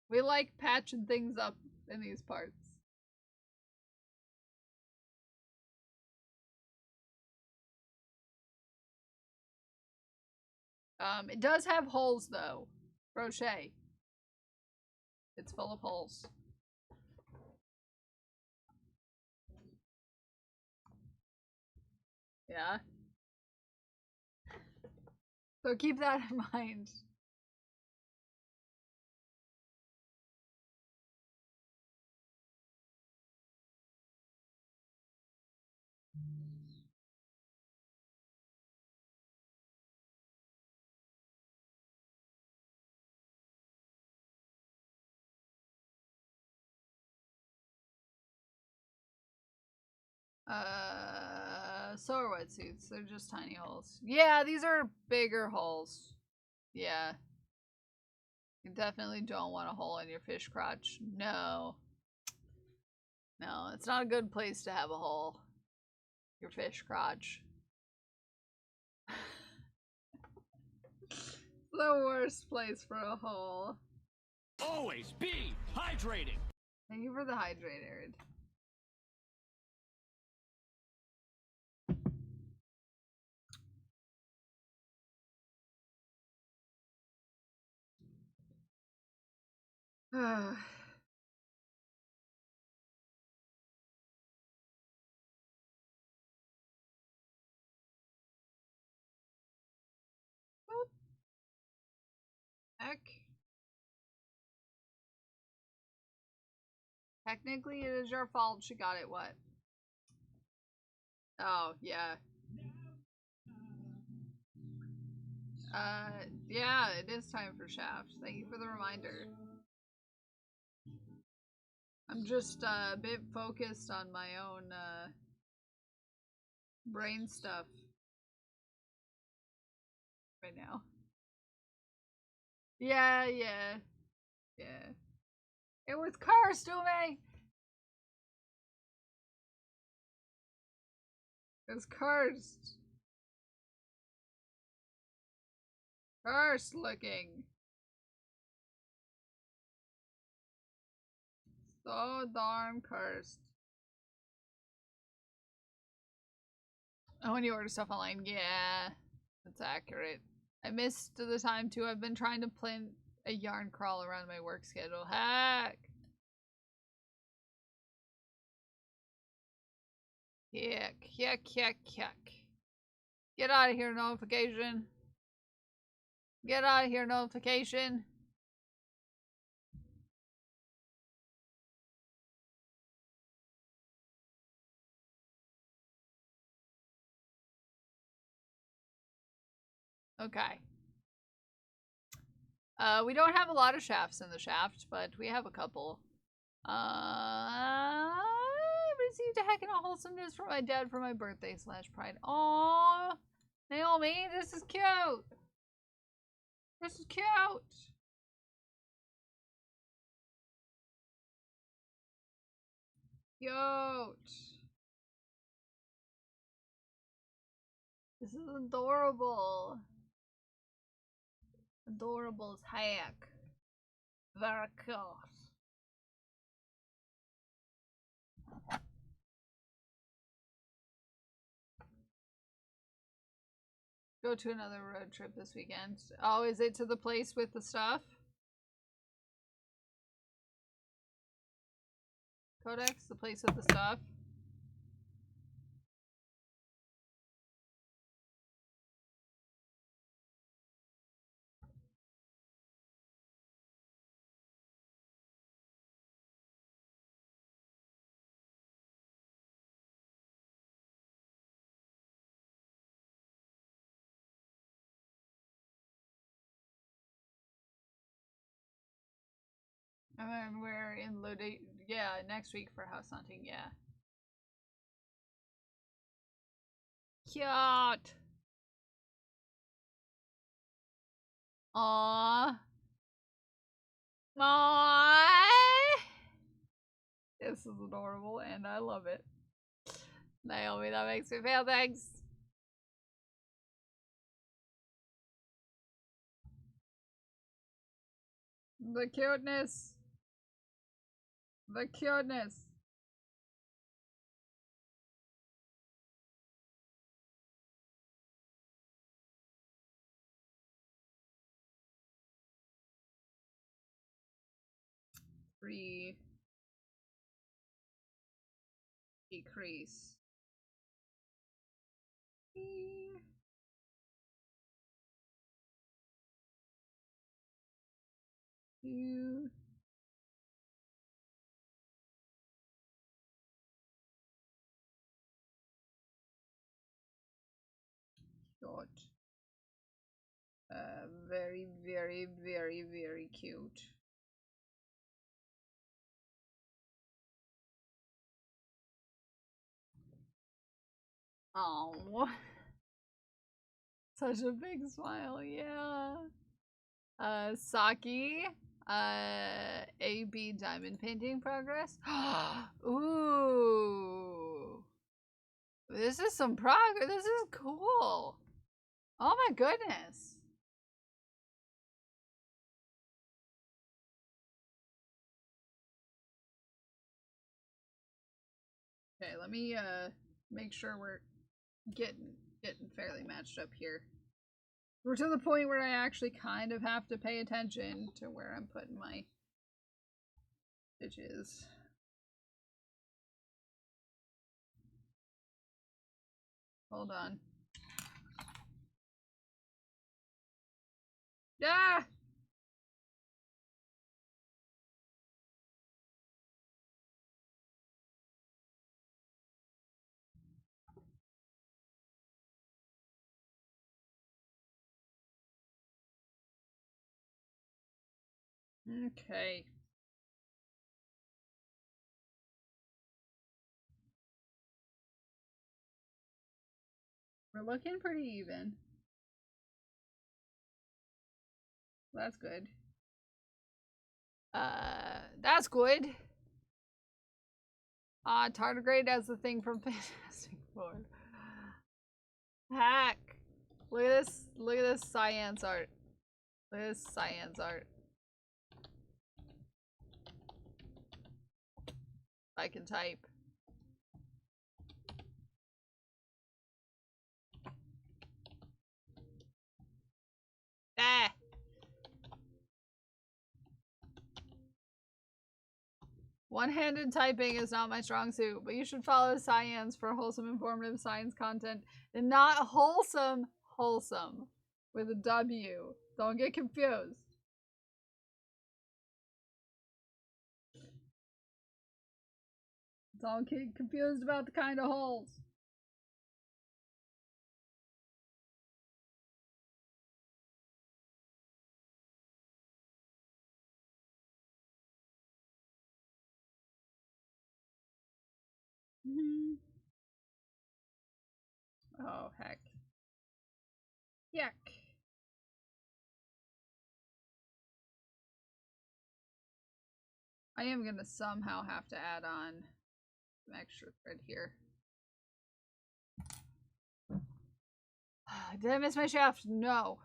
We like patching things up in these parts. It does have holes though. Crochet. It's full of holes. Yeah. So keep that in mind. So are wetsuits. They're just tiny holes. Yeah, these are bigger holes. Yeah. You definitely don't want a hole in your fish crotch. No. No, it's not a good place to have a hole. Your fish crotch. The worst place for a hole. Always be hydrating. Thank you for the hydrator. Heck. Technically, it is your fault she got it wet. Oh, yeah. Yeah, it is time for Shaft. Thank you for the reminder. I'm just a bit focused on my own brain stuff right now. Yeah. It was cursed to me! It was cursed. Cursed looking. So darn cursed. Oh, when you order stuff online, yeah, that's accurate. I missed the time too. I've been trying to plan a yarn crawl around my work schedule. Heck. Yuck. Get out of here, notification. Get out of here, notification. Okay. We don't have a lot of shafts in the shaft, but we have a couple. I received a heck and a wholesome news from my dad for my birthday / pride. Aww, Naomi, this is cute. This is cute. Cute. This is adorable. Adorable as heck. Very cute. Go to another road trip this weekend. Oh, is it to the place with the stuff? Codex, the place with the stuff? And then we're in Lodi, yeah, next week for house hunting, yeah. Cute. Aww. Aww. This is adorable and I love it. Naomi, that makes me feel thanks. The cuteness. The cuteness. Free. Decrease. Two. Short. Very cute. Oh, such a big smile, yeah. Saki, AB diamond painting progress. Ooh, this is some progress. This is cool. Oh my goodness. Okay, let me make sure we're getting fairly matched up here. We're to the point where I actually kind of have to pay attention to where I'm putting my stitches. Hold on. Yeah. Okay. We're looking pretty even. That's good. That's good. Tardigrade has the thing from Fantastic Four. Hack. Look at this. Look at this science art. Look at this science art. I can type. Ah. One-handed typing is not my strong suit, but you should follow science for wholesome, informative science content, and not wholesome, wholesome, with a W. Don't get confused. Don't get confused about the kind of holes. Oh, heck. Yuck. I am gonna somehow have to add on some extra thread here. Did I miss my shaft? No.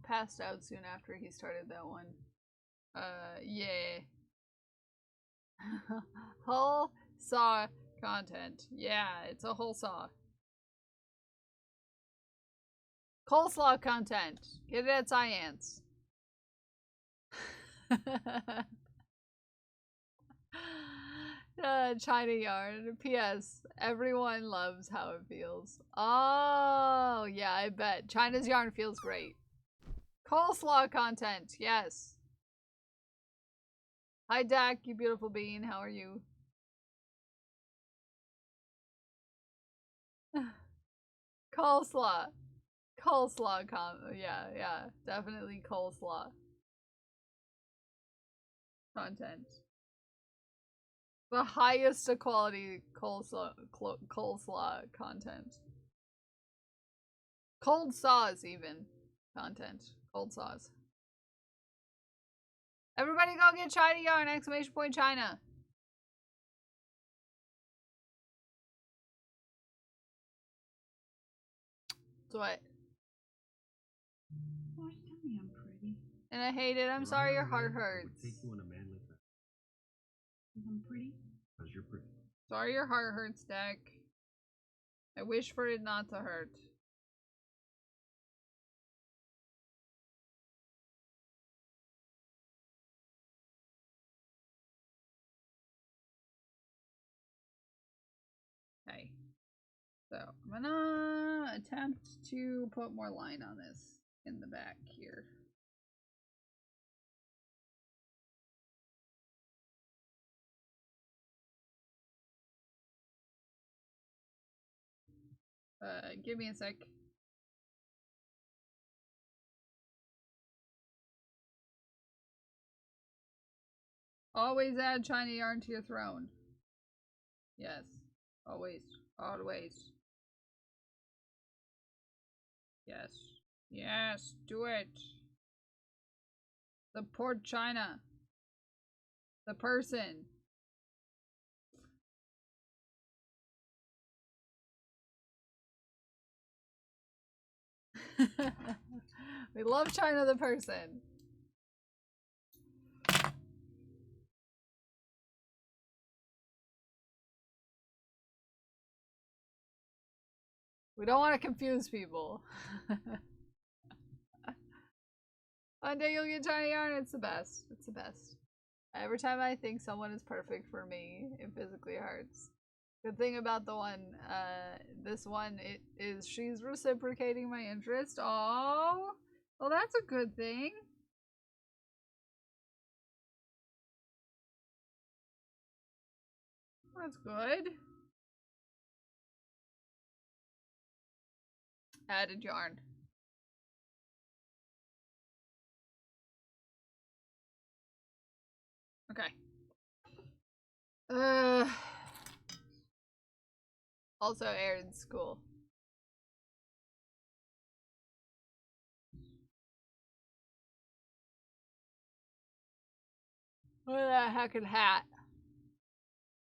Passed out soon after he started that one. Yeah. Whole saw content. Yeah, it's a whole saw. Coleslaw content. Get it at science. China yarn. P.S. Everyone loves how it feels. Oh, yeah, I bet. China's yarn feels great. Coleslaw content. Yes. Hi, Dak, you beautiful bean. How are you? Coleslaw. Coleslaw yeah, definitely coleslaw content. The highest quality coleslaw content. Cold saws even content. Cold saws. Everybody go get China yarn! Exclamation point China. So what? Boy, tell me I'm pretty. And I hate it. I'm sorry your heart hurts. Take you on a manly path. I'm pretty. Because you're pretty. Sorry your heart hurts, Deck. I wish for it not to hurt. Okay. So I'm gonna attempt to put more line on this in the back here. Give me a sec. Always add China yarn to your throne. Yes. Always. Always. Yes. Yes. Do it. Support China. The person. We love China the person. We don't want to confuse people. One day you'll get China yarn. It's the best. It's the best. Every time I think someone is perfect for me, it physically hurts. Good thing about the one, this one, it is she's reciprocating my interest. Oh, well, that's a good thing. That's good. Added yarn. Okay. Also Aaron's school. What the heckin' hat?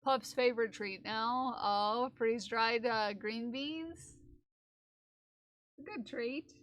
Pup's favorite treat now. Oh, freeze-dried green beans. A good treat.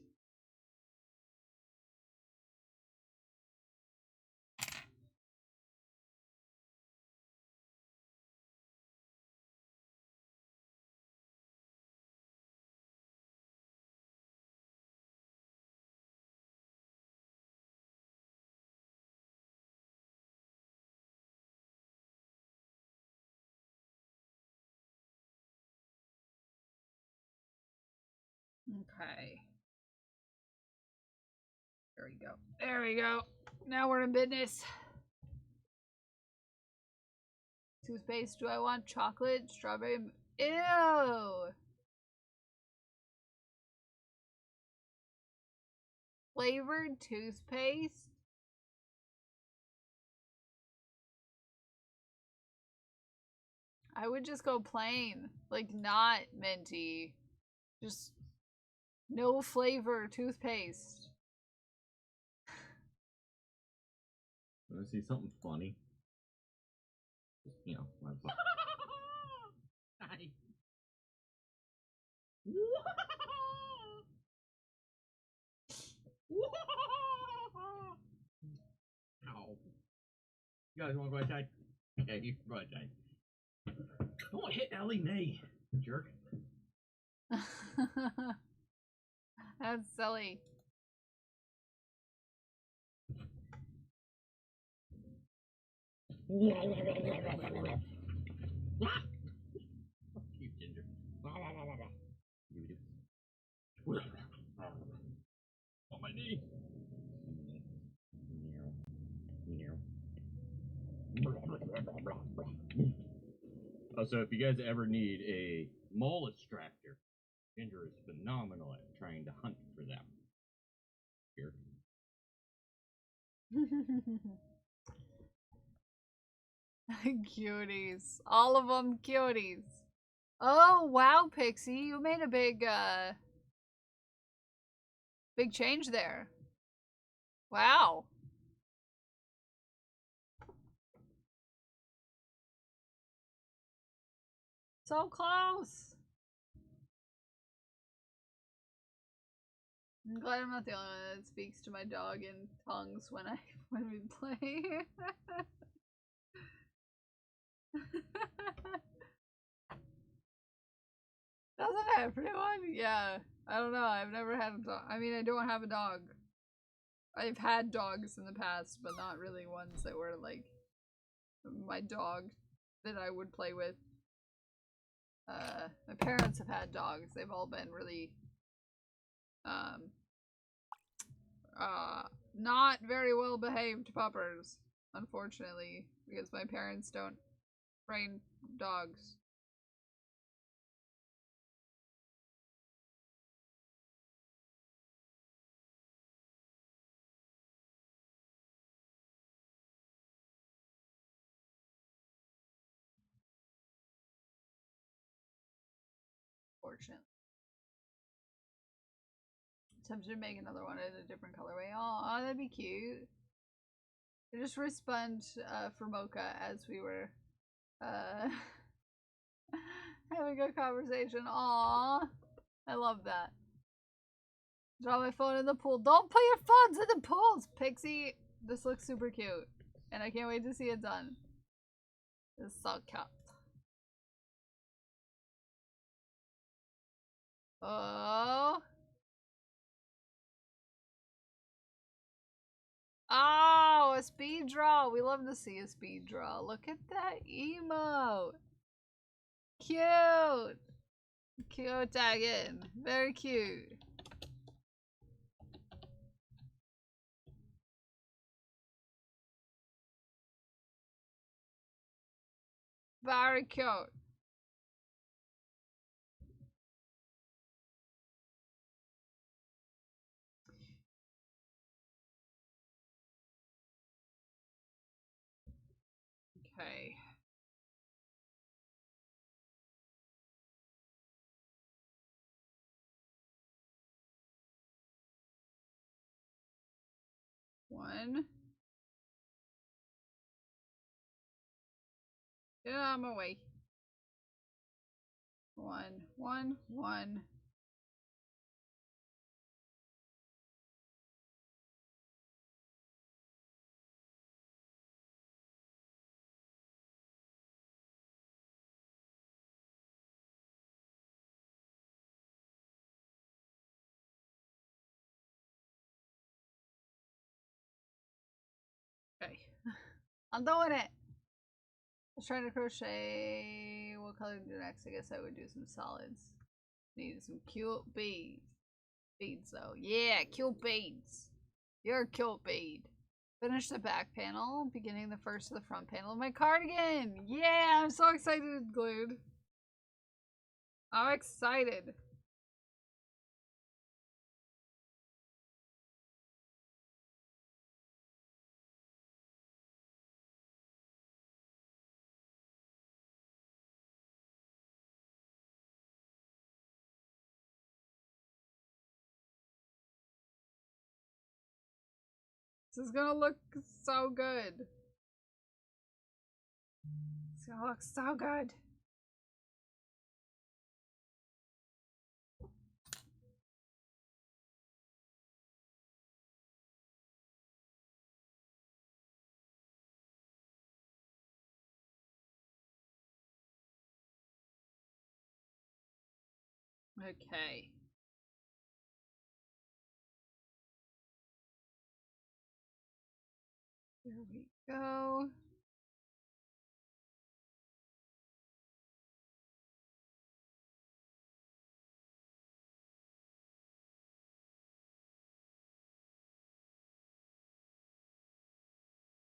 Okay. There we go. There we go. Now we're in business. Toothpaste. Do I want chocolate? Strawberry? Ew! Flavored toothpaste? I would just go plain. Like, not minty. Just no flavor toothpaste. Want to see something funny? You know, Hi. Ow. You guys want to go outside? Yeah, you can go outside. Don't hit Ellie Mae, jerk. That's silly. You ginger. On my knee. Also, if you guys ever need a mole extractor, Ginger is phenomenal at trying to hunt for them. Here. Cuties. All of them cuties. Oh, wow, Pixie. You made a big change there. Wow. So close. I'm glad I'm not the only one that speaks to my dog in tongues when we play. Doesn't everyone? Yeah. I don't know. I've never had a dog. I mean, I don't have a dog. I've had dogs in the past, but not really ones that were like my dog that I would play with. My parents have had dogs. They've all been really not very well behaved puppers, unfortunately, because my parents don't train dogs. unfortunately. Tempted to make another one in a different colorway. Oh, that'd be cute. I just respond for Mocha as we were having a conversation. Aw, I love that. Drop my phone in the pool. Don't put your phones in the pools, Pixie. This looks super cute, and I can't wait to see it done. It's so cute. Oh. Oh, a speed draw. We love to see a speed draw. Look at that emote. Cute. Cute again. Very cute. Very cute. Okay. One. Get out of my way. One, one, one. Okay. I'm doing it. I was trying to crochet. What color to do next? I guess I would do some solids. Need some cute beads. Beads though. Yeah, cute beads. You're a cute bead. Finish the back panel, beginning the first of the front panel of my cardigan. Yeah, I'm so excited it's glued. I'm excited. This is gonna look so good. It's gonna look so good. Okay. Here we go.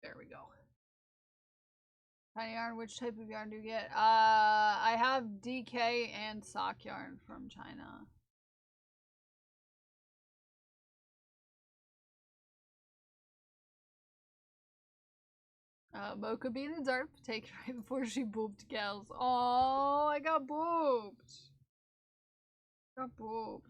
There we go. Tiny yarn, which type of yarn do you get? I have DK and sock yarn from China. Mocha being a dark take right before she booped gals. Oh, I got booped. Got booped.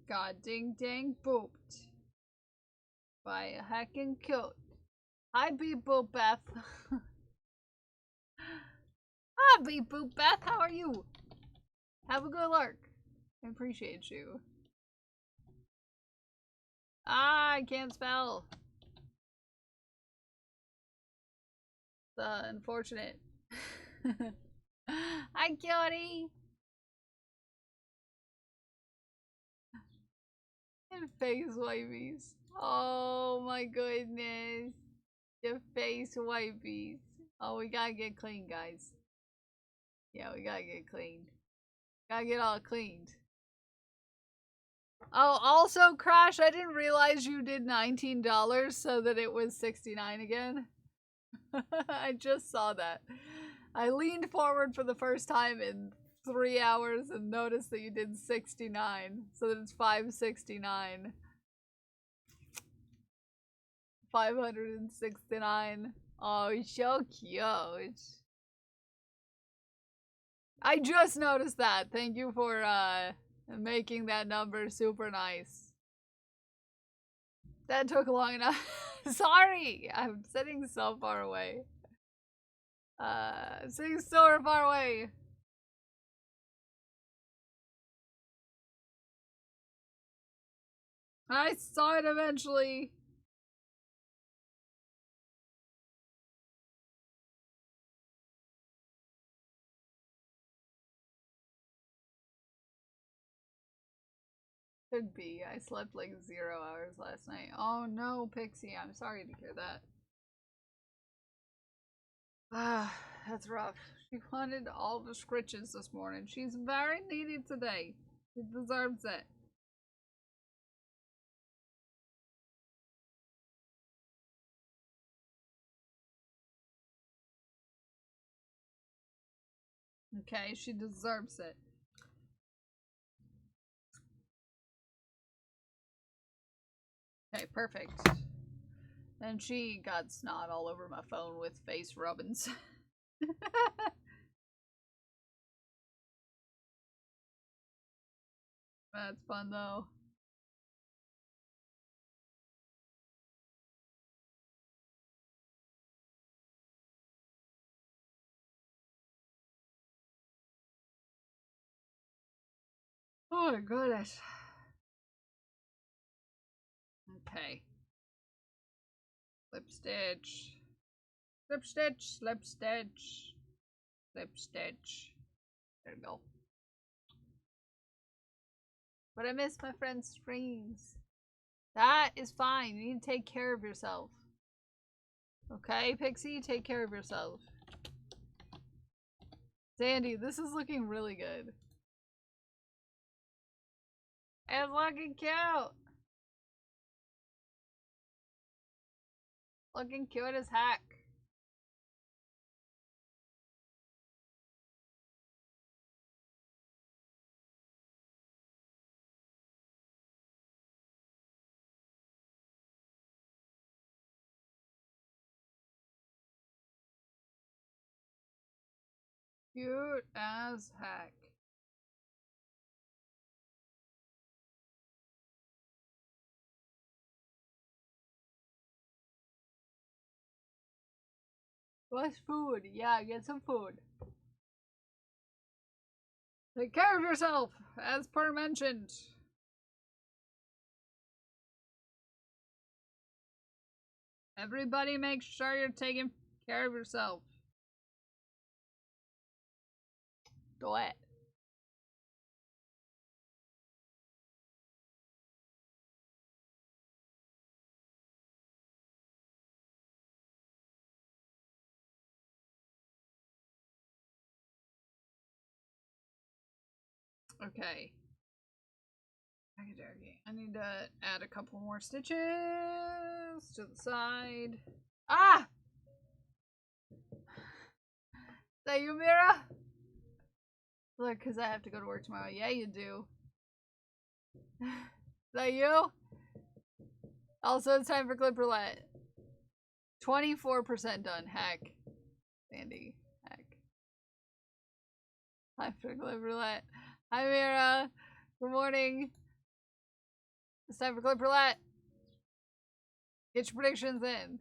Got ding dang booped. By a heckin' cute. Hi, Beep Boop Beth. Hi, Beep Boop Beth. How are you? Have a good lark. I appreciate you. Ah, I can't spell. Unfortunate. Hi, cutie. And face wipies. Oh my goodness. The face wipies. Oh, we gotta get clean, guys. Yeah, we gotta get clean. Gotta get all cleaned. Oh, also, Crash, I didn't realize you did $19 so that it was 69 again. I just saw that. I leaned forward for the first time in 3 hours and noticed that you did 69, so that it's 569. 569. Oh, so cute. I just noticed that. Thank you for making that number super nice. That took long enough. Sorry, I'm sitting so far away. Sitting so far away. I saw it eventually. Could be. I slept like 0 hours last night. Oh no, Pixie, I'm sorry to hear that. Ah, that's rough. She wanted all the scritches this morning. She's very needy today. She deserves it. Okay, she deserves it. Okay, perfect. And she got snot all over my phone with face rubbings. That's fun though. Oh my goodness. Okay. Slip stitch. Slip stitch, slip stitch. Slip stitch. There we go. But I miss my friend's streams. That is fine. You need to take care of yourself. Okay, Pixie? Take care of yourself. Sandy, this is looking really good. It's looking cute. Looking cute as heck. Cute as heck. What's food? Yeah, get some food. Take care of yourself, as per mentioned. Everybody make sure you're taking care of yourself. Do it. Okay. I need to add a couple more stitches to the side. Ah! Is that you, Mira? Look, because I have to go to work tomorrow. Yeah, you do. Is that you? Also, it's time for clip roulette. 24% done. Heck. Sandy. Heck. Time for clip roulette. Hi, Mira. Good morning. It's time for clip roulette. Get your predictions in.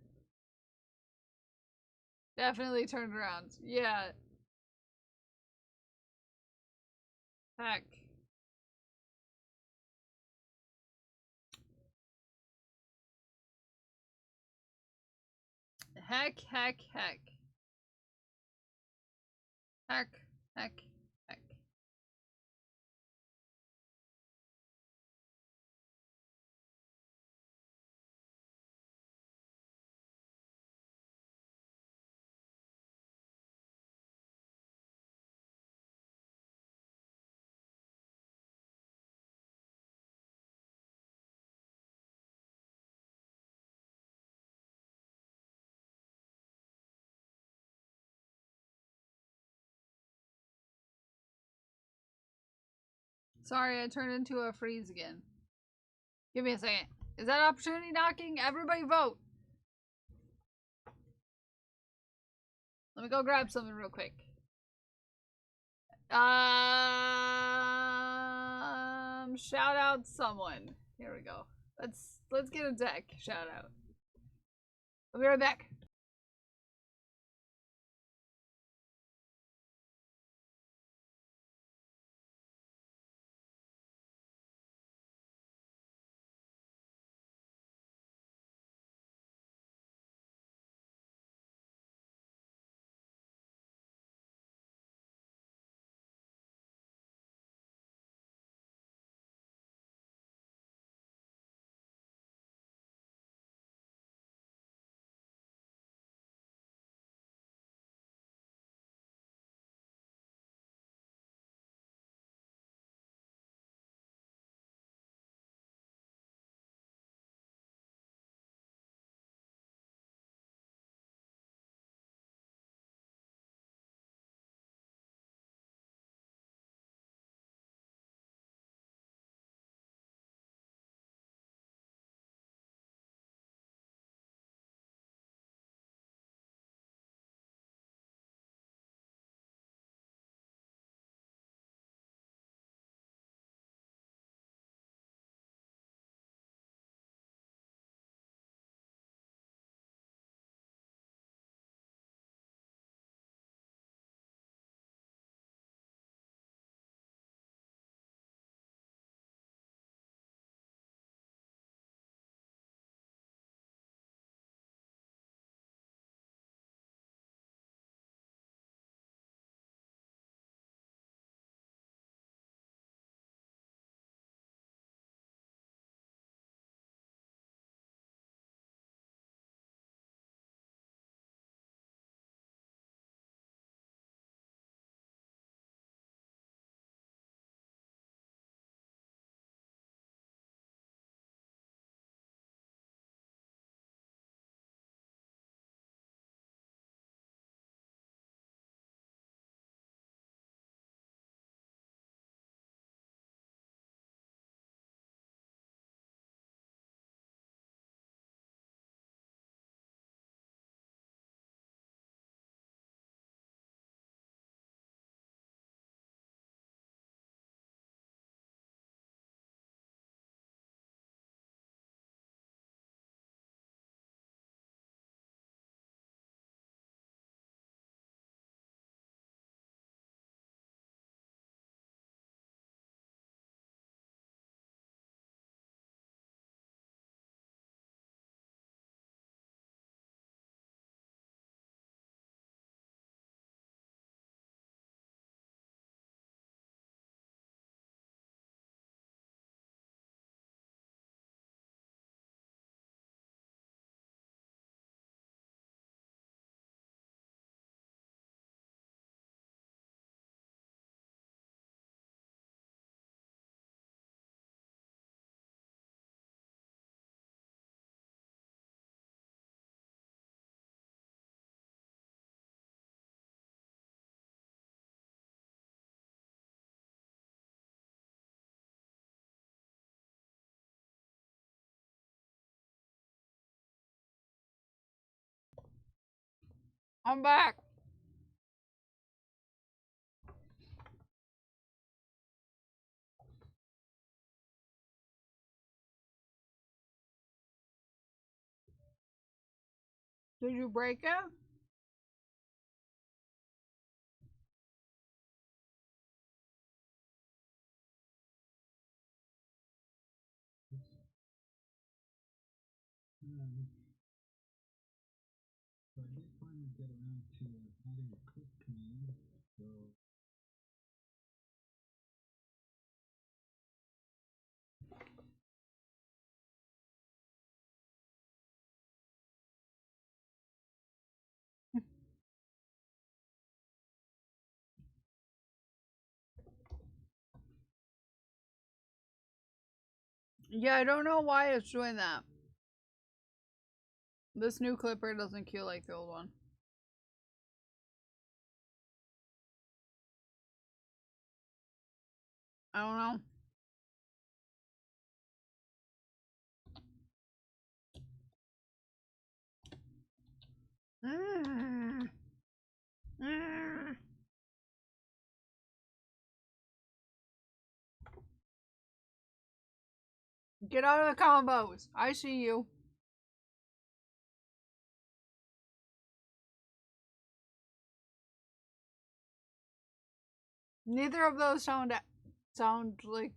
Definitely turned around. Yeah. Heck. Heck, heck, heck. Heck, heck, heck. Sorry, I turned into a freeze again. Give me a second. Is that opportunity knocking? Everybody vote. Let me go grab something real quick. Shout out someone. Here we go. Let's get a deck shout out. I'll be right back. I'm back. Did you break it? So I did finally get around to adding a click command. So Yeah, I don't know why it's doing that. This new clipper doesn't queue like the old one. I don't know. Mm. Mm. Get out of the combos. I see you. Neither of those sound like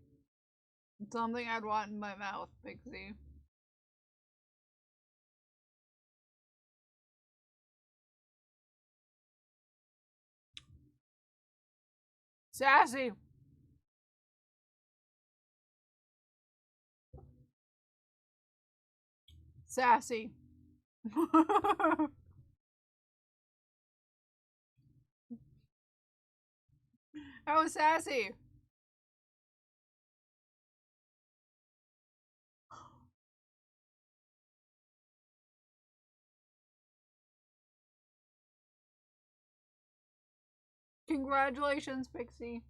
something I'd want in my mouth, Pixie. Sassy. Sassy. That was sassy. Congratulations, Pixie.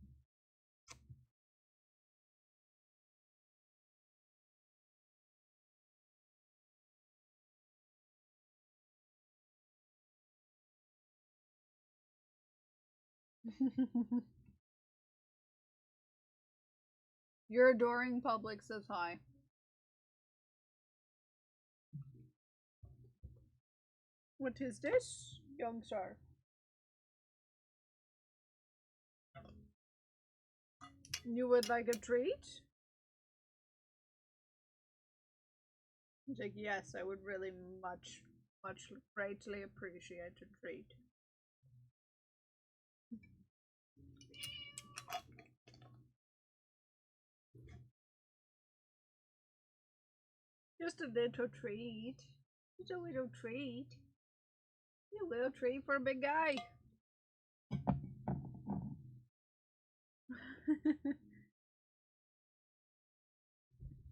Your adoring public says hi. What is this, young sir? You would like a treat? He's like, yes, I would really much greatly appreciate a treat. Just a little treat. Just a little treat. A little treat for a big guy.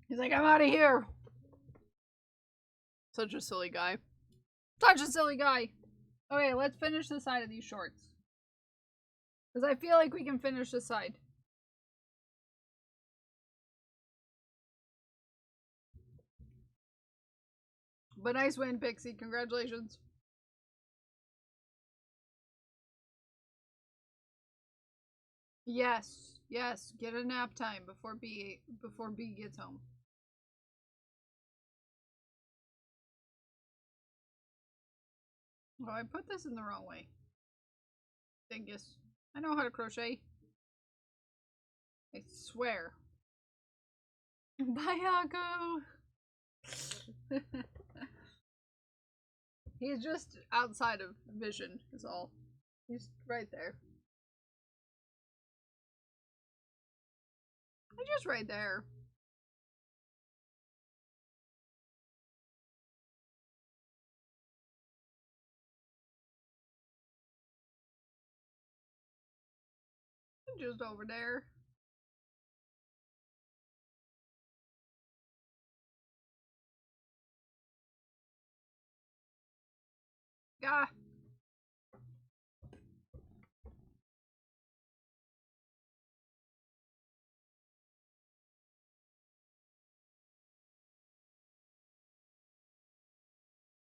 He's like, I'm out of here. Such a silly guy. Such a silly guy. Okay, let's finish the side of these shorts. Because I feel like we can finish this side. But nice win, Pixie. Congratulations. Yes, yes. Get a nap time before B gets home. Oh, I put this in the wrong way. Dingus. I know how to crochet. I swear. Bye, Haku! He's just outside of vision, is all. He's right there. He's just right there. He's just over there. Yeah.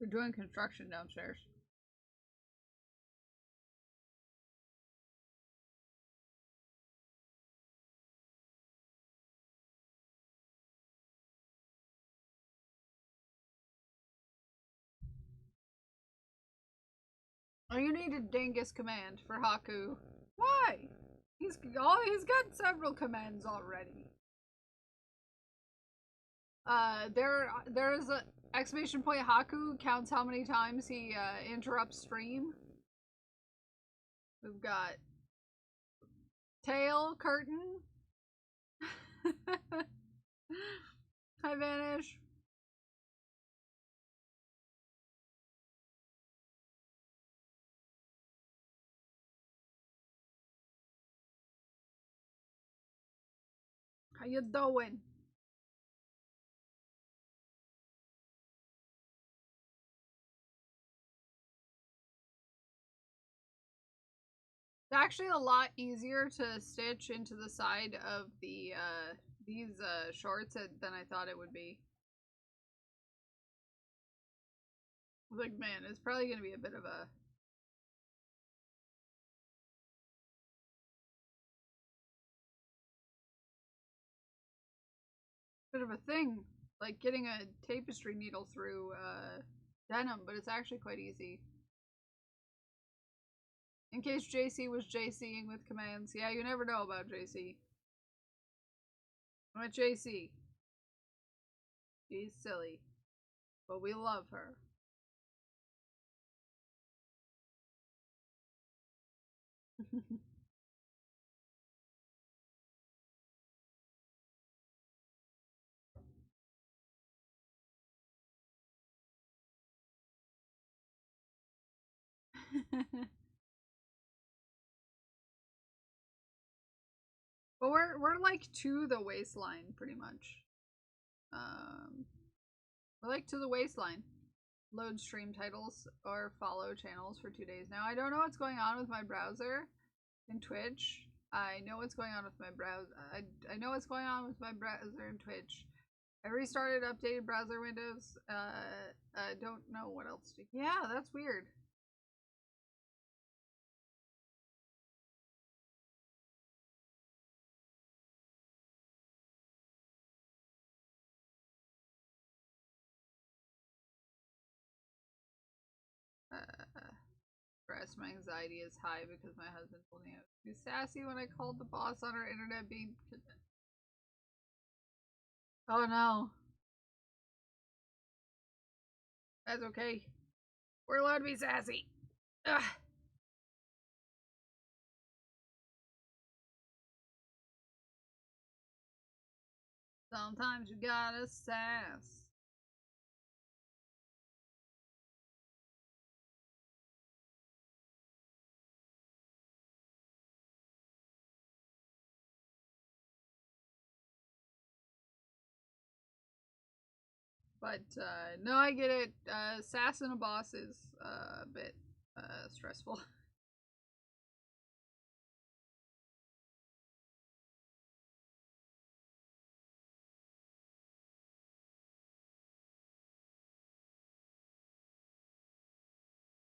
We're doing construction downstairs. Oh, you need a Dingus command for Haku. Why? He's got several commands already. There's a exclamation point Haku counts how many times he interrupts stream. We've got tail curtain. Hi Vanish. How you doing? It's actually a lot easier to stitch into the side of the these shorts than I thought it would be. Like, man, it's probably gonna be a bit of a thing, like getting a tapestry needle through denim, but it's actually quite easy. In case JC was JCing with commands. Yeah, you never know about JC. I'm at JC. She's silly, but we love her. But we're like to the waistline pretty much. We're like to the waistline. Load stream titles or follow channels for 2 days now. I don't know what's going on with my browser and Twitch. I know what's going on with my browser. I know what's going on with my browser and Twitch. I restarted updated browser windows. I don't know what else to. Yeah, that's weird. Stress, my anxiety is high because my husband told me I was too sassy when I called the boss on our internet being. Oh no. That's okay. We're allowed to be sassy. Ugh. Sometimes you gotta sass. But no, I get it. Sassing a boss is a bit stressful.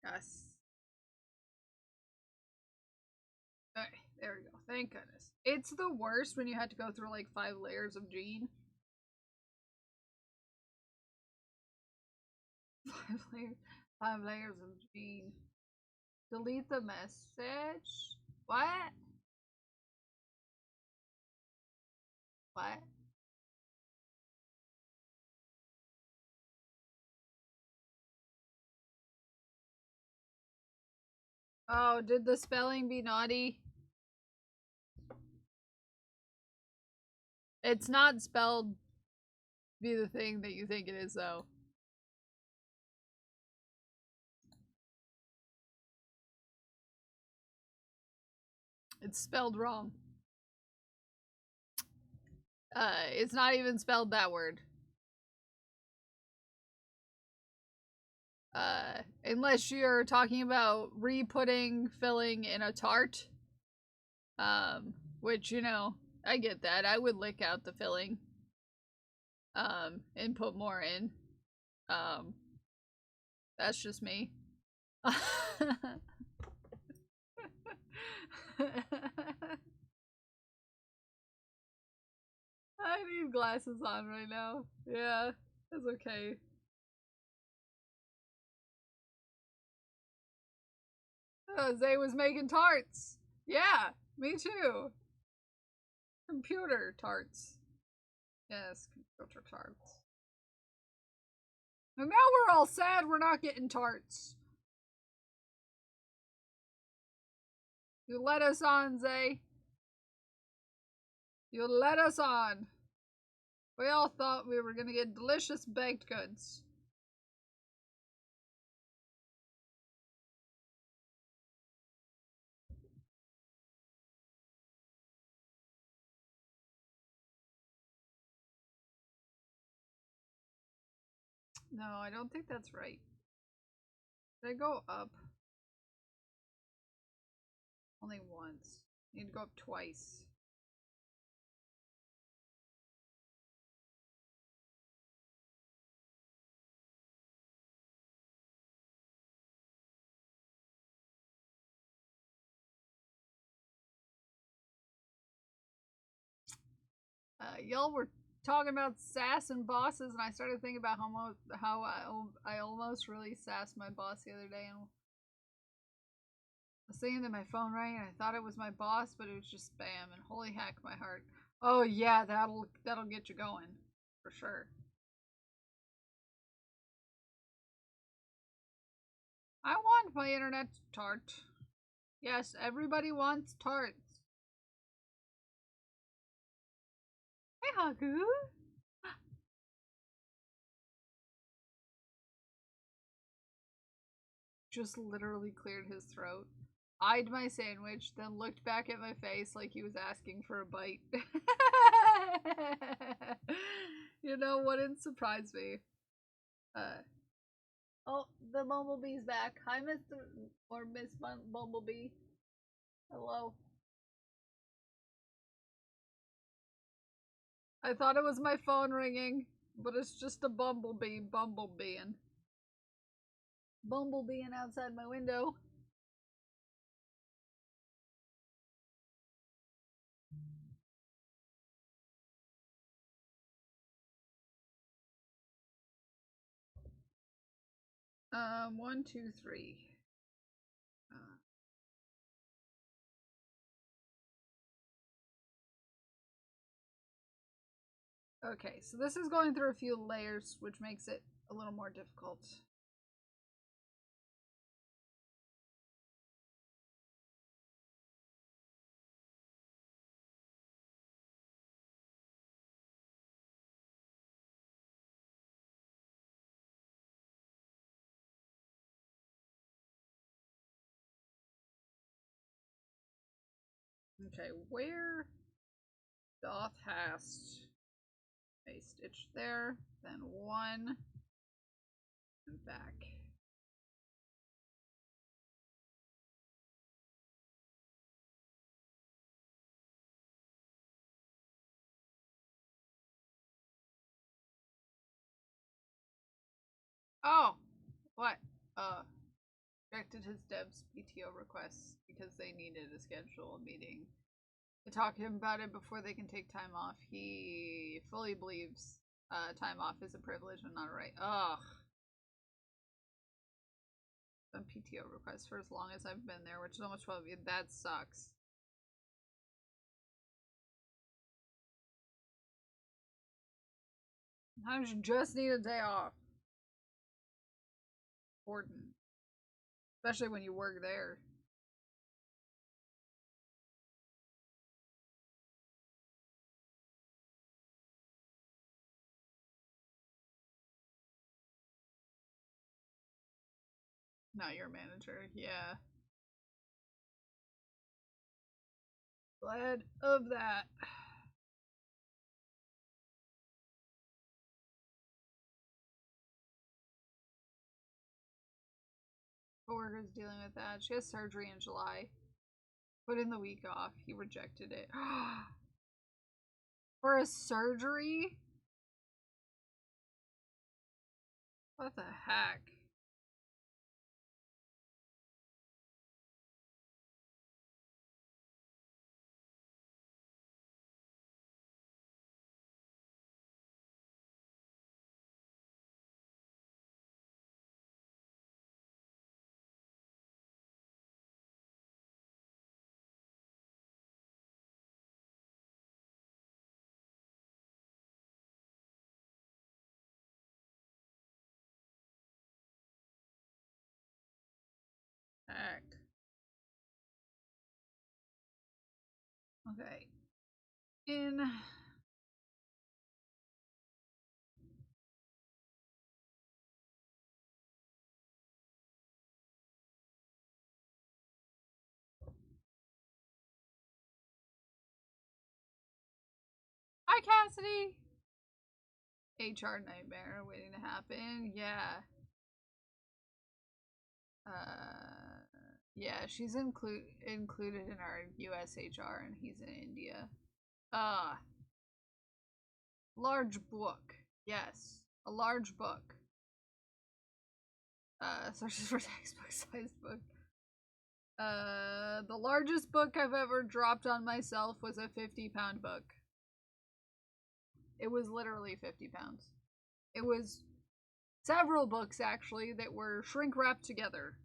Yes. Okay, there we go. Thank goodness. It's the worst when you had to go through like 5 layers of Gene. 5 layers of Gene. Delete the message. What? What? Oh, did the spelling be naughty? It's not spelled be the thing that you think it is, though. It's spelled wrong. It's not even spelled that word. Unless you're talking about re-putting filling in a tart. Which, you know, I get that. I would lick out the filling. And put more in. That's just me. I need glasses on right now. Yeah, that's okay. Zay was making tarts. Yeah, me too. Computer tarts. Yes, computer tarts. And now we're all sad we're not getting tarts. You let us on, Zay. You let us on. We all thought we were gonna get delicious baked goods. No, I don't think that's right. Did I go up? Only once. I need to go up twice. y'all were talking about sass and bosses, and I started thinking about how I almost really sassed my boss the other day, and I was thinking that my phone rang, and I thought it was my boss, but it was just spam, and holy heck, my heart. Oh yeah, that'll get you going, for sure. I want my internet tart. Yes, everybody wants tarts. Hey, Haku. Just literally cleared his throat, eyed my sandwich, then looked back at my face like he was asking for a bite. You know, wouldn't surprise me. Oh, the bumblebee's back. Hi, Mr. or Miss Bumblebee. Hello. I thought it was my phone ringing, but it's just a bumblebeeing outside my window. One, two, three. Okay, so this is going through a few layers, which makes it a little more difficult. Okay, where doth hast a stitch there, then one, and back. Oh, what? Rejected his dev's PTO requests because they needed to schedule a meeting to talk to him about it before they can take time off. He fully believes time off is a privilege and not a right. Ugh. Some PTO requests for as long as I've been there, which is almost 12 years. That sucks. Sometimes you just need a day off. Important. Especially when you work there. Not your manager, yeah. Glad of that. Coworker's dealing with that. She has surgery in July. Put in the week off. He rejected it. For a surgery? What the heck? Heck. Okay. In Hi, Cassidy. HR nightmare waiting to happen. Yeah. Yeah, she's included in our US HR, and he's in India. Large book. Yes, a large book. Searches for textbook size book. The largest book I've ever dropped on myself was a 50-pound book. It was literally 50 pounds. It was several books, actually, that were shrink-wrapped together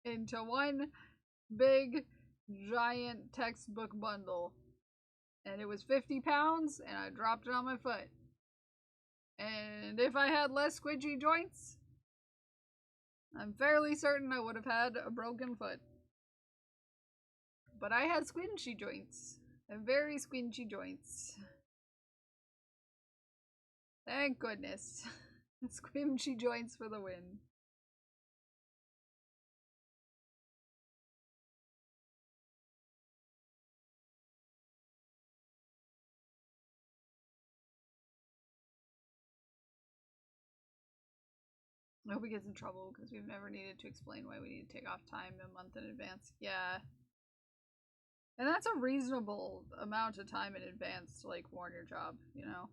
into one big, giant textbook bundle. And it was 50 pounds, and I dropped it on my foot. And if I had less squidgy joints, I'm fairly certain I would have had a broken foot. But I had squinchy joints. Very squinchy joints. Thank goodness. Squinchy joints for the win. I hope he gets in trouble because we've never needed to explain why we need to take off time a month in advance. Yeah. And that's a reasonable amount of time in advance to, like, warn your job, you know?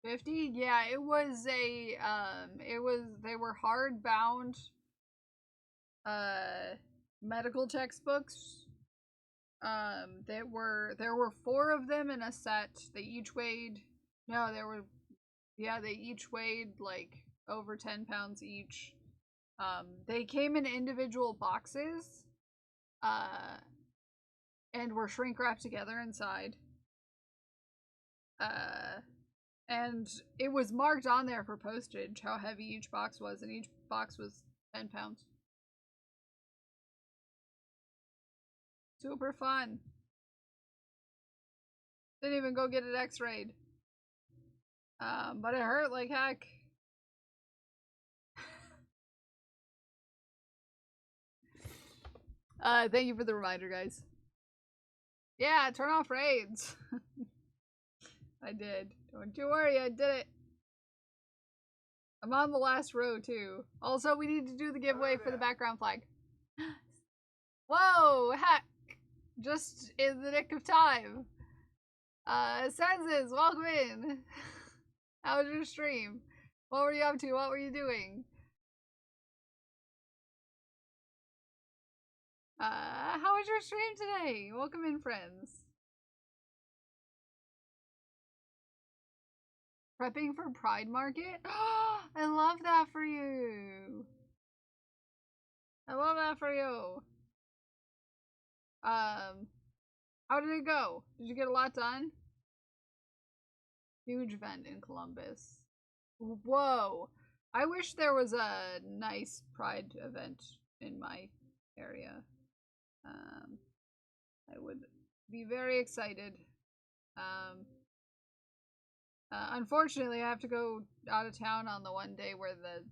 $50? Yeah, it was they were hardbound, medical textbooks. There were 4 of them in a set. They each weighed, they each weighed, like, over 10 pounds each. They came in individual boxes, and were shrink wrapped together inside. And it was marked on there for postage how heavy each box was, and each box was 10 pounds. Super fun. Didn't even go get it x-rayed. But it hurt like heck. Thank you for the reminder, guys. Yeah, turn off raids. I did. Don't you worry, I did it. I'm on the last row, too. Also, we need to do the giveaway for the background flag. Whoa, heck. Just in the nick of time. Senses, welcome in. How was your stream? What were you up to? What were you doing? How was your stream today? Welcome in, friends. Prepping for Pride Market? I love that for you. I love that for you. How did it go? Did you get a lot done? Huge event in Columbus. Whoa. I wish there was a nice Pride event in my area. I would be very excited. Unfortunately, I have to go out of town on the one day where the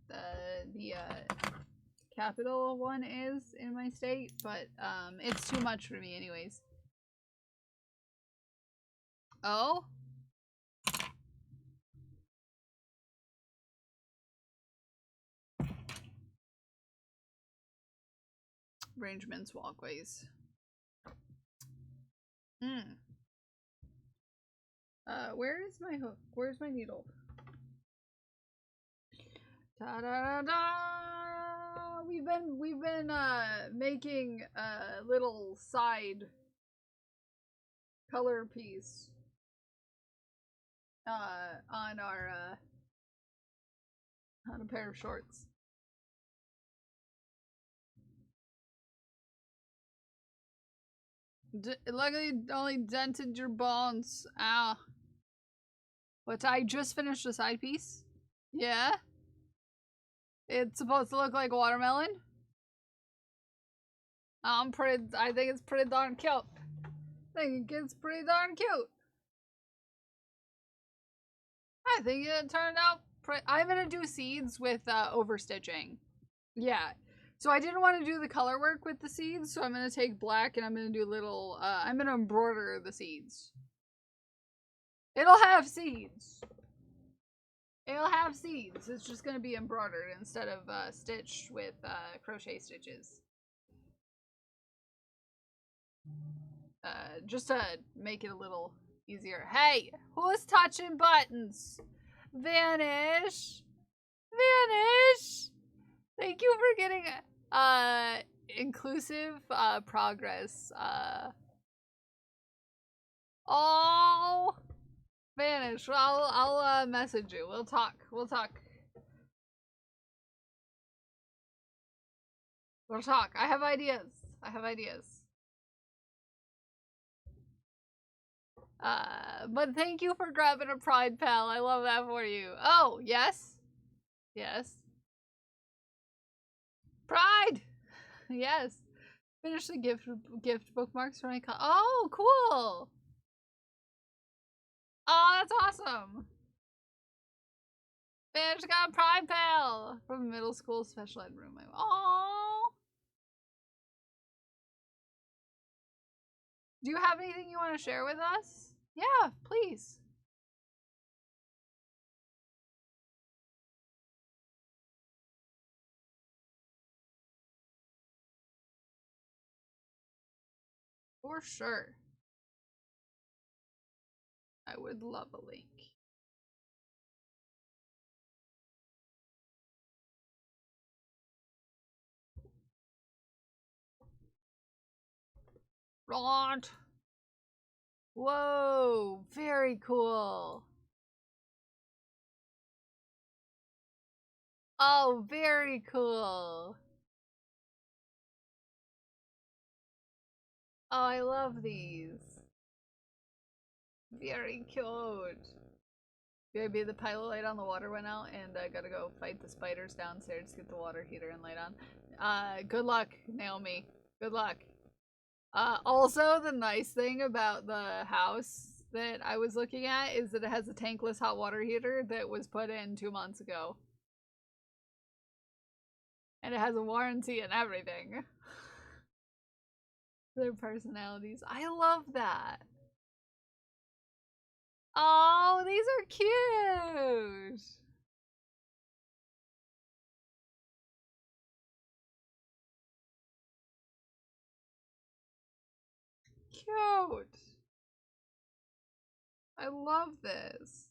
capital one is in my state, but it's too much for me anyways. Oh? Rangeman's walkways. Where is my hook? Where's my needle? Da da da da! We've been making a little side color piece on our on a pair of shorts. Luckily, it only dented your bones. Ow. But I just finished a side piece. Yeah? It's supposed to look like watermelon? I think it's pretty darn cute. I think it's pretty darn cute. I think it turned out I'm gonna do seeds with overstitching. Yeah. So I didn't want to do the color work with the seeds, so I'm gonna take black and I'm gonna do little I'm gonna embroider the seeds. It'll have seeds. It'll have seeds. It's just gonna be embroidered instead of stitched with crochet stitches. Just to make it a little easier. Hey, who's touching buttons? Vanish! Vanish! Thank you for getting inclusive progress. Oh, vanish. Well, I'll message you. We'll talk. We'll talk. We'll talk. I have ideas. I have ideas. But thank you for grabbing a pride pal. I love that for you. Oh, yes. Yes. Pride! Yes. Finish the gift bookmarks for my oh, cool! Oh, that's awesome! Finish got a pride pal from middle school special ed room. Oh. Do you have anything you want to share with us? Yeah, please. For sure. I would love a link. Ront. Whoa, very cool. Oh, very cool. Oh, I love these. Very cute. BRB, the pilot light on the water went out, and I gotta go fight the spiders downstairs to get the water heater and light on. Good luck, Naomi. Good luck. Also, the nice thing about the house that I was looking at is that it has a tankless hot water heater that was put in 2 months ago. And it has a warranty and everything. Their personalities. I love that. Oh, these are cute. Cute. I love this.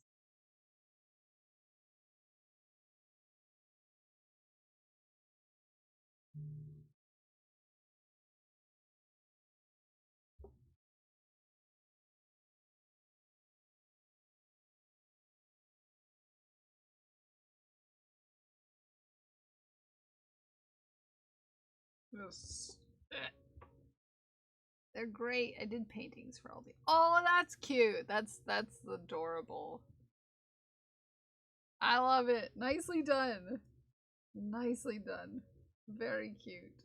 Yes. They're great. I did paintings for all the. Oh, that's cute. That's adorable. I love it. Nicely done. Nicely done. Very cute.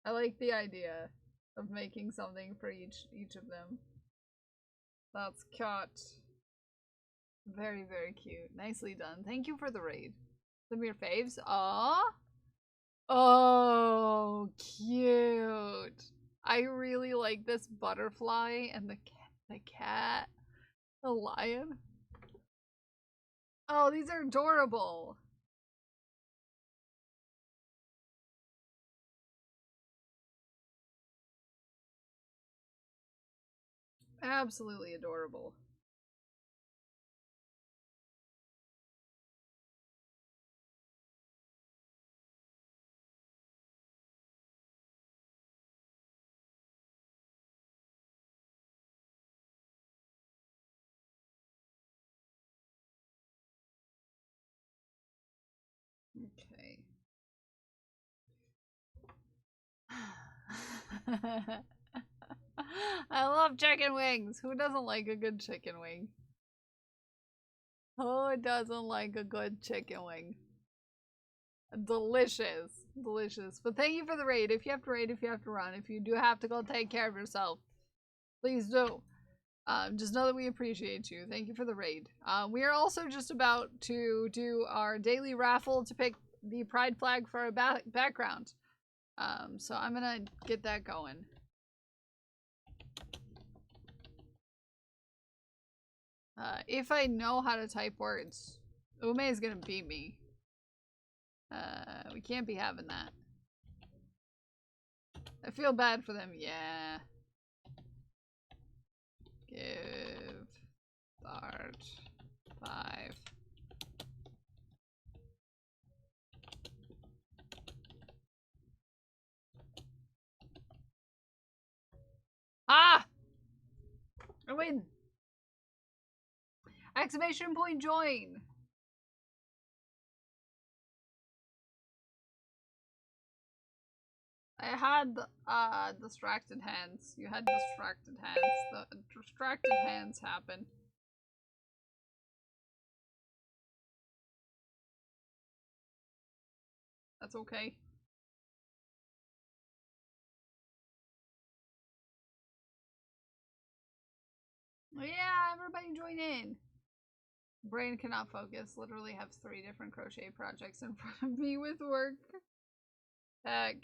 I like the idea of making something for each of them. That's cute. Very, very cute. Nicely done. Thank you for the raid. Some of your faves. Aww. Oh, cute. I really like this butterfly and the cat, the lion. Oh, these are adorable. Absolutely adorable. Okay. I love chicken wings. Who doesn't like a good chicken wing? Who doesn't like a good chicken wing? Delicious. Delicious. But thank you for the raid. If you have to raid, if you have to run, if you do have to go take care of yourself, please do. Just know that we appreciate you. Thank you for the raid. We are also just about to do our daily raffle to pick the pride flag for our background. So I'm gonna get that going. If I know how to type words, Ume is gonna beat me. We can't be having that. I feel bad for them. Yeah. Give Bart 5. Exclamation point join. I had distracted hands. You had distracted hands. The distracted hands happen. That's okay. Yeah, everybody join in. Brain cannot focus. Literally have 3 different crochet projects in front of me with work. Heck.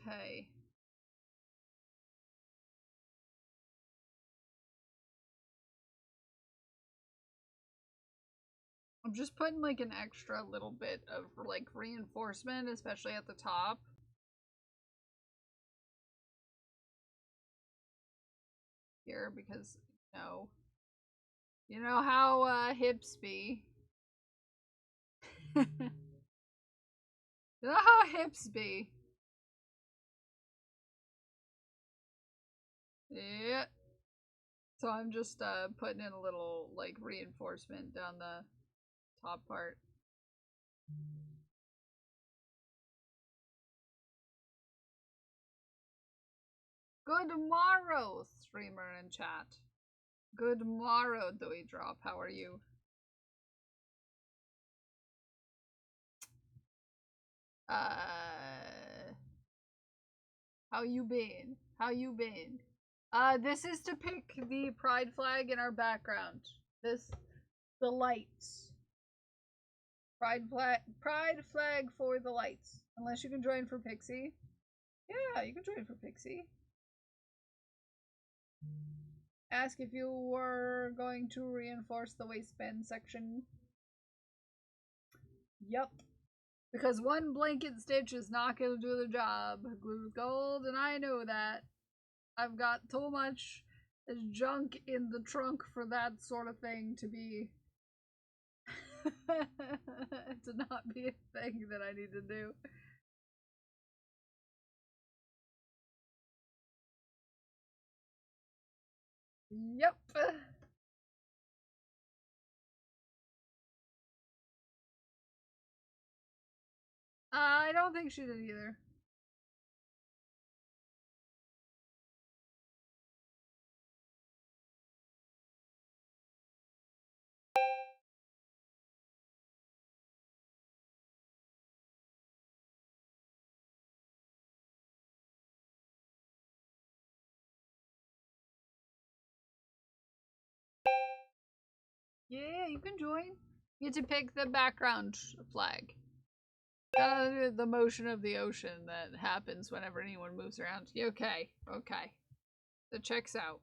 Okay. I'm just putting like an extra little bit of like reinforcement, especially at the top. Here, because you know how hips be. You know how hips be. Yeah. So I'm just putting in a little like reinforcement down the top part. Good morrow, streamer in chat. Good morrow, Doey Drop. How are you? How you been? How you been? This is to pick the pride flag in our background. The lights. Pride flag for the lights. Unless you can join for Pixie. Yeah, you can join for Pixie. Ask if you were going to reinforce the waistband section. Yep. Because one blanket stitch is not going to do the job. Glue with gold, and I know that. I've got too much junk in the trunk for that sort of thing to be... to not be a thing that I need to do. Yep. I don't think she did either. Yeah, you can join. You get to pick the background flag. The motion of the ocean that happens whenever anyone moves around. Okay, okay. That checks out.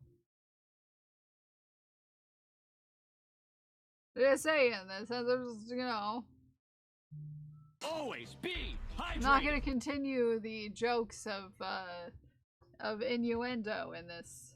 Just saying, there's, Always be hydrated. I'm not gonna continue the jokes of innuendo in this.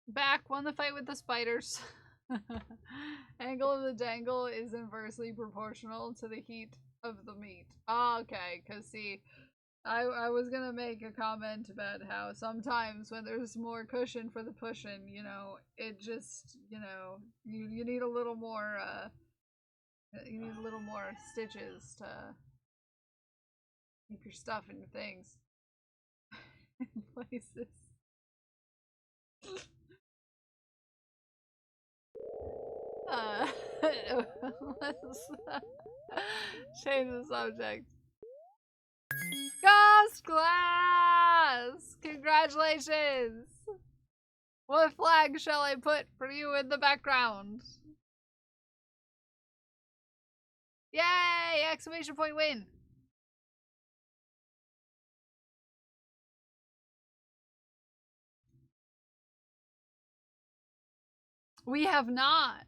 Back, won the fight with the spiders. Angle of the dangle is inversely proportional to the heat of the meat. Oh, okay, because see, I was gonna make a comment about how sometimes when there's more cushion for the pushing, it just, you need a little more, you need a little more stitches to keep your stuff and your things in places. Let's change the subject. Ghost Glass! Congratulations! What flag shall I put for you in the background? Yay! Exclamation point win! We have not.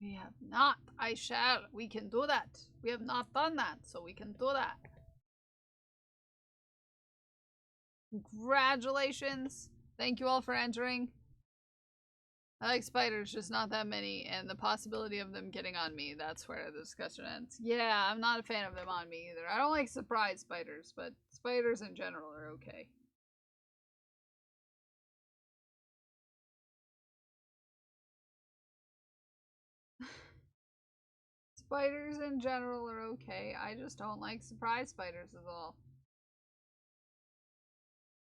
We have not. I shall. We can do that. We have not done that, so we can do that. Congratulations. Thank you all for entering. I like spiders, just not that many, and the possibility of them getting on me. That's where the discussion ends. Yeah, I'm not a fan of them on me either. I don't like surprise spiders, but spiders in general are okay. Spiders in general are okay. I just don't like surprise spiders at all.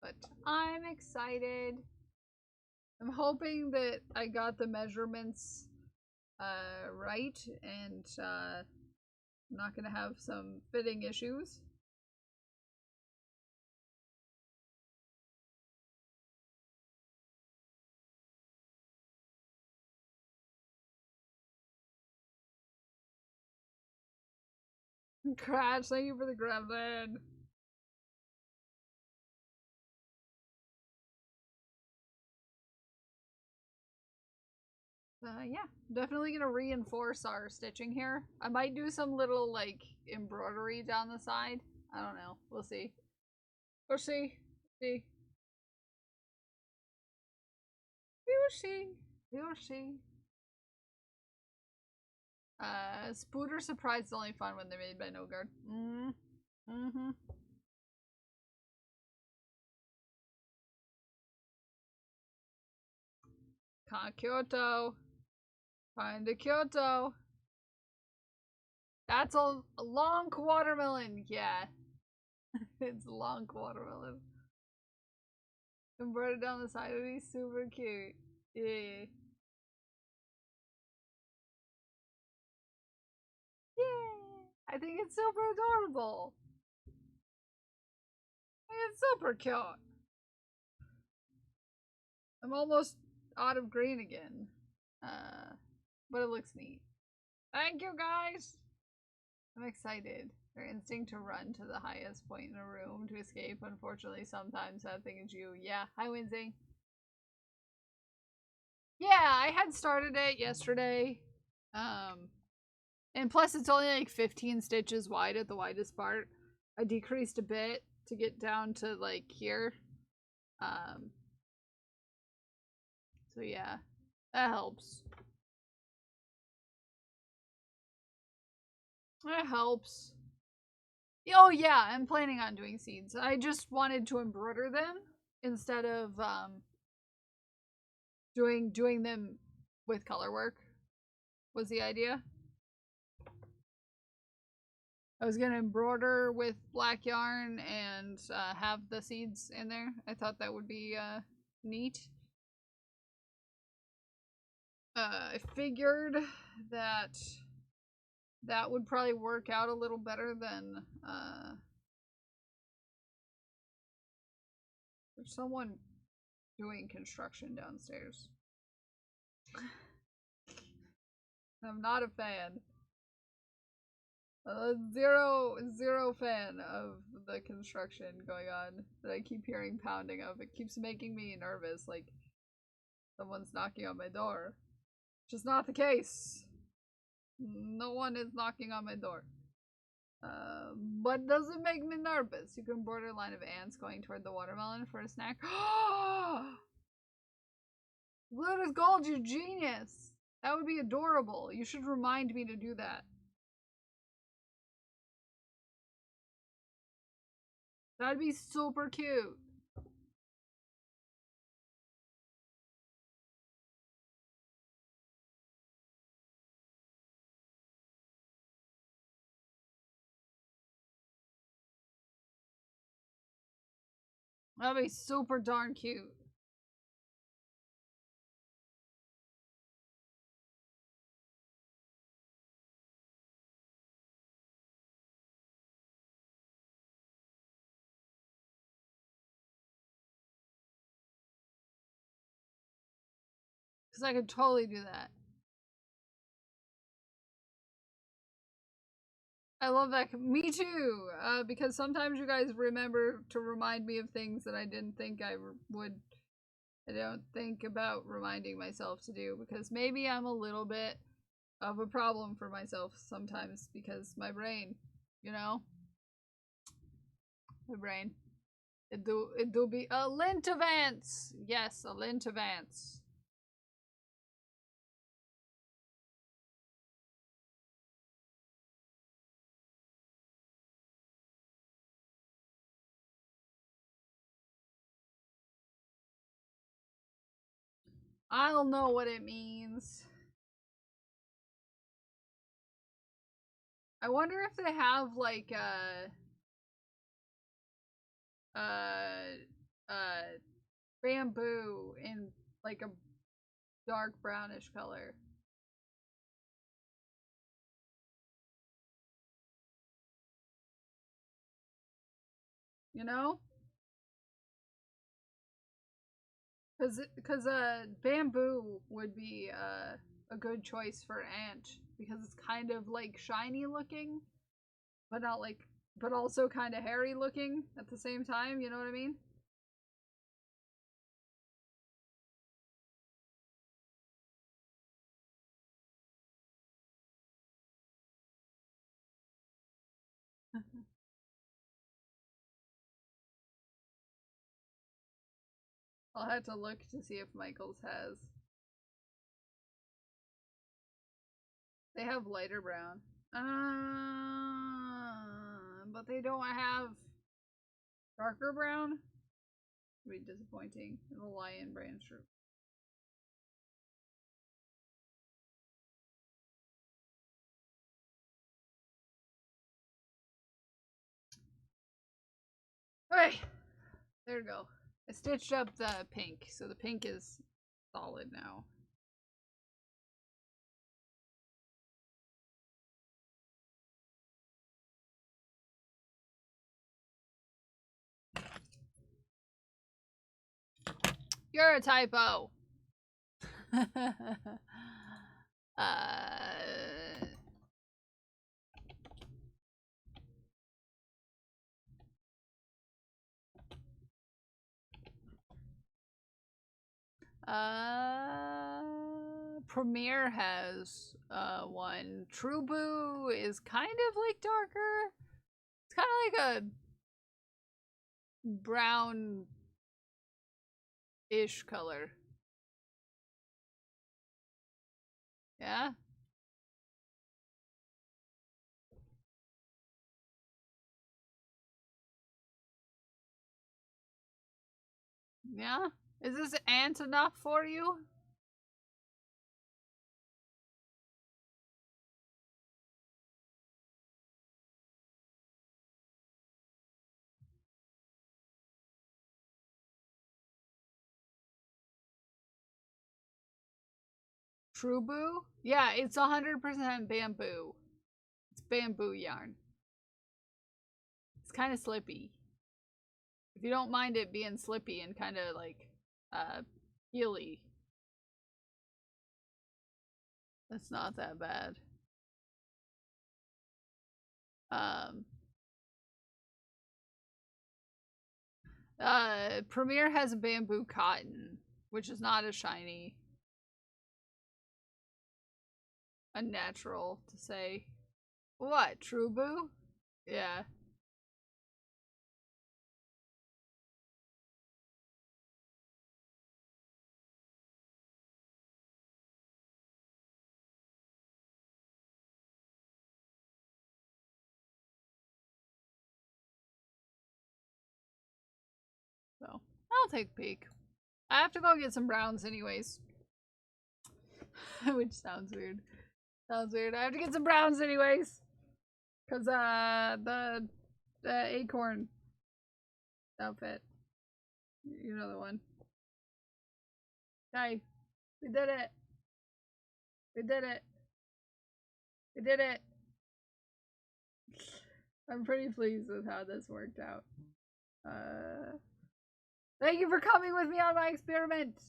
But I'm excited. I'm hoping that I got the measurements right and I'm not gonna have some fitting issues. Crash, thank you for the gremlin. Yeah, definitely gonna reinforce our stitching here. I might do some little, like, embroidery down the side. I don't know. We'll see. We'll see. See. We will see. We will see. Spooter Surprise is only fun when they're made by No Guard. Mm-hmm. Kyoto. Find a Kyoto. That's a long watermelon. Yeah. It's a long watermelon. Embroidered down the side would be super cute. Yeah. Yay! I think it's super adorable. It's super cute. I'm almost out of green again. But it looks neat. Thank you guys! I'm excited. Their instinct to run to the highest point in a room to escape. Unfortunately, sometimes that thing is you. Yeah, hi Winsing. Yeah, I had started it yesterday. And plus it's only like 15 stitches wide at the widest part. I decreased a bit to get down to like here. So yeah, that helps. That helps. Oh yeah, I'm planning on doing seeds. I just wanted to embroider them instead of doing them with color work was the idea. I was gonna embroider with black yarn and have the seeds in there. I thought that would be neat. I figured that that would probably work out a little better than there's someone doing construction downstairs. I'm not a fan. Zero fan of the construction going on that I keep hearing pounding of. It keeps making me nervous, like someone's knocking on my door. Which is not the case. No one is knocking on my door. But does it make me nervous? You can border a line of ants going toward the watermelon for a snack. Blue is gold, you genius! That would be adorable. You should remind me to do that. That'd be super cute. That'd be super darn cute. Because I could totally do that. I love that. Me too. Because sometimes you guys remember to remind me of things that I didn't think I would. I don't think about reminding myself to do because maybe I'm a little bit of a problem for myself sometimes because my brain, you know? My brain. It do be a lint advance. Yes, a lint advance. I don't know what it means. I wonder if they have like bamboo in like a dark brownish color. You know? Cause bamboo would be a good choice for ant because it's kind of like shiny looking, but not like, but also kind of hairy looking at the same time. You know what I mean? I'll have to look to see if Michael's has. They have lighter brown. But they don't have darker brown. It'd be disappointing. The lion brand shirt. Okay, there we go. I stitched up the pink, so the pink is solid now. You're a typo. Premiere has one. True Boo is kind of like darker. It's kind of like a brown-ish color. Yeah? Yeah? Is this ant enough for you? True Boo? Yeah, it's 100% bamboo. It's bamboo yarn. It's kind of slippy. If you don't mind it being slippy and kind of like heely, that's not that bad. Premiere has a bamboo cotton, which is not as shiny. Unnatural to say. What, True Boo? Yeah. So, I'll take a peek. I have to go get some browns anyways. Which sounds weird. Sounds weird. I have to get some browns anyways. Cause the acorn outfit. You know the one. Okay. We did it. We did it. We did it. I'm pretty pleased with how this worked out. Thank you for coming with me on my experiment.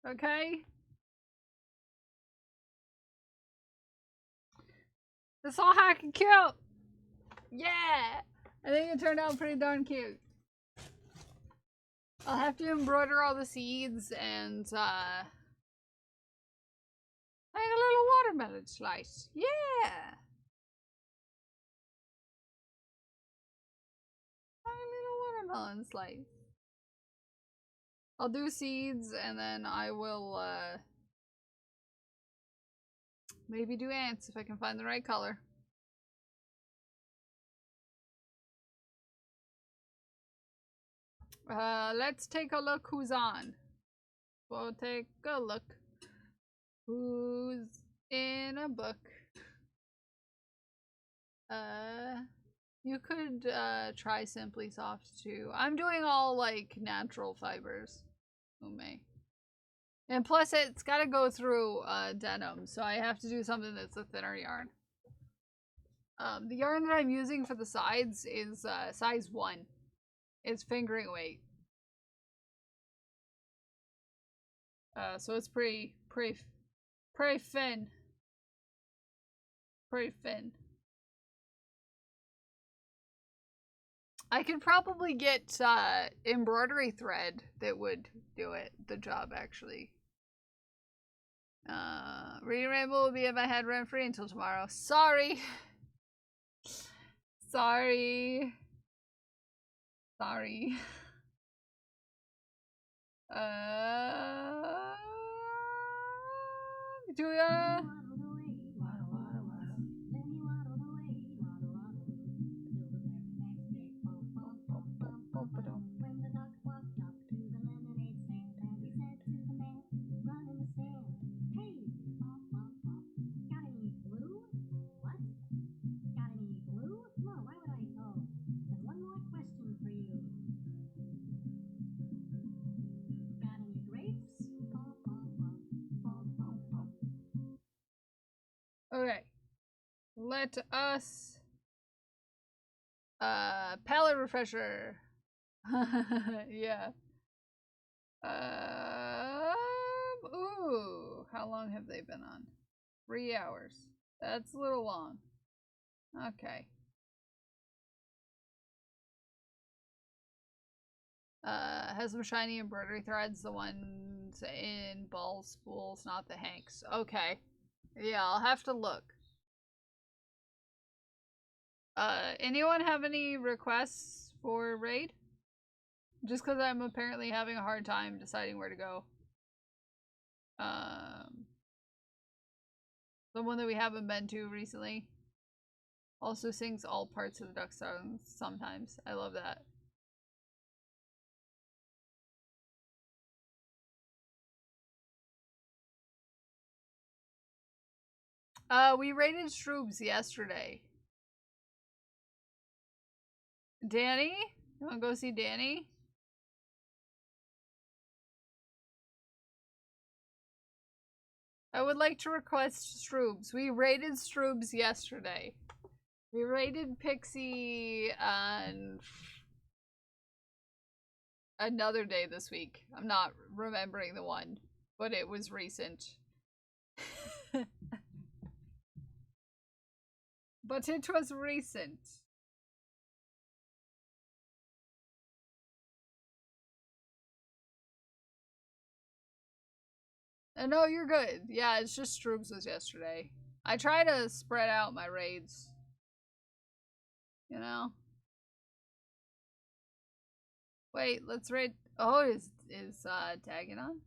Okay? It's all hacking cute. Yeah, I think it turned out pretty darn cute. I'll have to embroider all the seeds and make a little watermelon slice. Yeah. A little watermelon slice. I'll do seeds and then I will maybe do ants if I can find the right color. Let's take a look who's on. We'll take a look. Who's in a book? You could try Simply Soft too. I'm doing all like natural fibers. Who may? And plus it's gotta go through denim, so I have to do something that's a thinner yarn. The yarn that I'm using for the sides is size 1. It's fingering weight. So it's pretty thin. Pretty thin. I could probably get embroidery thread that would do the job actually. Reading Rainbow will be in my head rent free until tomorrow. Sorry. Sorry. Sorry. Do we Okay. Let us palette refresher. Yeah. Ooh, how long have they been on? 3 hours. That's a little long. Okay. Has some shiny embroidery threads, the ones in ball spools, not the hanks. Okay. Yeah, I'll have to look. Anyone have any requests for raid? Just because I'm apparently having a hard time deciding where to go. Someone that we haven't been to recently also sings all parts of the duck songs sometimes. I love that. We raided Stroobs yesterday. Danny? You wanna go see Danny? I would like to request Stroobs. We raided Stroobs yesterday. We raided Pixie on another day this week. I'm not remembering the one, but it was recent. But it was recent. No, you're good. Yeah, it's just Stroobs was yesterday. I try to spread out my raids. You know? Wait, let's raid. Oh, is tagging on?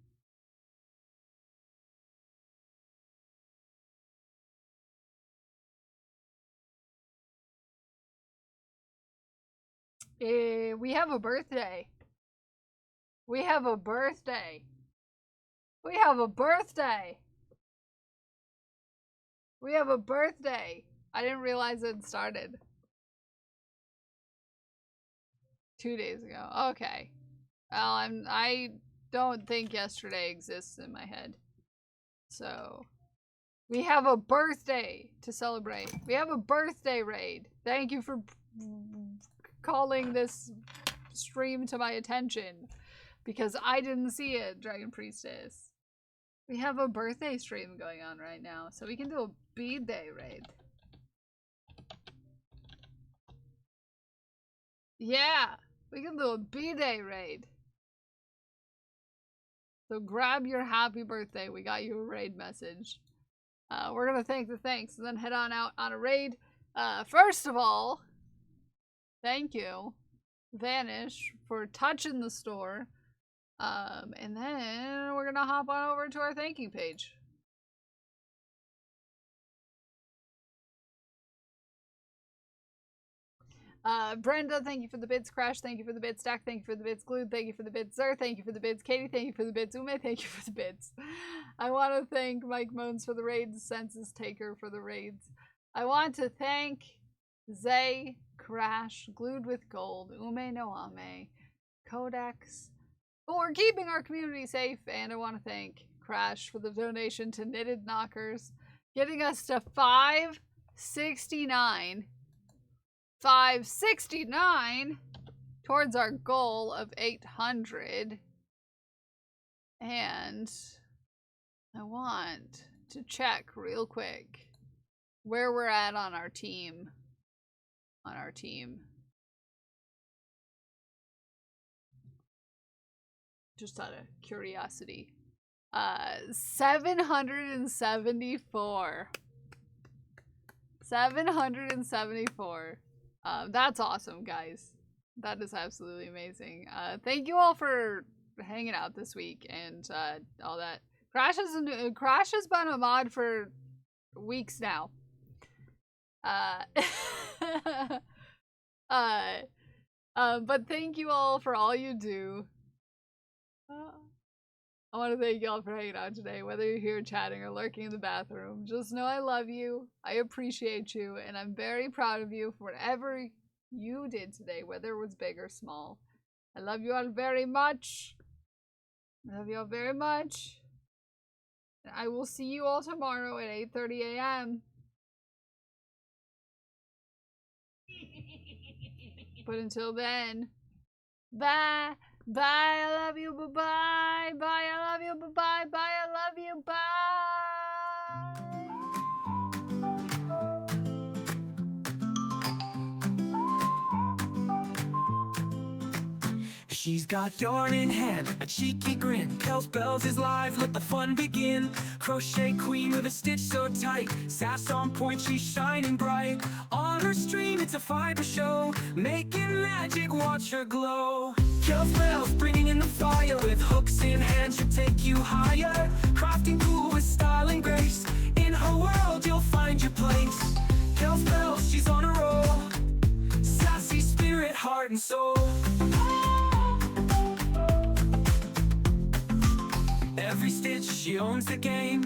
We have a birthday. We have a birthday. We have a birthday. We have a birthday. I didn't realize it started 2 days ago. Okay. Well, I don't think yesterday exists in my head. So we have a birthday to celebrate. We have a birthday raid. Thank you for calling this stream to my attention because I didn't see it, Dragon Priestess. We have a birthday stream going on right now, so we can do a bead day raid. Yeah, we can do a B-Day raid. So grab your happy birthday. We got you a raid message. We're gonna thank the thanks and then head on out on a raid. First of all, thank you, Vanish, for touching the store. And then we're gonna hop on over to our thanking page. Brenda, thank you for the bits. Crash, thank you for the bits. Stack, thank you for the bits. Glued, thank you for the bits. Zer, thank you for the bits. Katie, thank you for the bits. Ume, thank you for the bits. I want to thank Mike Moans for the raids. Census Taker for the raids. I want to thank Zay, Crash, Glued with Gold, Ume Noame, Codex, for keeping our community safe. And I want to thank Crash for the donation to Knitted Knockers, getting us to 569 towards our goal of 800. And I want to check real quick where we're at on our team. Just out of curiosity. 774. 774. That's awesome, guys. That is absolutely amazing. Thank you all for hanging out this week and all that. Crash has been a mod for weeks now. But thank you all for all you do. I want to thank you all for hanging out today, whether you're here chatting or lurking in the bathroom. Just know I love you, I appreciate you, and I'm very proud of you for whatever you did today, whether it was big or small. I love you all very much. I love you all very much. And I will see you all tomorrow at 8:30 a.m. But until then, bye. Bye, I love you, bye-bye. Bye, I love you, bye-bye. Bye, I love you, bye. She's got yarn in hand, a cheeky grin. Kel's Bells is live, let the fun begin. Crochet queen with a stitch so tight. Sass on point, she's shining bright. On her stream, it's a fiber show. Making magic, watch her glow. Kel's Bells bringing in the fire. With hooks in hand, she'll take you higher. Crafting cool with style and grace. In her world, you'll find your place. Kel's Bells, she's on a roll. Sassy spirit, heart and soul. Every stitch, she owns the game.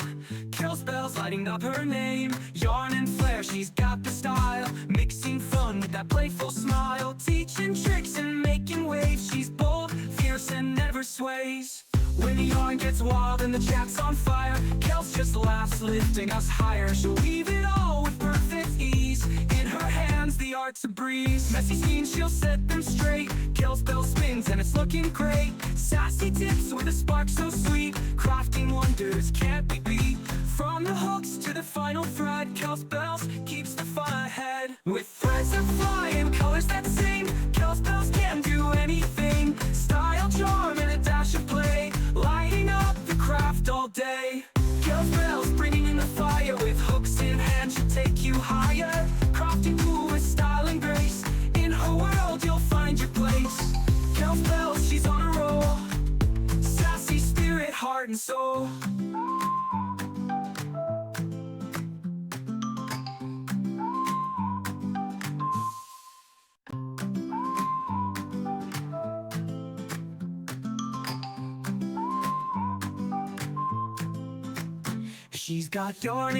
Kel's Bells lighting up her name. Yarn and flair, she's got the style. Mixing fun with that playful smile. Teaching tricks and making waves. She's bold, fierce, and never sways. When the yarn gets wild and the chat's on fire, Kel's just laughs, lifting us higher. She'll weave it all with perfect ease. In her hands, the art's a breeze. Messy scenes, she'll set them straight. Kel's Bell spins and it's looking great. Sassy tips with a spark so sweet. Crafting wonders can't be beat. From the hooks to the final thread, Kel's Bells keeps the fun ahead. With threads that fly and colors that sing, Kel's Bells can do anything. Style, charm, and a dash of play, lighting up the craft all day. Kel's Bells bringing in the fire. With hooks in hand, she'll take you higher. Crafting cool with style and grace. In her world, you'll find your place. Kel's Bells, she's on a roll. Sassy spirit, heart and soul. She's got yarn